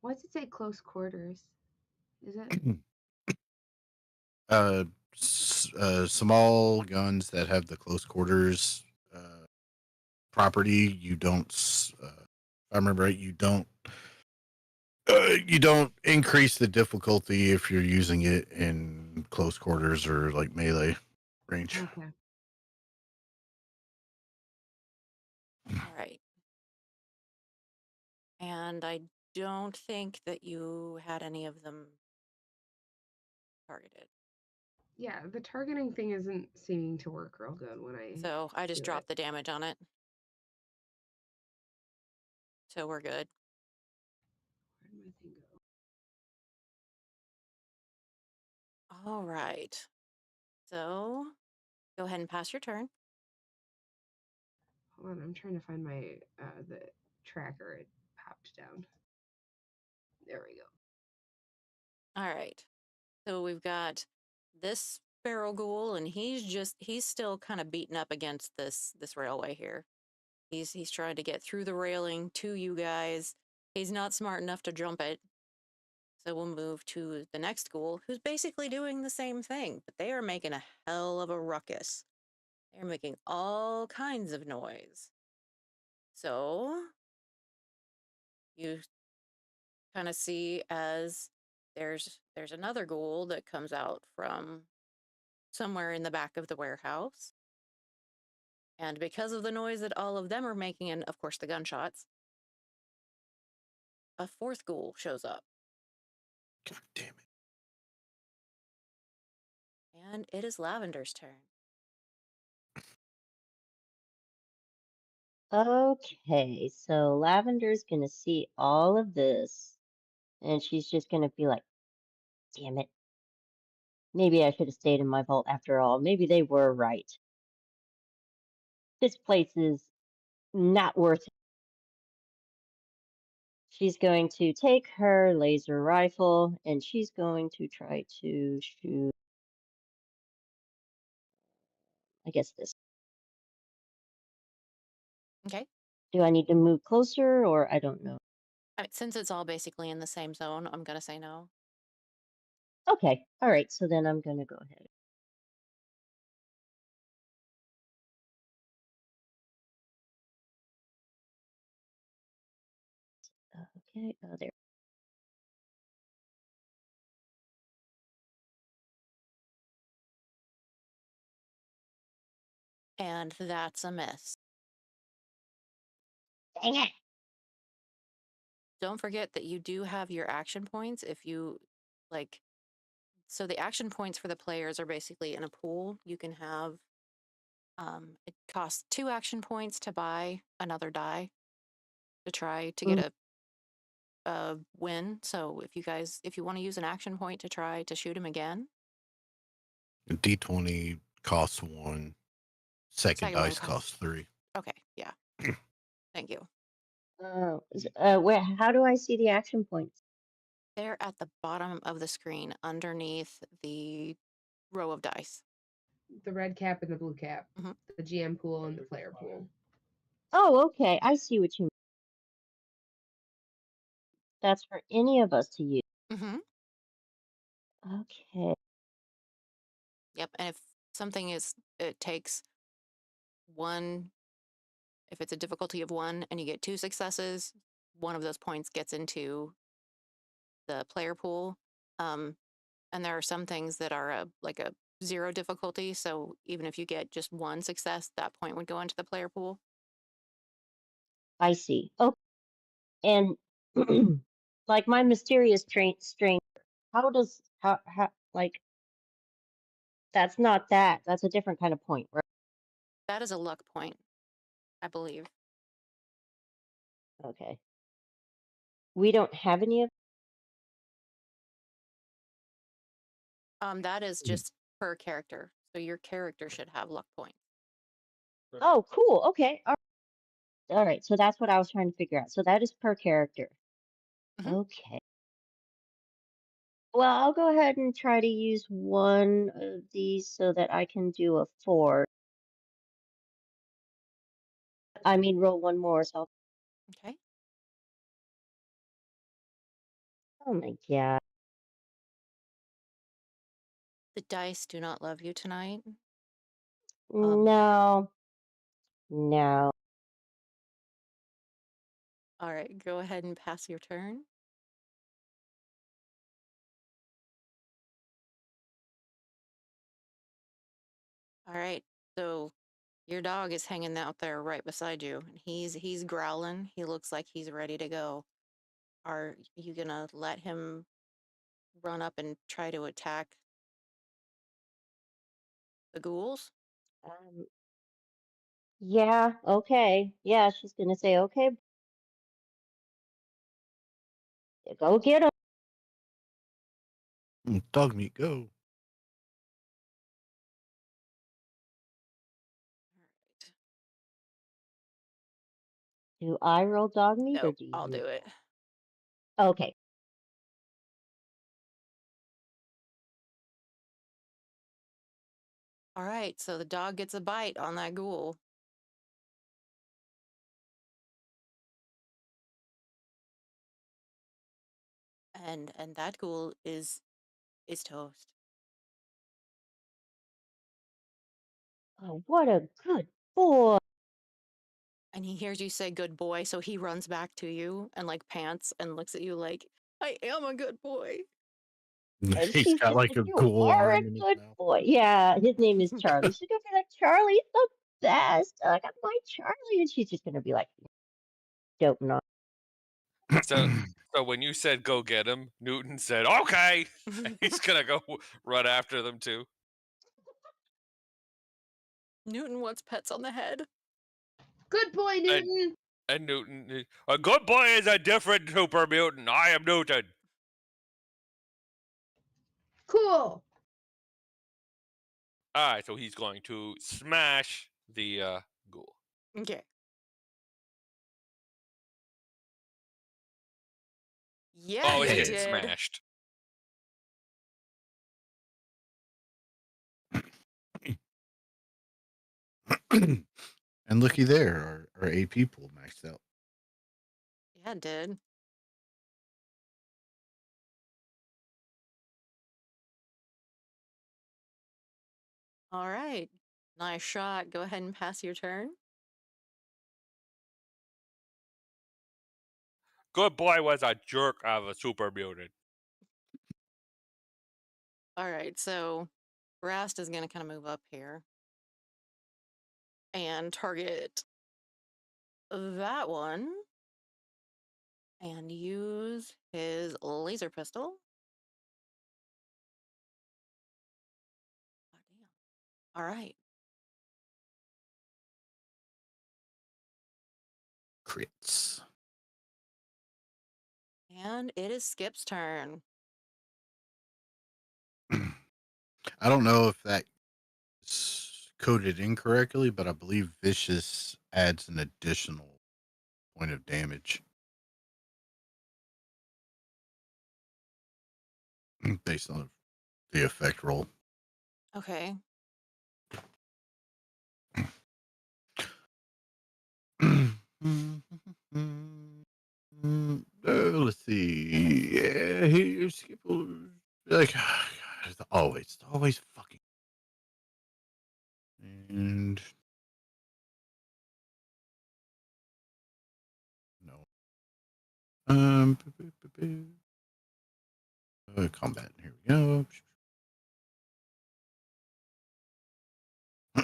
Speaker 5: Why does it say close quarters? Is it?
Speaker 6: Small guns that have the close quarters property. You don't. If I remember right, you don't. You don't increase the difficulty if you're using it in close quarters or like melee range.
Speaker 5: Okay.
Speaker 2: All right. And I don't think that you had any of them targeted.
Speaker 5: Yeah, the targeting thing isn't seeming to work real good when I
Speaker 2: So I just
Speaker 5: do
Speaker 2: dropped
Speaker 5: it.
Speaker 2: the damage on it. So we're good.
Speaker 5: Where'd my thing go?
Speaker 2: All right. So go ahead and pass your turn.
Speaker 5: Hold on, I'm trying to find my the tracker. It popped down. There we go.
Speaker 2: All right. So we've got this feral ghoul, and he's still kind of beaten up against this railway here. He's trying to get through the railing to you guys. He's not smart enough to jump it. So we'll move to the next ghoul, who's basically doing the same thing, but they are making a hell of a ruckus. They're making all kinds of noise. So you kind of see as there's another ghoul that comes out from somewhere in the back of the warehouse. And because of the noise that all of them are making, and of course the gunshots, a fourth ghoul shows up.
Speaker 6: God damn it.
Speaker 2: And it is Lavender's turn.
Speaker 4: Okay, so Lavender's gonna see all of this, and she's just gonna be like, damn it. Maybe I should have stayed in my vault after all. Maybe they were right. This place is not worth it. She's going to take her laser rifle and she's going to try to shoot, I guess this.
Speaker 2: Okay.
Speaker 4: Do I need to move closer or I don't know?
Speaker 2: Since it's all basically in the same zone, I'm going to say no.
Speaker 4: Okay, all right, so then I'm going to go ahead. Okay, there.
Speaker 2: And that's a miss.
Speaker 4: Dang it!
Speaker 2: Don't forget that you do have your action points if you like. So the action points for the players are basically in a pool. You can have It costs 2 action points to buy another die to try to get a win. So if you want to use an action point to try to shoot him again,
Speaker 6: D20 costs 1. Second
Speaker 2: second one
Speaker 6: dice
Speaker 2: costs.
Speaker 6: costs 3.
Speaker 2: Okay, yeah. Thank you.
Speaker 4: Where? How do I see the action points?
Speaker 2: They're at the bottom of the screen underneath the row of dice.
Speaker 5: The red cap and the blue cap,
Speaker 2: Mhm.
Speaker 5: the GM pool and the player pool.
Speaker 4: Oh, okay. I see what you mean. That's for any of us to use.
Speaker 2: Mm-hmm.
Speaker 4: Okay.
Speaker 2: Yep. And if something it takes one, if it's a difficulty of 1 and you get 2 successes, one of those points gets into the player pool. And there are some things that are like a 0 difficulty. So even if you get just 1 success, that point would go into the player pool.
Speaker 4: I see. Okay. And like my mysterious stranger, how like that's not that. That's a different kind of point, right?
Speaker 2: That is a luck point, I believe.
Speaker 4: Okay. We don't have any of.
Speaker 2: That is just per character. So your character should have luck points.
Speaker 4: Oh, cool. Okay. All right. So that's what I was trying to figure out. So that is per character.
Speaker 2: Mhm.
Speaker 4: Okay. Well, I'll go ahead and try to use one of these so that I can do a 4. I mean, roll one more. So,
Speaker 2: Okay.
Speaker 4: oh my God.
Speaker 2: The dice do not love you tonight.
Speaker 4: No, no.
Speaker 2: All right, go ahead and pass your turn. All right. So your dog is hanging out there right beside you. And he's growling. He looks like he's ready to go. Are you gonna let him run up and try to attack the ghouls?
Speaker 4: Um, yeah, okay. Yeah, she's gonna say, okay, go get him.
Speaker 6: Dog meat, go.
Speaker 4: Do I roll dog meat or
Speaker 2: No,
Speaker 4: do
Speaker 2: I'll
Speaker 4: you?
Speaker 2: do it.
Speaker 4: Okay.
Speaker 2: All right, so the dog gets a bite on that ghoul. And that ghoul is toast.
Speaker 4: Oh, what a good boy.
Speaker 2: And he hears you say good boy, so he runs back to you and like pants and looks at you like, I am a good boy.
Speaker 4: And
Speaker 6: He's
Speaker 4: she's
Speaker 6: got
Speaker 4: just
Speaker 6: like
Speaker 4: like,
Speaker 6: a
Speaker 4: you
Speaker 6: ghoul
Speaker 4: are a
Speaker 6: arm in his
Speaker 4: good
Speaker 6: mouth.
Speaker 4: boy. Yeah, his name is Charlie. She's gonna be like, Charlie's the best. I got my Charlie. And she's just gonna be like, doping on.
Speaker 3: So when you said go get him, Newton said okay. He's gonna go run after them too.
Speaker 2: Newton wants pets on the head.
Speaker 5: Good boy, Newton.
Speaker 3: And Newton, a good boy is a different super mutant. I am Newton.
Speaker 5: Cool.
Speaker 3: All right, so he's going to smash the ghoul.
Speaker 2: Okay. Yeah,
Speaker 3: Oh, it's
Speaker 2: you
Speaker 3: getting
Speaker 2: did.
Speaker 3: smashed.
Speaker 6: And looky there, our AP pool maxed out.
Speaker 2: Yeah, it did. All right. Nice shot. Go ahead and pass your turn.
Speaker 3: Good boy was a jerk of a super mutant.
Speaker 2: All right, so Rast is going to kind of move up here and target that one and use his laser pistol. God damn. All right.
Speaker 6: crits.
Speaker 2: And it is Skip's turn.
Speaker 6: I don't know if that's coded incorrectly, but I believe vicious adds an additional point of damage based on the effect roll.
Speaker 2: Okay.
Speaker 6: Let's see. Yeah, here's like it's always fucking. And no. Combat. Here we go.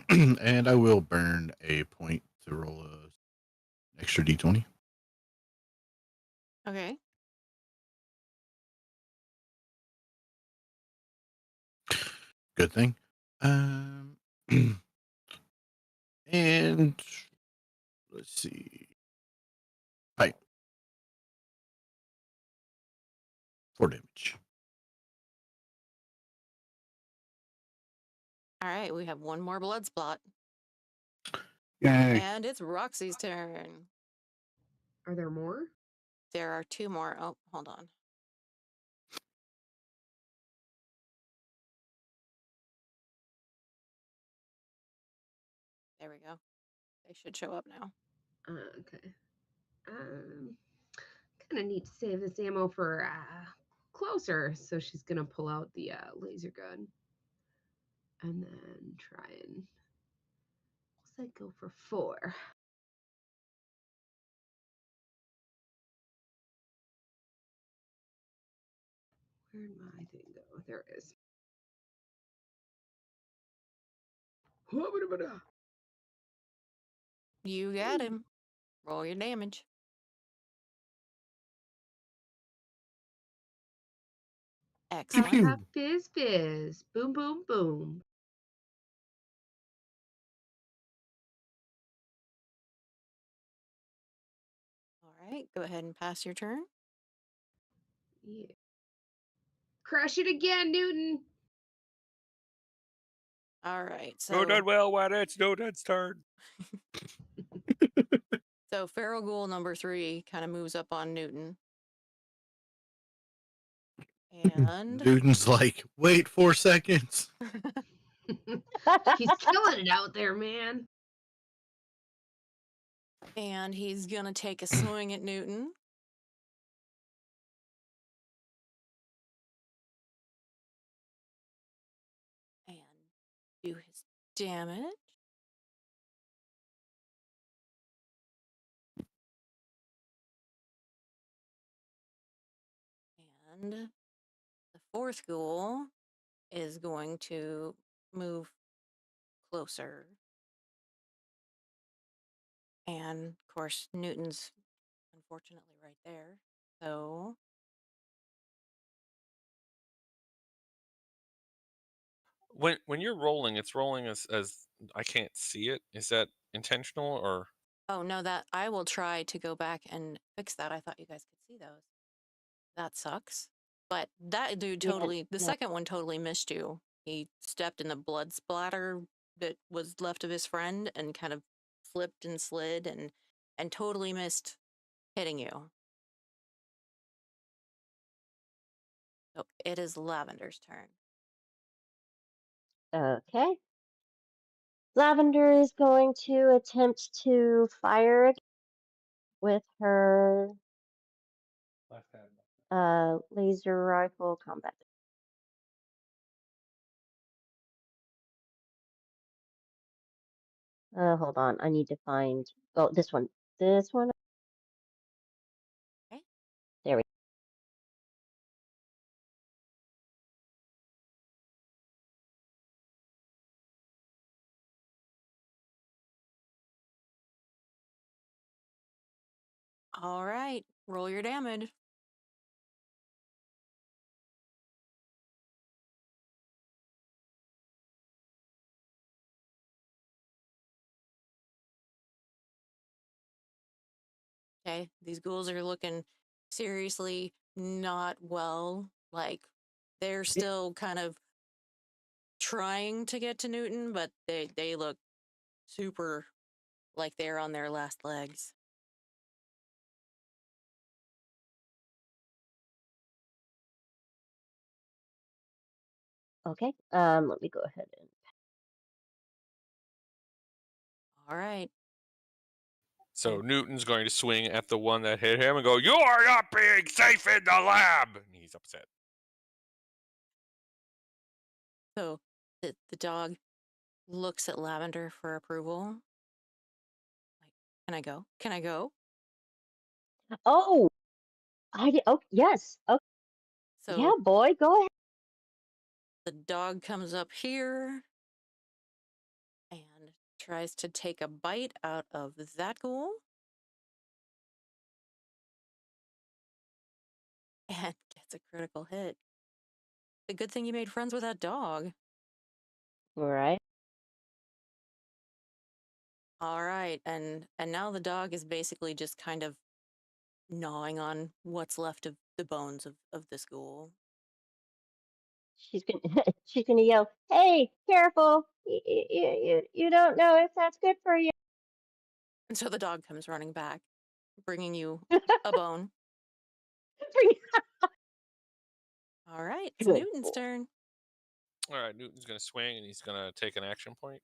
Speaker 6: And I will burn a point to roll a extra d20.
Speaker 2: Okay.
Speaker 6: Good thing. And let's see. Right. 4 damage.
Speaker 2: All right. We have one more blood spot.
Speaker 6: Yay.
Speaker 2: And it's Roxy's turn.
Speaker 5: Are there more?
Speaker 2: There are 2 more. Oh, hold on. There we go. They should show up now.
Speaker 5: Okay. Kind of need to save this ammo for closer. So she's gonna pull out the laser gun, and then try and. Let's go for 4. Where'd my thing go? There it is.
Speaker 2: You got him. Roll your damage. Excellent.
Speaker 5: Pop, fizz, fizz. Boom, boom, boom.
Speaker 2: All right. Go ahead and pass your turn.
Speaker 5: Yeah. Crush it again, Newton.
Speaker 2: All right.
Speaker 3: No done
Speaker 2: So,
Speaker 3: well, when it's no done's turn.
Speaker 2: so Feral Ghoul number 3 kind of moves up on Newton. And
Speaker 6: Newton's like, wait 4 seconds.
Speaker 5: He's killing it out there, man.
Speaker 2: and he's gonna take a swing at Newton. And do his damage. And the 4th ghoul is going to move closer. And of course, Newton's unfortunately right there. So
Speaker 3: When you're rolling, it's rolling as I can't see it. Is that intentional or?
Speaker 2: oh no, that I will try to go back and fix that. I thought you guys could see those. That sucks. But that dude
Speaker 4: Yeah,
Speaker 2: totally, the
Speaker 4: no.
Speaker 2: second one totally missed you. He stepped in the blood splatter that was left of his friend and kind of flipped and slid and totally missed hitting you. So it is Lavender's turn.
Speaker 4: Okay. Lavender is going to attempt to fire again with her laser rifle combat. Hold on. I need to find. Oh, this one. This one.
Speaker 2: Okay.
Speaker 4: There we
Speaker 2: All right. Roll your damage. Okay, these ghouls are looking seriously not well. Like they're still kind of trying to get to Newton, but they look super like they're on their last legs.
Speaker 4: Okay. Let me go ahead and.
Speaker 2: All right.
Speaker 3: So Newton's going to swing at the one that hit him and go, "You are not being safe in the lab!" And he's upset.
Speaker 2: So the dog looks at Lavender for approval. Like, can I go? Can I go?
Speaker 4: Oh, oh, yes. Oh, yeah,
Speaker 2: So
Speaker 4: boy, go ahead.
Speaker 2: the dog comes up here and tries to take a bite out of that ghoul. And gets a critical hit. The good thing you made friends with that dog.
Speaker 4: All right.
Speaker 2: All right, and now the dog is basically just kind of gnawing on what's left of the bones of this ghoul.
Speaker 4: She's gonna she's gonna yell, "Hey, careful! You don't know if that's good for you."
Speaker 2: And so the dog comes running back, bringing you a bone. All right, it's
Speaker 4: Good
Speaker 2: Newton's
Speaker 4: boy.
Speaker 2: turn.
Speaker 3: All right, Newton's going to swing and he's going to take an action point.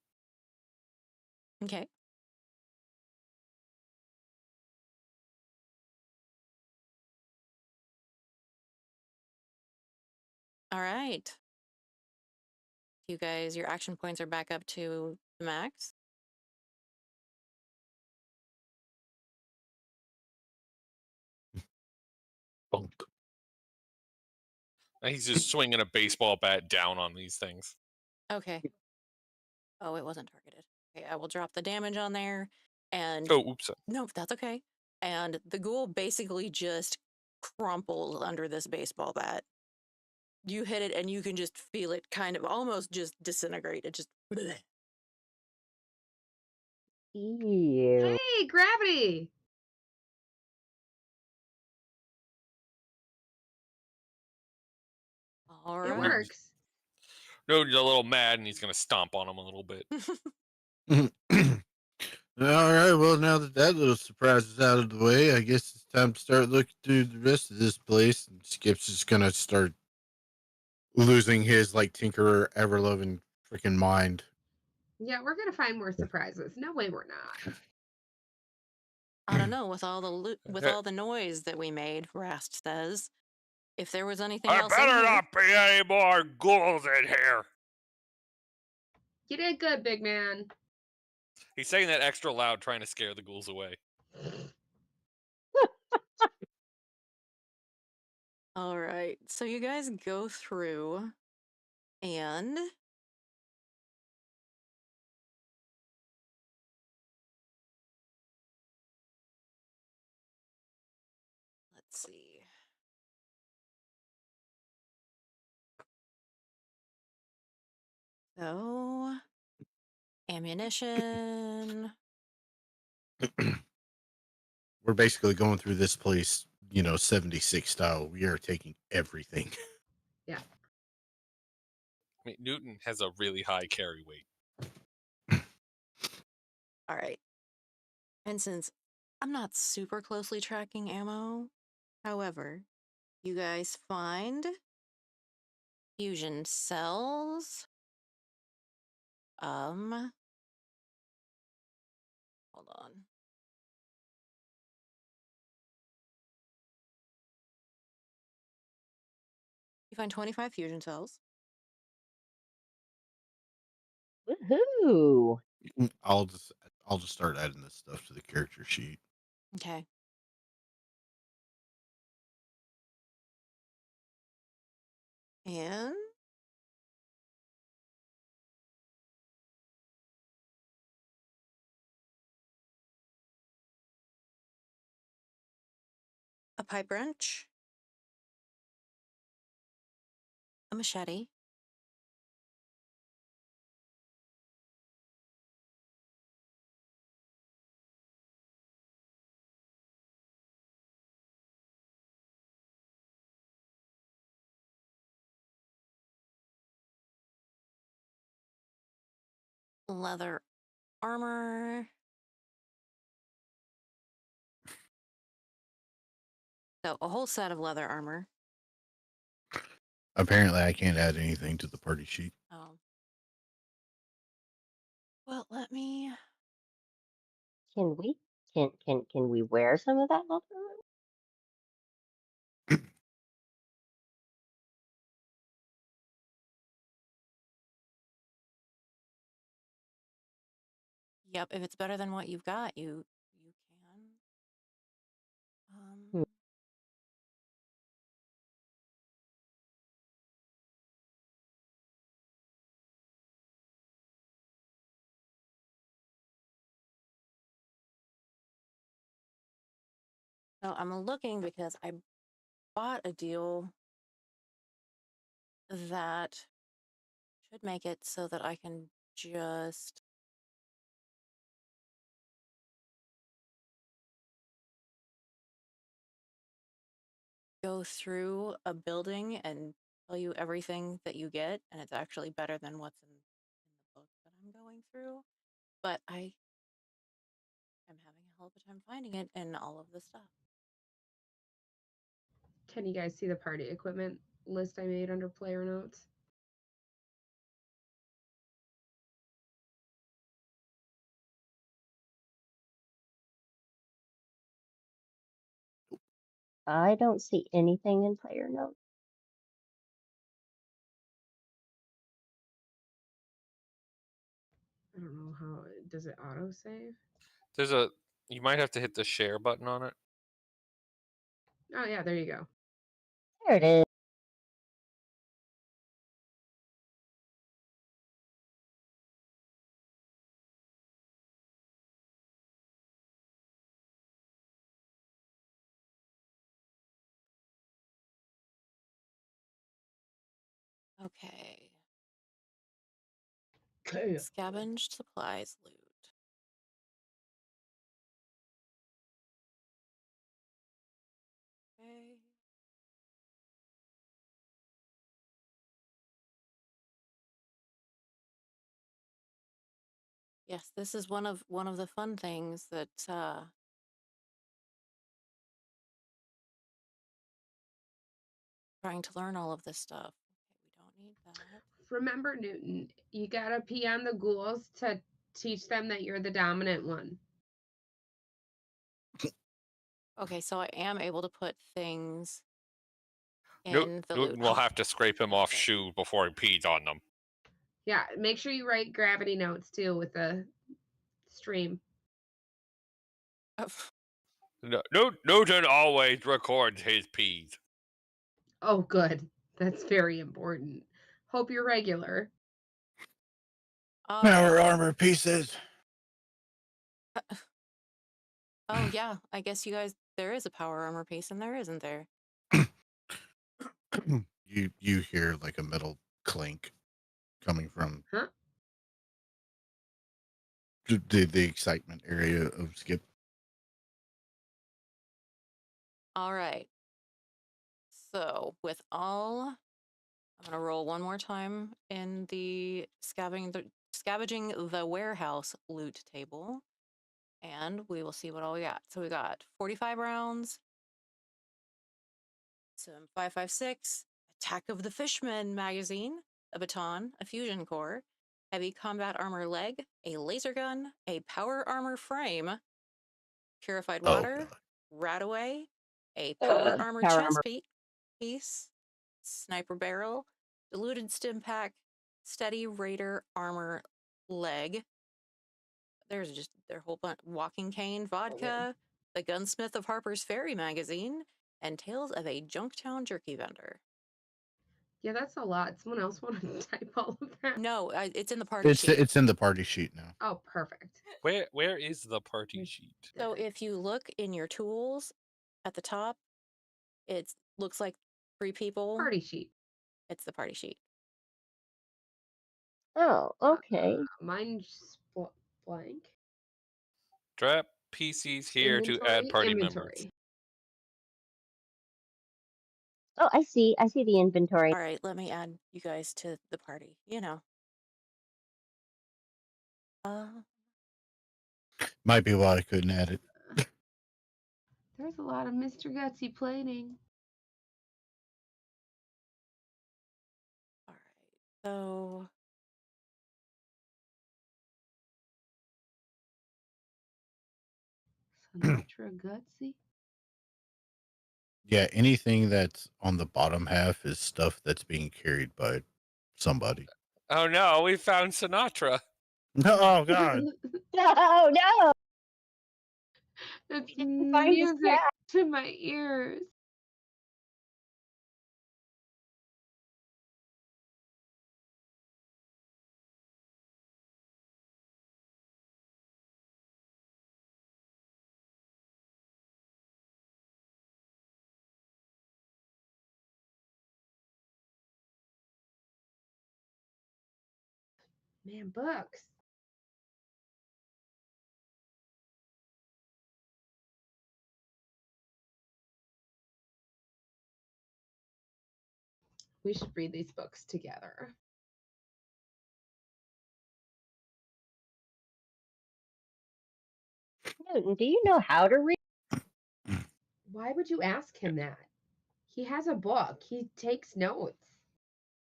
Speaker 2: Okay. All right. You guys, your action points are back up to the max.
Speaker 6: Bonk.
Speaker 3: And he's just swinging a baseball bat down on these things.
Speaker 2: Okay. Oh, it wasn't targeted. Okay, I will drop the damage on there. And
Speaker 3: Oh, oops.
Speaker 2: no, that's okay. And the ghoul basically just crumples under this baseball bat. You hit it and you can just feel it kind of almost just disintegrate. It just. Bleh.
Speaker 4: Ew.
Speaker 5: Hey, gravity!
Speaker 2: All
Speaker 5: It
Speaker 2: right.
Speaker 5: works.
Speaker 3: Newton's a little mad and he's going to stomp on him a little bit.
Speaker 6: All right. Well, now that that little surprise is out of the way, I guess it's time to start looking through the rest of this place. And Skip's just gonna start losing his like tinkerer ever loving freaking mind.
Speaker 5: Yeah, we're gonna find more surprises. No way we're not.
Speaker 2: I don't know, with all the with all the noise that we made, Rast says, if there was anything
Speaker 3: I
Speaker 2: else in
Speaker 3: better
Speaker 2: here.
Speaker 3: not be any more ghouls in here.
Speaker 5: You did good, big man.
Speaker 3: He's saying that extra loud, trying to scare the ghouls away.
Speaker 2: All right, so you guys go through, and let's see. So, ammunition.
Speaker 6: We're basically going through this place, 76 style. We are taking everything.
Speaker 5: Yeah.
Speaker 3: I mean, Newton has a really high carry weight.
Speaker 2: All right. And since I'm not super closely tracking ammo, however, you guys find fusion cells. Hold on. You find 25 fusion cells.
Speaker 4: Woohoo!
Speaker 6: I'll just start adding this stuff to the character sheet.
Speaker 2: Okay. And a pipe wrench, a machete, leather armor. So a whole set of leather armor.
Speaker 6: Apparently, I can't add anything to the party sheet.
Speaker 2: Oh. Well, let me.
Speaker 4: Can we can we wear some of that leather?
Speaker 2: Yep, if it's better than what you've got, you can.
Speaker 4: Hmm.
Speaker 2: So I'm looking because I bought a deal that should make it so that I can just go through a building and tell you everything that you get, and it's actually better than what's in the book that I'm going through. But I am having a hell of a time finding it in all of the stuff.
Speaker 5: Can you guys see the party equipment list I made under player notes?
Speaker 4: I don't see anything in player notes.
Speaker 5: I don't know how does it auto save?
Speaker 3: There's a. You might have to hit the share button on it.
Speaker 5: Oh yeah, there you go.
Speaker 4: There it is.
Speaker 2: Okay.
Speaker 5: Okay.
Speaker 2: Scavenged supplies loot. Okay. Yes, this is one of the fun things that trying to learn all of this stuff. Okay, we don't need that.
Speaker 5: Remember, Newton, you gotta pee on the ghouls to teach them that you're the dominant one.
Speaker 2: Okay, so I am able to put things
Speaker 3: Newton
Speaker 2: in the loot.
Speaker 3: will have to scrape him off
Speaker 2: Perfect.
Speaker 3: shoe before he pees on them.
Speaker 5: Yeah, make sure you write gravity notes too with the stream.
Speaker 3: Newton always records his pees.
Speaker 5: Oh, good. That's very important. Hope you're regular.
Speaker 2: All
Speaker 6: Power
Speaker 2: right.
Speaker 6: armor pieces.
Speaker 2: Oh yeah, I guess you guys there is a power armor piece in there, isn't there?
Speaker 6: You hear like a metal clink coming from
Speaker 5: Huh?
Speaker 6: the excitement area of Skip.
Speaker 2: All right. So with all, I'm gonna roll one more time in the scavenging the warehouse loot table, and we will see what all we got. So we got 45 rounds, some 5.56, Attack of the Fishmen magazine, a baton, a fusion core, heavy combat armor leg, a laser gun, a power armor frame, purified
Speaker 6: Oh
Speaker 2: water,
Speaker 6: god.
Speaker 2: Radaway, a power armor
Speaker 4: Power
Speaker 2: chest
Speaker 4: armor.
Speaker 2: piece, sniper barrel, diluted stim pack, steady raider armor leg. There's just their whole bunch. Walking cane, vodka, the gunsmith of Harper's Ferry magazine, and tales of a Junktown jerky vendor.
Speaker 5: Yeah, that's a lot. Someone else want to type all of that?
Speaker 2: No, it's in the party sheet.
Speaker 6: It's in the party sheet now.
Speaker 5: Oh, perfect.
Speaker 3: Where is the party sheet?
Speaker 2: So if you look in your tools at the top, it looks like 3 people.
Speaker 5: Party sheet.
Speaker 2: It's the party sheet.
Speaker 4: Oh, okay.
Speaker 5: Mine's blank.
Speaker 3: Drop PCs here to add party members.
Speaker 5: Inventory.
Speaker 4: Oh, I see. I see the inventory.
Speaker 2: All right, let me add you guys to the party. You know.
Speaker 6: Might be why I couldn't add it.
Speaker 5: There's a lot of Mr. Gutsy plating.
Speaker 2: All right. So
Speaker 5: Sinatra Gutsy.
Speaker 6: Yeah, anything that's on the bottom half is stuff that's being carried by somebody.
Speaker 3: Oh no, we found Sinatra.
Speaker 6: Oh God.
Speaker 4: No, no.
Speaker 5: It's
Speaker 4: He didn't find his
Speaker 5: music
Speaker 4: cat.
Speaker 5: to my ears. Man, books. We should read these books together.
Speaker 4: Newton, do you know how to read?
Speaker 5: Why would you ask him that? He has a book. He takes notes.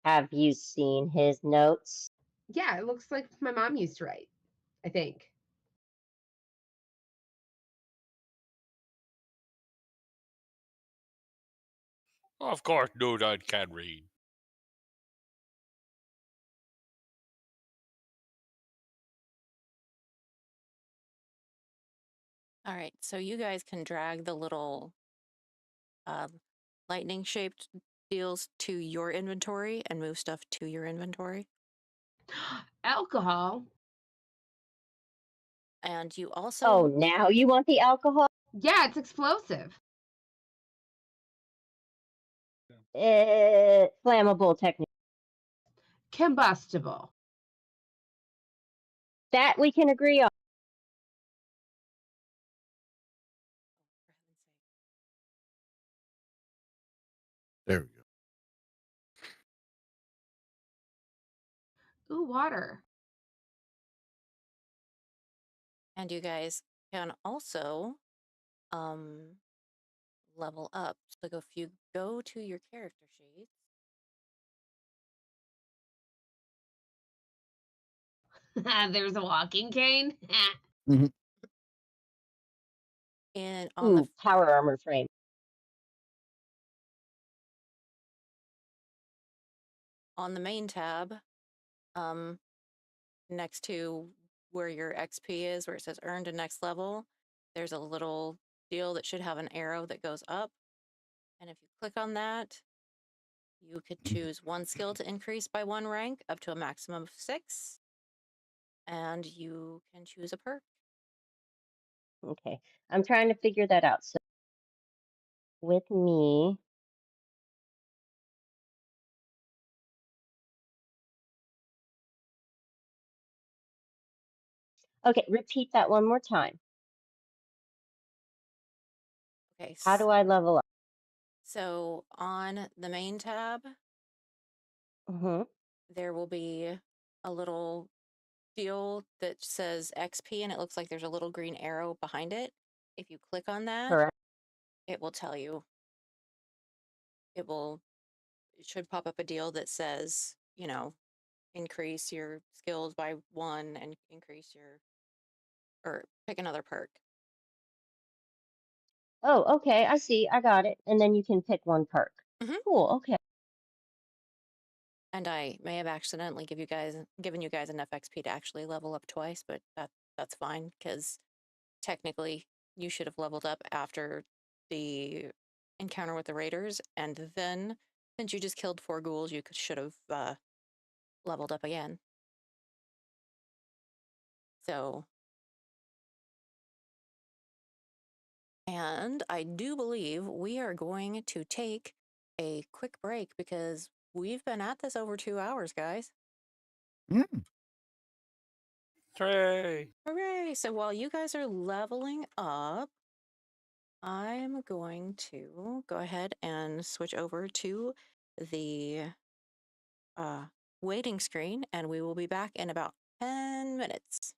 Speaker 4: Have you seen his notes?
Speaker 5: Yeah, it looks like my mom used to write, I think.
Speaker 3: Of course, dude, I can read.
Speaker 2: all right. So you guys can drag the little lightning shaped deals to your inventory and move stuff to your inventory.
Speaker 5: Alcohol?
Speaker 2: And you
Speaker 4: Oh,
Speaker 2: also
Speaker 4: now you want the alcohol?
Speaker 5: Yeah, it's explosive.
Speaker 4: Flammable technique.
Speaker 5: Combustible.
Speaker 4: That we can agree on.
Speaker 6: There we go.
Speaker 5: Ooh, water.
Speaker 2: and you guys can also level up. So if you go to your character sheets,
Speaker 5: There's a walking cane.
Speaker 2: and on
Speaker 4: Ooh, power armor frame.
Speaker 2: the main tab, next to where your XP is, where it says earned to next level, there's a little deal that should have an arrow that goes up. And if you click on that, you could choose one skill to increase by 1 rank up to a maximum of 6. And you can choose a perk.
Speaker 4: Okay, I'm trying to figure that out. So with me, okay, repeat that one more time.
Speaker 2: Okay,
Speaker 4: How do I level up?
Speaker 2: so on the main tab,
Speaker 4: Mm-hmm.
Speaker 2: there will be a little deal that says XP, and it looks like there's a little green arrow behind it. If you click on that,
Speaker 4: Correct.
Speaker 2: it will tell you. It should pop up a deal that says, increase your skills by 1 and increase or pick another perk.
Speaker 4: Oh, okay, I see. I got it. And then you can pick one perk.
Speaker 2: Mhm.
Speaker 4: Cool. Okay.
Speaker 2: And I may have accidentally given you guys enough XP to actually level up twice, but that's fine because technically you should have leveled up after the encounter with the raiders, and then since you just killed 4 ghouls, you should have leveled up again. So, and I do believe we are going to take a quick break because we've been at this over 2 hours, guys.
Speaker 3: Hooray!
Speaker 2: Hooray! So while you guys are leveling up, I'm going to go ahead and switch over to the waiting screen, and we will be back in about 10 minutes.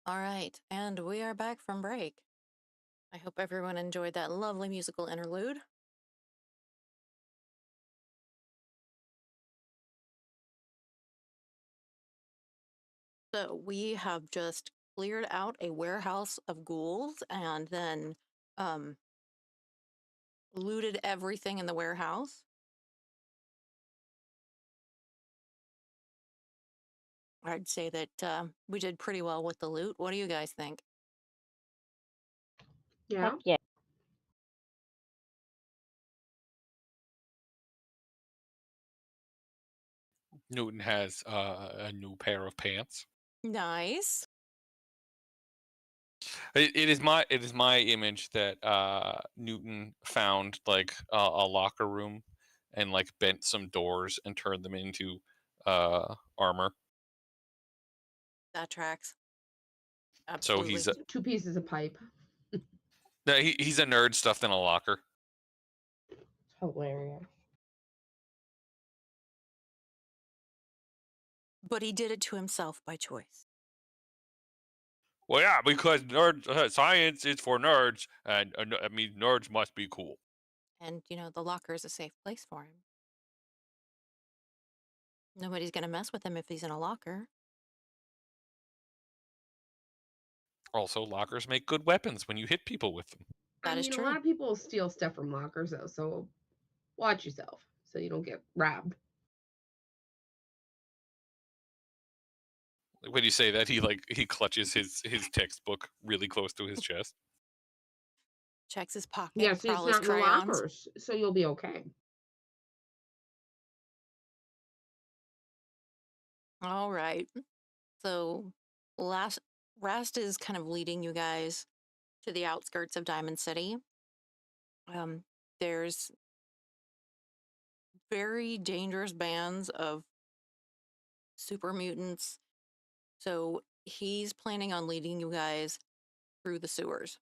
Speaker 2: All right, and we are back from break. I hope everyone enjoyed that lovely musical interlude. So we have just cleared out a warehouse of ghouls and then looted everything in the warehouse. I'd say that we did pretty well with the loot. What do you guys think?
Speaker 5: Yeah.
Speaker 4: Heck yeah.
Speaker 3: Newton has a new pair of pants.
Speaker 2: Nice.
Speaker 3: It is my image that Newton found like a locker room and like bent some doors and turned them into armor.
Speaker 2: That tracks.
Speaker 3: So
Speaker 2: Absolutely.
Speaker 3: he's
Speaker 5: Two pieces of pipe.
Speaker 3: he's a nerd stuffed in a locker.
Speaker 5: Hilarious.
Speaker 2: But he did it to himself by choice.
Speaker 3: Well, yeah, because science is for nerds, and I mean nerds must be cool.
Speaker 2: And, the locker is a safe place for him. Nobody's going to mess with him if he's in a locker.
Speaker 3: Also, lockers make good weapons when you hit people with them.
Speaker 2: That is
Speaker 5: A
Speaker 2: true.
Speaker 5: lot of people steal stuff from lockers, though, so watch yourself so you don't get robbed.
Speaker 3: When you say that, he clutches his textbook really close to his chest.
Speaker 2: Checks his pocket
Speaker 5: Yeah,
Speaker 2: for
Speaker 5: so it's
Speaker 2: all his
Speaker 5: not in the
Speaker 2: crayons.
Speaker 5: lockers, so you'll be okay.
Speaker 2: All right. So Rast is kind of leading you guys to the outskirts of Diamond City. There's very dangerous bands of super mutants. So he's planning on leading you guys through the sewers.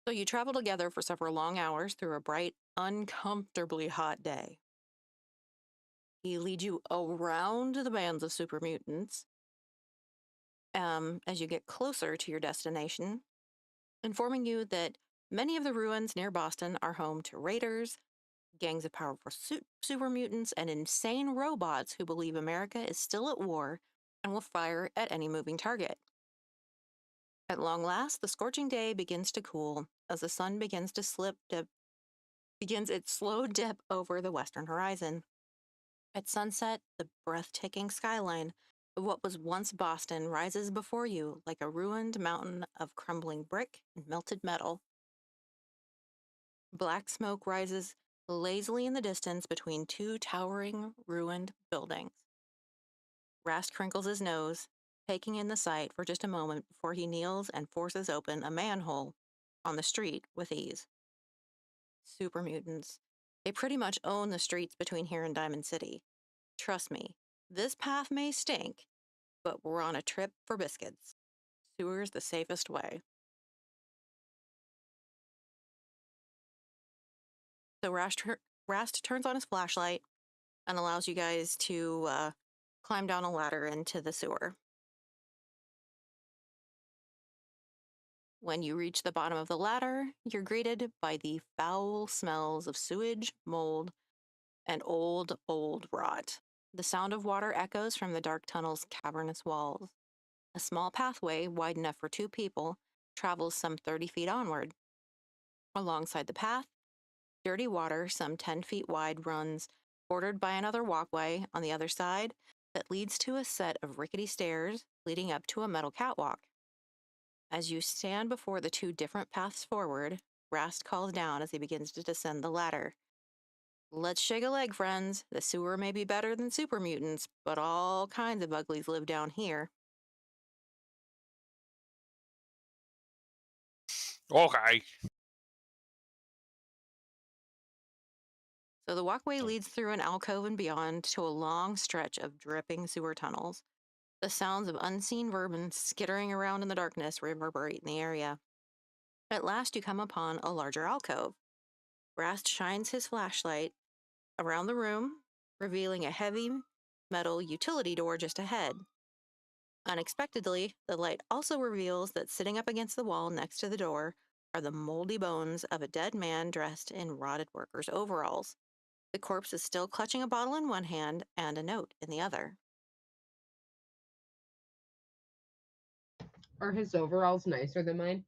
Speaker 2: So you travel together for several long hours through a bright, uncomfortably hot day. He leads you around the bands of super mutants as you get closer to your destination, informing you that many of the ruins near Boston are home to raiders, gangs of powerful super mutants, and insane robots who believe America is still at war and will fire at any moving target. At long last, the scorching day begins to cool as the sun begins its slow dip over the western horizon. At sunset, the breathtaking skyline of what was once Boston rises before you like a ruined mountain of crumbling brick and melted metal. Black smoke rises lazily in the distance between two towering, ruined buildings. Rast crinkles his nose, taking in the sight for just a moment before he kneels and forces open a manhole on the street with ease. Super mutants. They pretty much own the streets between here and Diamond City. Trust me, this path may stink, but we're on a trip for biscuits. Sewer's the safest way. So Rast turns on his flashlight and allows you guys to climb down a ladder into the sewer. When you reach the bottom of the ladder, you're greeted by the foul smells of sewage, mold, and old rot. The sound of water echoes from the dark tunnel's cavernous walls. A small pathway, wide enough for two people, travels some 30 feet onward. Alongside the path, dirty water, some 10 feet wide, runs, bordered by another walkway on the other side that leads to a set of rickety stairs leading up to a metal catwalk. As you stand before the two different paths forward, Rast calls down as he begins to descend the ladder. Let's shake a leg, friends. The sewer may be better than super mutants, but all kinds of uglies live down here.
Speaker 3: Okay.
Speaker 2: So the walkway leads through an alcove and beyond to a long stretch of dripping sewer tunnels. The sounds of unseen vermin skittering around in the darkness reverberate in the area. At last you come upon a larger alcove. Rast shines his flashlight around the room, revealing a heavy metal utility door just ahead. Unexpectedly, the light also reveals that sitting up against the wall next to the door are the moldy bones of a dead man dressed in rotted worker's overalls. The corpse is still clutching a bottle in one hand and a note in the other.
Speaker 5: Are his overalls nicer than mine?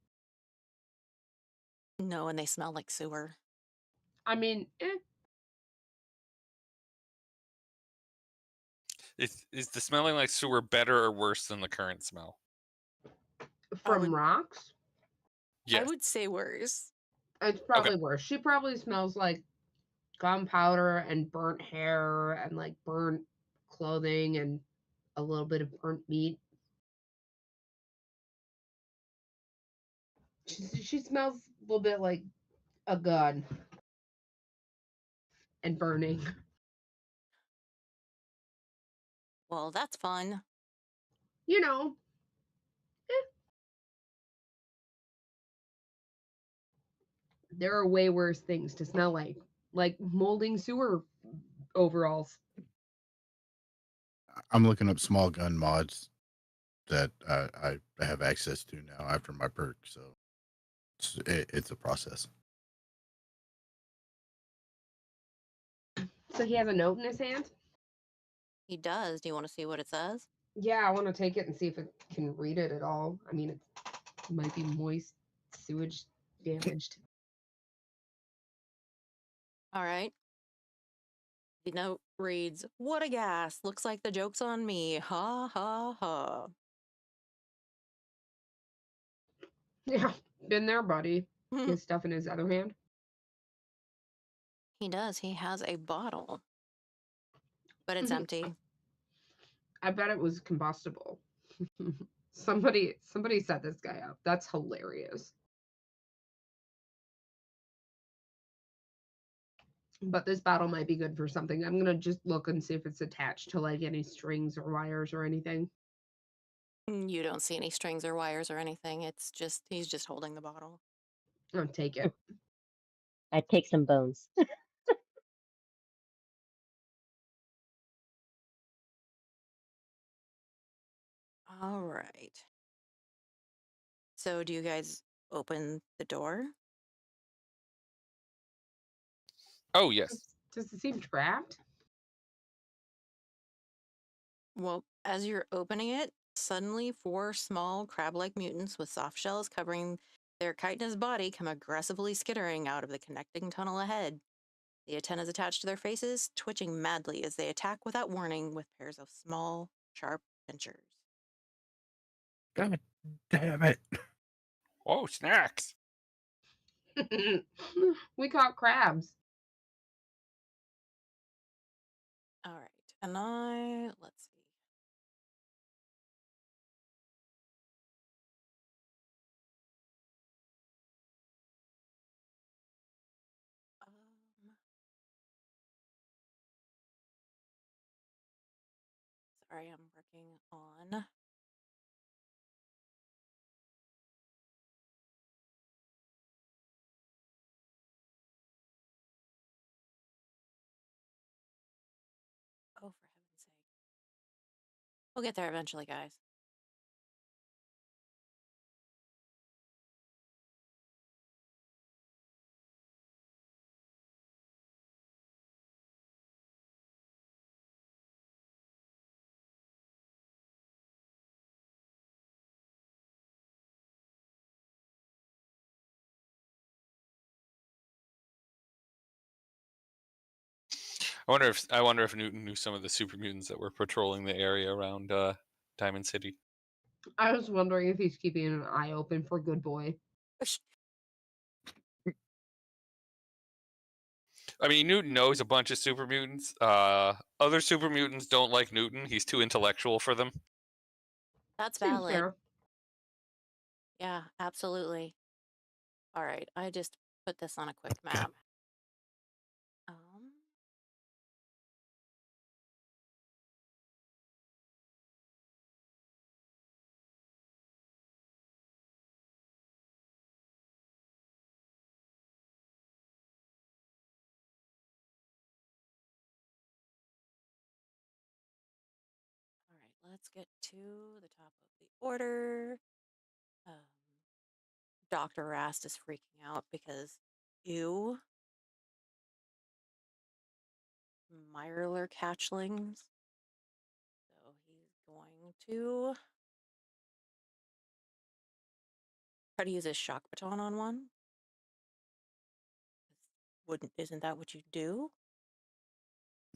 Speaker 2: No, and they smell like sewer.
Speaker 5: I mean,
Speaker 3: Is the smelling like sewer better or worse than the current smell?
Speaker 5: from rocks,
Speaker 2: I
Speaker 3: Yes.
Speaker 2: would say worse.
Speaker 5: it's probably worse. She probably smells like gunpowder and burnt hair and like burnt clothing and a little bit of burnt meat. She smells a little bit like a gun and burning.
Speaker 2: Well, that's fun.
Speaker 5: You know, there are way worse things to smell like molding sewer overalls.
Speaker 6: I'm looking up small gun mods that I have access to now after my perk, so it's a process.
Speaker 5: So he has a note in his hand?
Speaker 2: He does. Do you want to see what it says?
Speaker 5: Yeah, I want to take it and see if it can read it at all. I mean, it might be moist, sewage damaged.
Speaker 2: All right. The note reads, "What a gas. Looks like the joke's on me. Ha ha ha."
Speaker 5: Yeah, been there, buddy. His stuff in his other hand.
Speaker 2: He does. He has a bottle, but it's empty.
Speaker 5: I bet it was combustible. Somebody set this guy up. That's hilarious. But this bottle might be good for something. I'm gonna just look and see if it's attached to like any strings or wires or anything.
Speaker 2: You don't see any strings or wires or anything. It's just, he's just holding the bottle.
Speaker 5: I'll take it.
Speaker 4: I take some bones.
Speaker 2: All right. So do you guys open the door?
Speaker 3: Oh, yes.
Speaker 5: Does it seem trapped?
Speaker 2: Well, as you're opening it, suddenly 4 small crab-like mutants with soft shells covering their chitinous body come aggressively skittering out of the connecting tunnel ahead. The antennas attached to their faces twitching madly as they attack without warning with pairs of small, sharp pincers.
Speaker 6: God damn it!
Speaker 3: Oh, snacks.
Speaker 5: We caught crabs.
Speaker 2: All right, and let's see. Sorry, I'm working on. Oh, for heaven's sake. We'll get there eventually, guys.
Speaker 3: I wonder if Newton knew some of the super mutants that were patrolling the area around Diamond City.
Speaker 5: I was wondering if he's keeping an eye open for Good Boy.
Speaker 3: I mean, Newton knows a bunch of super mutants. Other super mutants don't like Newton. He's too intellectual for them.
Speaker 2: That's
Speaker 5: Seems
Speaker 2: valid.
Speaker 5: fair.
Speaker 2: Yeah, absolutely. All right, I just put this on a quick map. let's get to the top of the order. Dr. Rast is freaking out because ew, Mirelurk hatchlings. So he's going to try to use his shock baton on one. Isn't that what you do?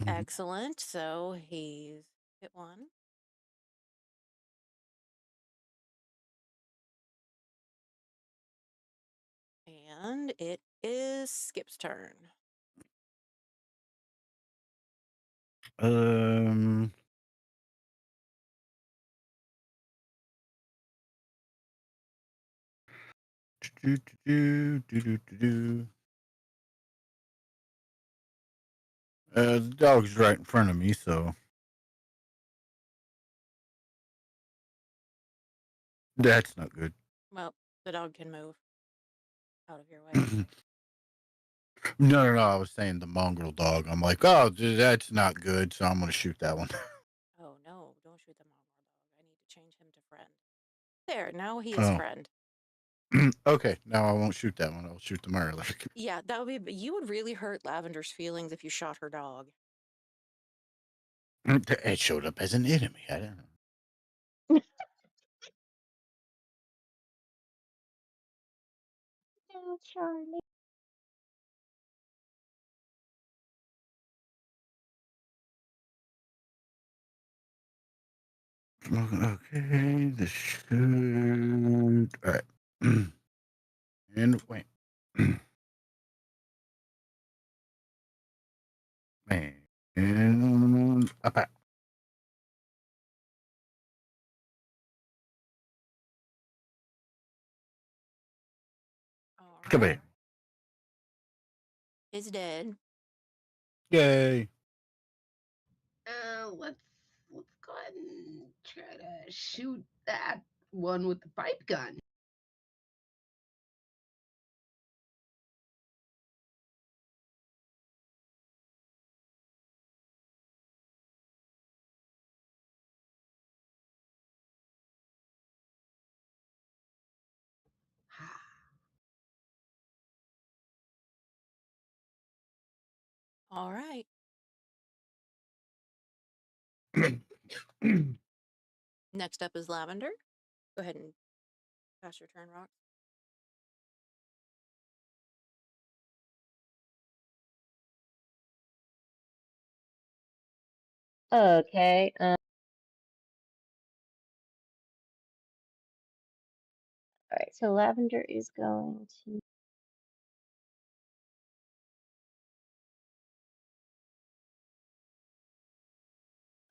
Speaker 6: Mhm.
Speaker 2: Excellent. So he's hit one. And it is Skip's turn.
Speaker 6: Um, do, do, do, do, do, do. The dog's right in front of me, so that's not good.
Speaker 2: Well, the dog can move out of your way.
Speaker 6: No, I was saying the mongrel dog. I'm like, oh, that's not good, so I'm gonna shoot that one.
Speaker 2: Oh no, don't shoot the mongrel dog. I need to change him to friend. There, now he is
Speaker 6: Oh,
Speaker 2: friend.
Speaker 6: okay. Now I won't shoot that one. I'll shoot the Mirelurk.
Speaker 2: Yeah, that would be. You would really hurt Lavender's feelings if you shot her dog.
Speaker 6: It showed up as an enemy. I don't know.
Speaker 4: Oh, Charlie.
Speaker 6: Okay, this should. All right. And wait. And up.
Speaker 2: All
Speaker 6: Come
Speaker 2: right,
Speaker 6: here.
Speaker 2: is dead.
Speaker 6: Yay.
Speaker 5: Let's go ahead and try to shoot that one with the pipe gun.
Speaker 2: All right. Next up is Lavender. Go ahead and pass your turn, Rock.
Speaker 4: Okay. All right. So Lavender is going to.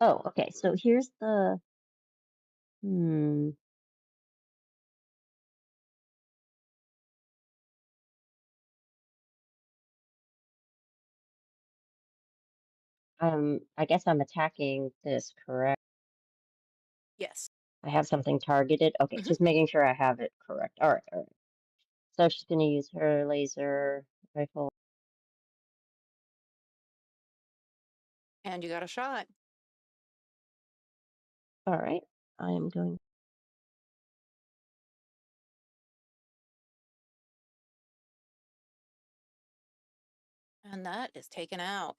Speaker 4: Oh, okay. So here's the. Hmm. I guess I'm attacking this, correct?
Speaker 2: Yes.
Speaker 4: I have something targeted. Okay,
Speaker 2: Mhm.
Speaker 4: just making sure I have it correct. All right, all right. So she's going to use her laser rifle.
Speaker 2: And you got a shot.
Speaker 4: All right, I am going.
Speaker 2: And that is taken out.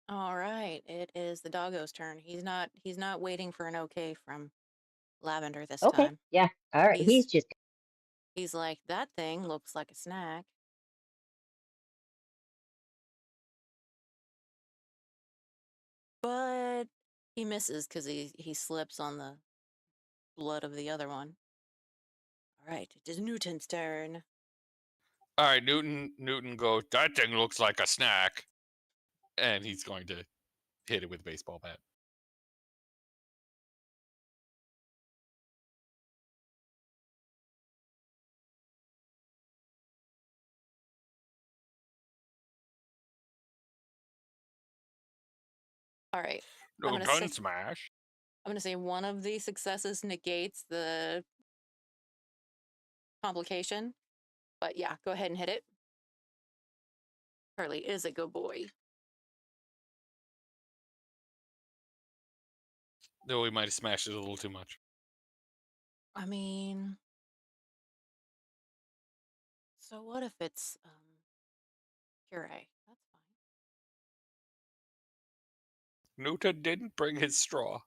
Speaker 2: All right, it is the doggo's turn. He's not waiting for an okay from Lavender this
Speaker 4: Okay,
Speaker 2: time.
Speaker 4: yeah. All right,
Speaker 2: He's
Speaker 4: he's
Speaker 2: like, that thing looks like a snack. But he misses because he slips on the blood of the other one. All right, it is Newton's turn.
Speaker 3: All right, Newton goes, that thing looks like a snack. And he's going to hit it with a baseball bat.
Speaker 2: All right, I'm
Speaker 3: No
Speaker 2: gonna
Speaker 3: gun
Speaker 2: say
Speaker 3: smash.
Speaker 2: I'm going to say one of the successes negates the complication. But yeah, go ahead and hit it. Charlie is a good boy.
Speaker 3: Though we might have smashed it a little too much.
Speaker 2: I mean, so what if it's puree? That's fine.
Speaker 3: Newton didn't bring his straw.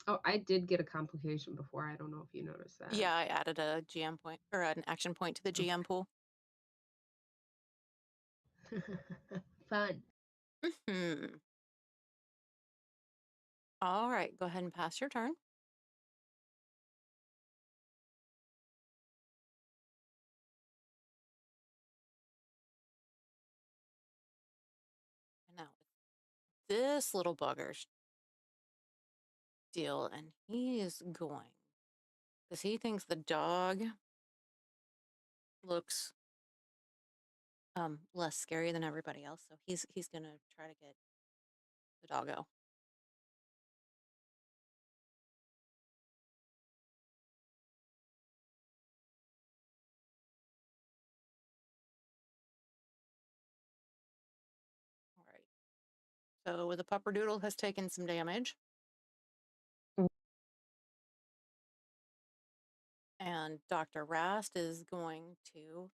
Speaker 5: Oh, I did get a complication before. I don't know if you noticed that.
Speaker 2: Yeah, I added a GM point or an action point to the GM pool.
Speaker 5: Fun.
Speaker 2: Hmm. All right, go ahead and pass your turn. And now this little bugger's deal, and he is going because he thinks the dog looks less scary than everybody else. So he's gonna try to get the doggo. All right. So the pupperdoodle has taken some damage.
Speaker 4: Mm.
Speaker 2: And Dr. Rast is going to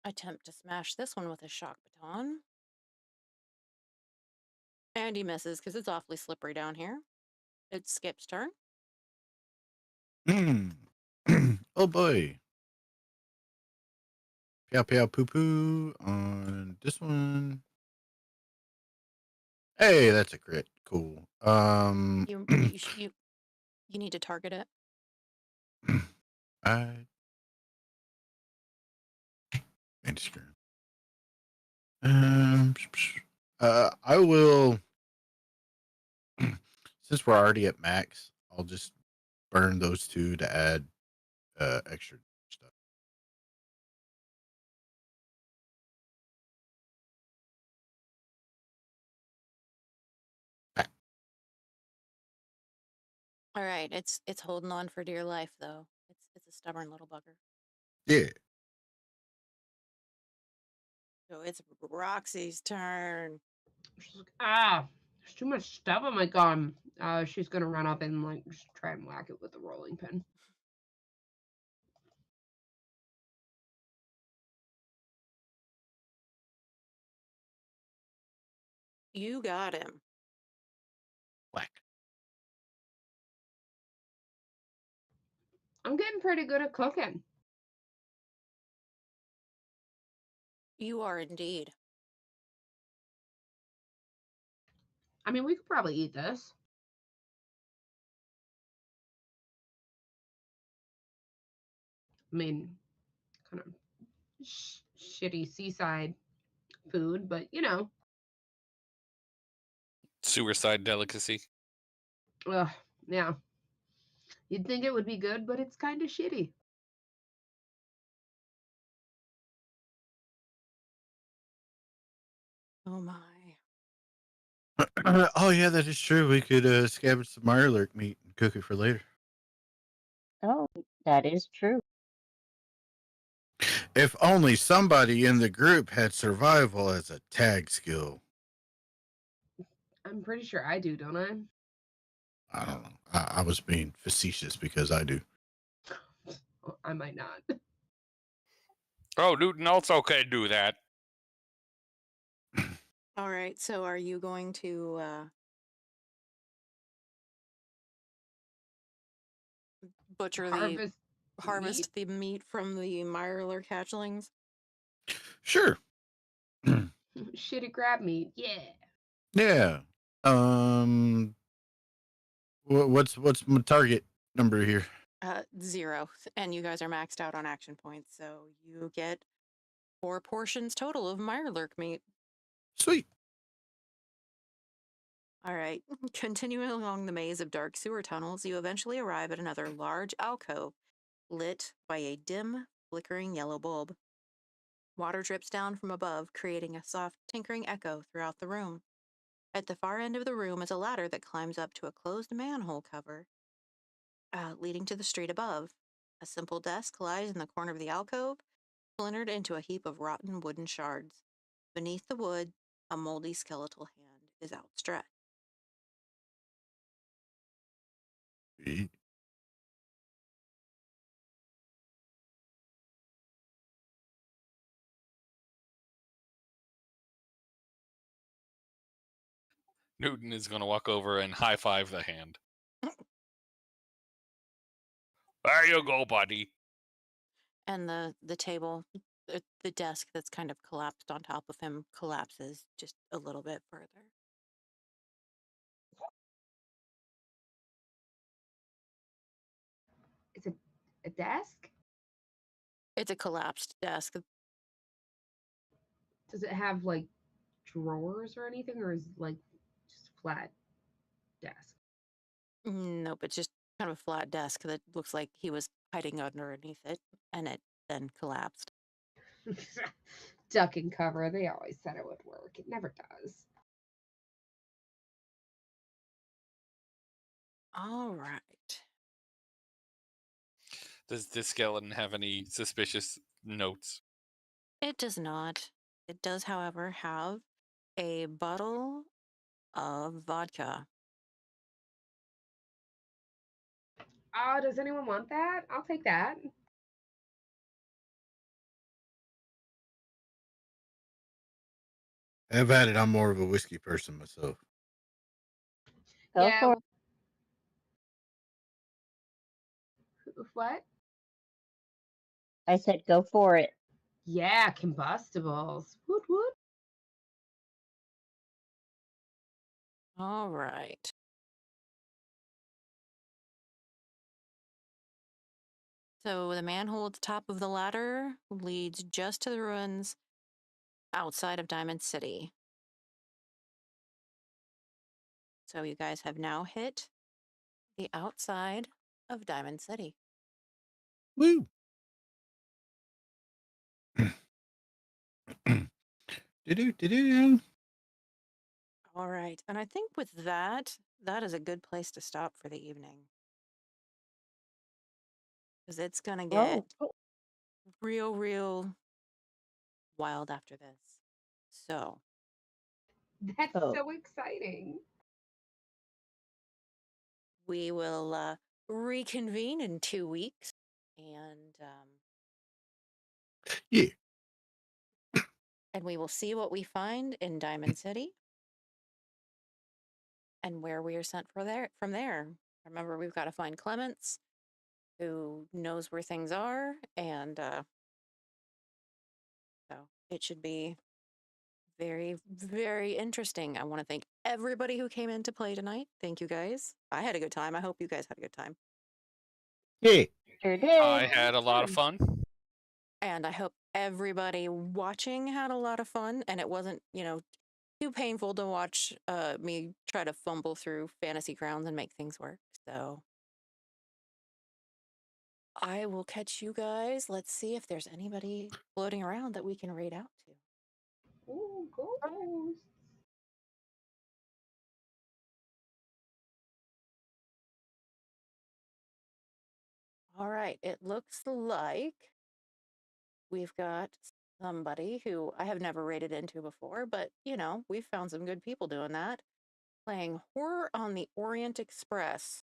Speaker 2: attempt to smash this one with a shock baton. And he misses because it's awfully slippery down here. It's Skip's turn.
Speaker 6: Oh boy. Pow pow poo poo on this one. Hey, that's a crit. Cool.
Speaker 2: You need to target it.
Speaker 6: I made a screen. I will. Since we're already at max, I'll just burn those two to add extra stuff.
Speaker 2: All right, it's holding on for dear life though. It's a stubborn little bugger.
Speaker 6: Yeah.
Speaker 2: So it's Roxy's turn.
Speaker 5: She's like, there's too much stuff on my gum. She's gonna run up and like just try and whack it with the rolling pin.
Speaker 2: You got him.
Speaker 6: Whack.
Speaker 5: I'm getting pretty good at cooking.
Speaker 2: You are indeed.
Speaker 5: I mean, we could probably eat this. I mean, kind of shitty seaside food, but you know.
Speaker 3: Suicide delicacy.
Speaker 5: Ugh, yeah. You'd think it would be good, but it's kind of shitty.
Speaker 2: Oh my.
Speaker 6: Oh yeah, that is true. We could scavenge some Mirelurk meat and cook it for later.
Speaker 4: Oh, that is true.
Speaker 6: If only somebody in the group had survival as a tag skill.
Speaker 5: I'm pretty sure I do, don't I?
Speaker 6: I don't know. I was being facetious because I do.
Speaker 5: Well, I might not.
Speaker 3: Oh, Newton also can do that.
Speaker 2: All right, so are you going to butcher
Speaker 5: Harvest
Speaker 2: the meat from the Mirelurk hatchlings?
Speaker 6: Sure.
Speaker 5: shitty crab meat. Yeah.
Speaker 6: Yeah. What's my target number here?
Speaker 2: 0. And you guys are maxed out on action points, so you get 4 portions total of Mirelurk meat.
Speaker 6: Sweet.
Speaker 2: All right. Continuing along the maze of dark sewer tunnels, you eventually arrive at another large alcove lit by a dim, flickering yellow bulb. Water drips down from above, creating a soft, tinkering echo throughout the room. At the far end of the room is a ladder that climbs up to a closed manhole cover leading to the street above. A simple desk lies in the corner of the alcove, splintered into a heap of rotten wooden shards. Beneath the wood, a moldy skeletal hand is outstretched.
Speaker 3: Newton is going to walk over and high five the hand. There you go, buddy.
Speaker 2: And the table, the desk that's kind of collapsed on top of him collapses just a little bit further.
Speaker 5: It's a desk?
Speaker 2: It's a collapsed desk.
Speaker 5: Does it have like drawers or anything, or is it like just a flat desk?
Speaker 2: Nope, it's just kind of a flat desk that looks like he was hiding underneath it, and it then collapsed.
Speaker 5: Duck and cover. They always said it would work. It never does.
Speaker 2: All right.
Speaker 3: Does this skeleton have any suspicious notes?
Speaker 2: It does not. It does, however, have a bottle of vodka.
Speaker 5: Oh, does anyone want that? I'll take that.
Speaker 6: I've had it. I'm more of a whiskey person myself.
Speaker 4: Go
Speaker 5: Yeah.
Speaker 4: for it.
Speaker 5: What?
Speaker 4: I said go for it.
Speaker 5: Yeah, combustibles. Woot woot.
Speaker 2: All right. So the manhole at the top of the ladder leads just to the ruins outside of Diamond City. So you guys have now hit the outside of Diamond City.
Speaker 6: Woo! Do-do-do-do.
Speaker 2: All right. And I think with that, that is a good place to stop for the evening. Because it's going to get
Speaker 4: Oh,
Speaker 2: real wild after this. So
Speaker 5: That's
Speaker 4: Oh.
Speaker 5: so exciting.
Speaker 2: we will reconvene in 2 weeks. And
Speaker 6: Yeah.
Speaker 2: and we will see what we find in Diamond City and where we are sent from there. Remember, we've got to find Clements, who knows where things are, and so it should be very interesting. I want to thank everybody who came in to play tonight. Thank you guys. I had a good time. I hope you guys had a good time.
Speaker 6: Yeah.
Speaker 4: Sure did.
Speaker 3: I had a lot of fun.
Speaker 2: And I hope everybody watching had a lot of fun, and it wasn't, too painful to watch me try to fumble through Fantasy Grounds and make things work. So I will catch you guys. Let's see if there's anybody floating around that we can raid out to.
Speaker 5: Ooh, ghosts.
Speaker 2: All right, it looks like we've got somebody who I have never raided into before, but we've found some good people doing that. Playing Horror on the Orient Express.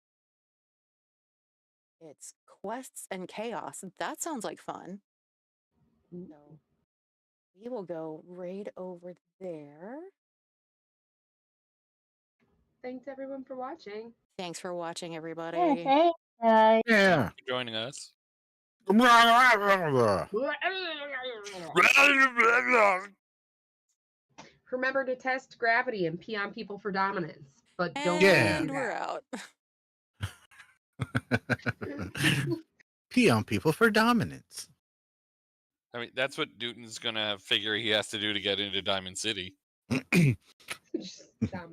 Speaker 2: It's quests and chaos. That sounds like fun. So we will go raid over there.
Speaker 5: Thanks everyone for watching.
Speaker 2: Thanks for watching, everybody.
Speaker 4: Yeah, thanks, guys.
Speaker 6: Yeah.
Speaker 3: For joining us.
Speaker 5: Remember to test gravity and pee on people for dominance, but don't
Speaker 6: Yeah.
Speaker 2: And
Speaker 5: do
Speaker 2: we're
Speaker 5: that.
Speaker 2: out.
Speaker 6: Pee on people for dominance.
Speaker 3: I mean, that's what Newton's going to figure he has to do to get into Diamond City.
Speaker 5: Just dominance.